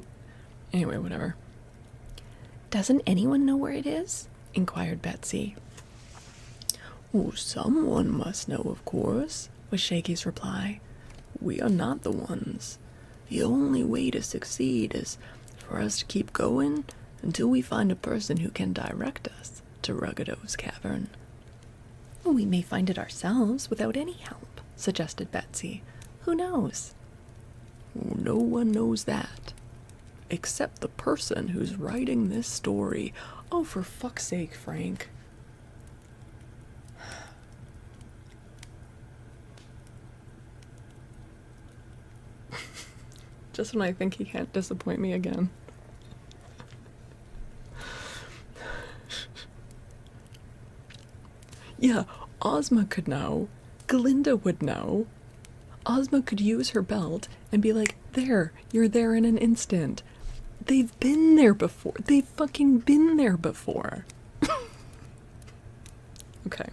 Anyway, whatever. Doesn't anyone know where it is? Inquired Betsy. Oh, someone must know, of course, was Shaggy's reply. We are not the ones. The only way to succeed is for us to keep going until we find a person who can direct us to Ugaboo's cavern. We may find it ourselves without any help, suggested Betsy. Who knows? No one knows that, except the person who's writing this story. Oh, for fuck's sake, Frank. Just when I think he can't disappoint me again. Yeah, Ozma could know. Glinda would know. Ozma could use her belt and be like, there, you're there in an instant. They've been there before. They've fucking been there before. Okay.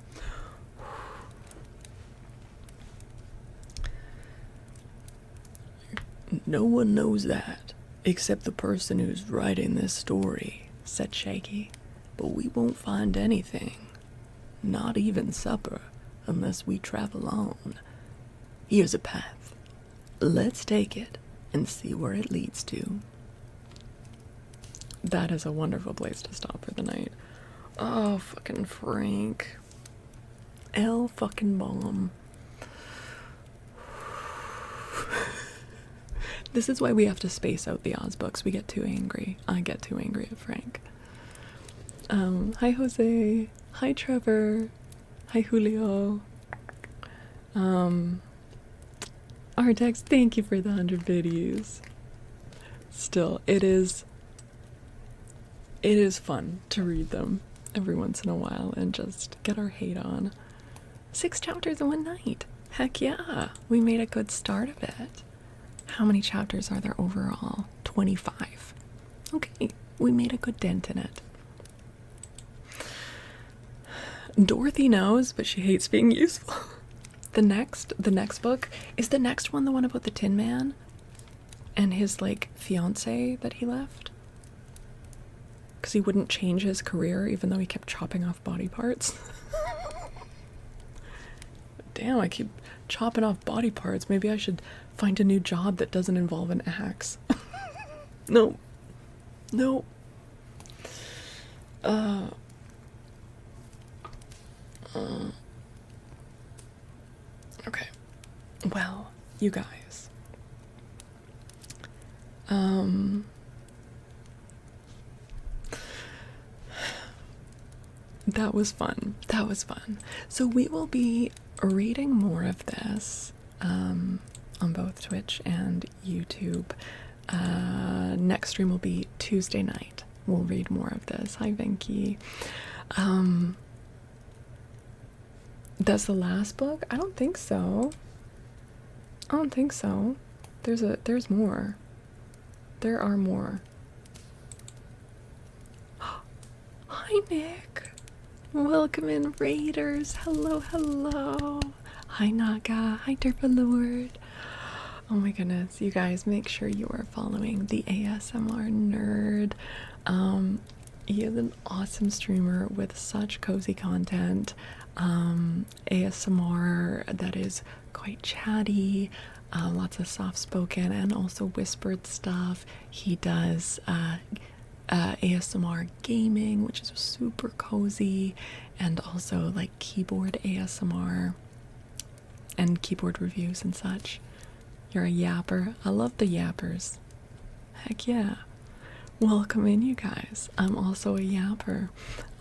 No one knows that, except the person who's writing this story, said Shaggy. But we won't find anything. Not even supper, unless we travel on. Here's a path. Let's take it and see where it leads to. That is a wonderful place to stop for the night. Oh, fucking Frank. L fucking bomb. This is why we have to space out the Oz books. We get too angry. I get too angry at Frank. Hi Jose. Hi Trevor. Hi Julio. Artex, thank you for the 100 videos. Still, it is fun to read them every once in a while and just get our hate on. 6 chapters in one night. Heck yeah, we made a good start of it. How many chapters are there overall? 25. Okay, we made a good dent in it. Dorothy knows, but she hates being useful. The next book, is the next one the one about the Tin Man and his, like, fiance that he left? Because he wouldn't change his career even though he kept chopping off body parts. Damn, I keep chopping off body parts. Maybe I should find a new job that doesn't involve an axe. No. No. Okay. Well, you guys. That was fun. That was fun. So we will be reading more of this on both Twitch and YouTube. Next stream will be Tuesday night. We'll read more of this. Hi, Venky. That's the last book? I don't think so. I don't think so. There's more. There are more. Hi, Nick. Welcome in, Raiders. Hello, hello. Hi, Naga. Hi, Derpalord. Oh my goodness, you guys, make sure you are following the ASMR nerd. He is an awesome streamer with such cozy content. ASMR that is quite chatty, lots of soft spoken and also whispered stuff. He does ASMR gaming, which is super cozy, and also like keyboard ASMR and keyboard reviews and such. You're a yapper. I love the yappers. Heck yeah. Welcome in, you guys. I'm also a yapper.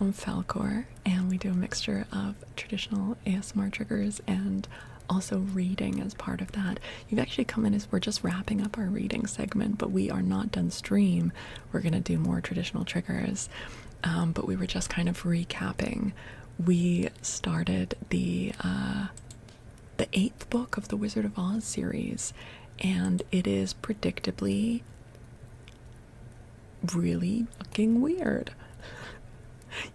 I'm Faolkor, and we do a mixture of traditional ASMR triggers and also reading as part of that. You've actually come in as we're just wrapping up our reading segment, but we are not done stream. We're going to do more traditional triggers, but we were just kind of recapping. We started the 8th book of the Wizard of Oz series, and it is predictably really fucking weird.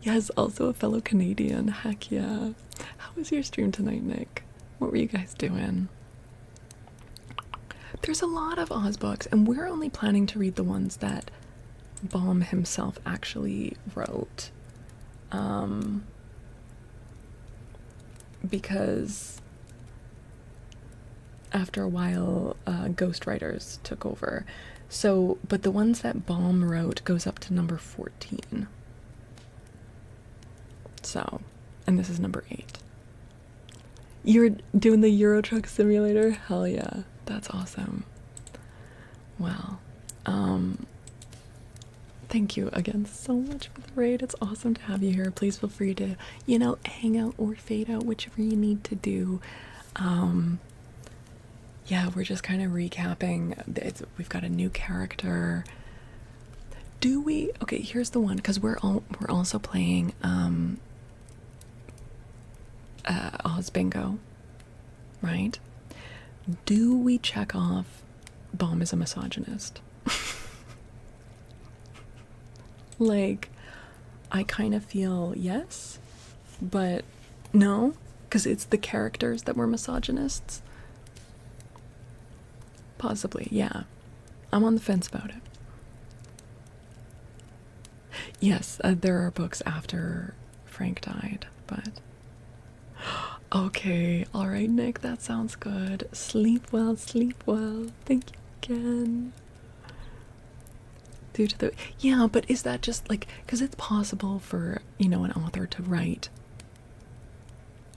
Yes, also a fellow Canadian. Heck yeah. How was your stream tonight, Nick? What were you guys doing? There's a lot of Oz books, and we're only planning to read the ones that Baum himself actually wrote. Because after a while, ghostwriters took over. So, but the ones that Baum wrote goes up to number 14. So, and this is number 8. You're doing the Euro Truck Simulator? Hell yeah. That's awesome. Wow. Thank you again so much for the raid. It's awesome to have you here. Please feel free to, hang out or fade out, whichever you need to do. Yeah, we're just kind of recapping. We've got a new character. Do we? Okay, here's the one, because we're also playing Oz Bingo, right? Do we check off Baum is a misogynist? Like, I kind of feel yes, but no, because it's the characters that were misogynists. Possibly, yeah. I'm on the fence about it. Yes, there are books after Frank died, but... Okay, alright, Nick, that sounds good. Sleep well, sleep well. Thank you again. Due to the... Yeah, but is that just, like... Because it's possible for, an author to write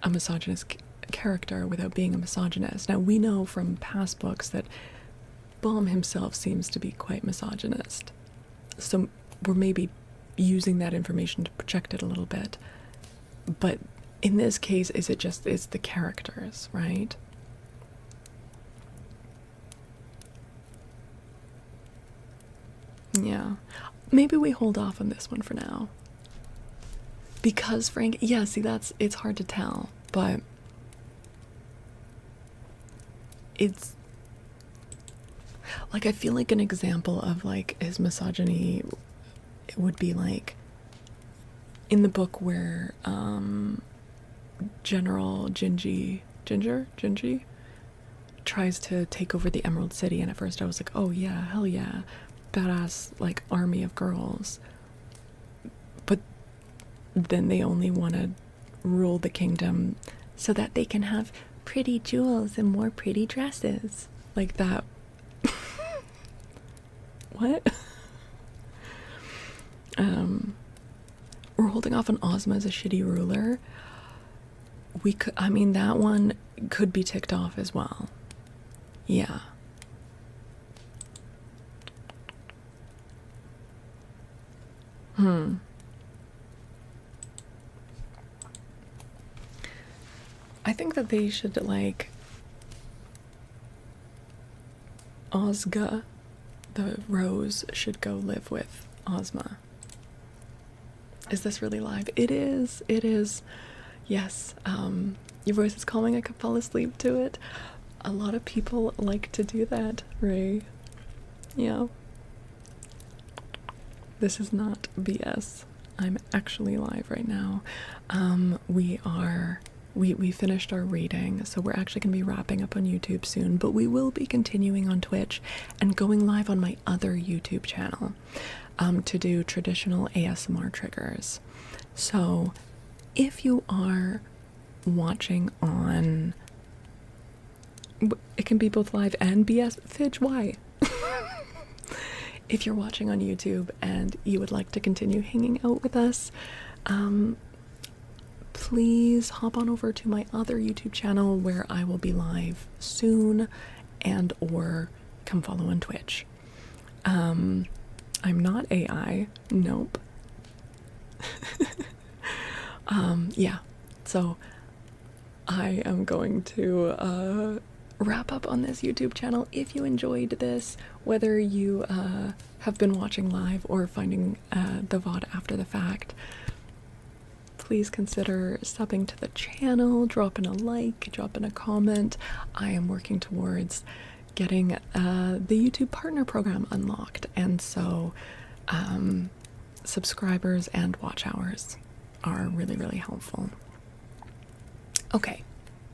a misogynist character without being a misogynist. Now, we know from past books that Baum himself seems to be quite misogynist. So we're maybe using that information to project it a little bit. But in this case, it's the characters, right? Yeah. Maybe we hold off on this one for now. Because Frank, yeah, see, it's hard to tell, but it's like, I feel like an example of like his misogyny would be like in the book where General Gingy tries to take over the Emerald City, and at first I was like, oh yeah, hell yeah, badass like army of girls, but then they only want to rule the kingdom so that they can have pretty jewels and more pretty dresses like that. What? We're holding off on Ozma as a shitty ruler. We could, I mean, that one could be ticked off as well. Yeah. I think that they should, like, Ozga, the rose, should go live with Ozma. Is this really live? It is. Yes. Your voice is calming, I could fall asleep to it. A lot of people like to do that, Ray. Yeah. This is not BS. I'm actually live right now. We finished our reading, so we're actually going to be wrapping up on YouTube soon, but we will be continuing on Twitch and going live on my other YouTube channel to do traditional ASMR triggers. So if you are watching on, it can be both live and BS. Fidge, why? If you're watching on YouTube and you would like to continue hanging out with us, please hop on over to my other YouTube channel where I will be live soon, and or come follow on Twitch. I'm not AI, nope. Yeah, so I am going to wrap up on this YouTube channel. If you enjoyed this, whether you have been watching live or finding the VOD after the fact, please consider subbing to the channel, dropping a like, dropping a comment. I am working towards getting the YouTube Partner Program unlocked, and so subscribers and watch hours are really, really helpful. Okay,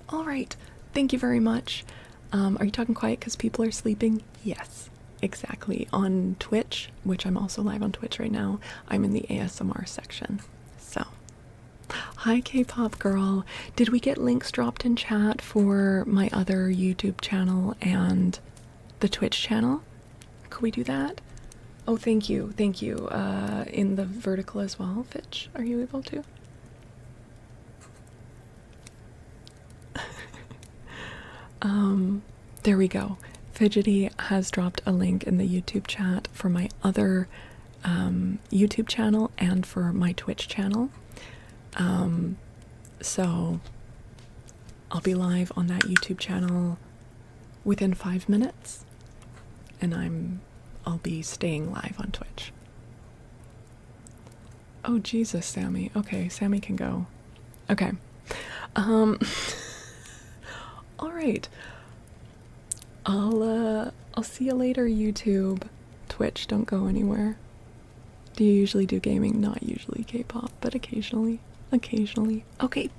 all right. Thank you very much. Are you talking quiet because people are sleeping? Yes, exactly. On Twitch, which I'm also live on Twitch right now, I'm in the ASMR section. So, hi K-pop girl. Did we get links dropped in chat for my other YouTube channel and the Twitch channel? Could we do that? Oh, thank you. Thank you. In the vertical as well, Fitch, are you able to? There we go. Fidgety has dropped a link in the YouTube chat for my other YouTube channel and for my Twitch channel. So I'll be live on that YouTube channel within 5 minutes, and I'll be staying live on Twitch. Oh Jesus, Sammy. Okay, Sammy can go. Okay. All right. I'll see you later, YouTube. Twitch, don't go anywhere. Do you usually do gaming? Not usually K-pop, but occasionally. Occasionally. Okay, bye.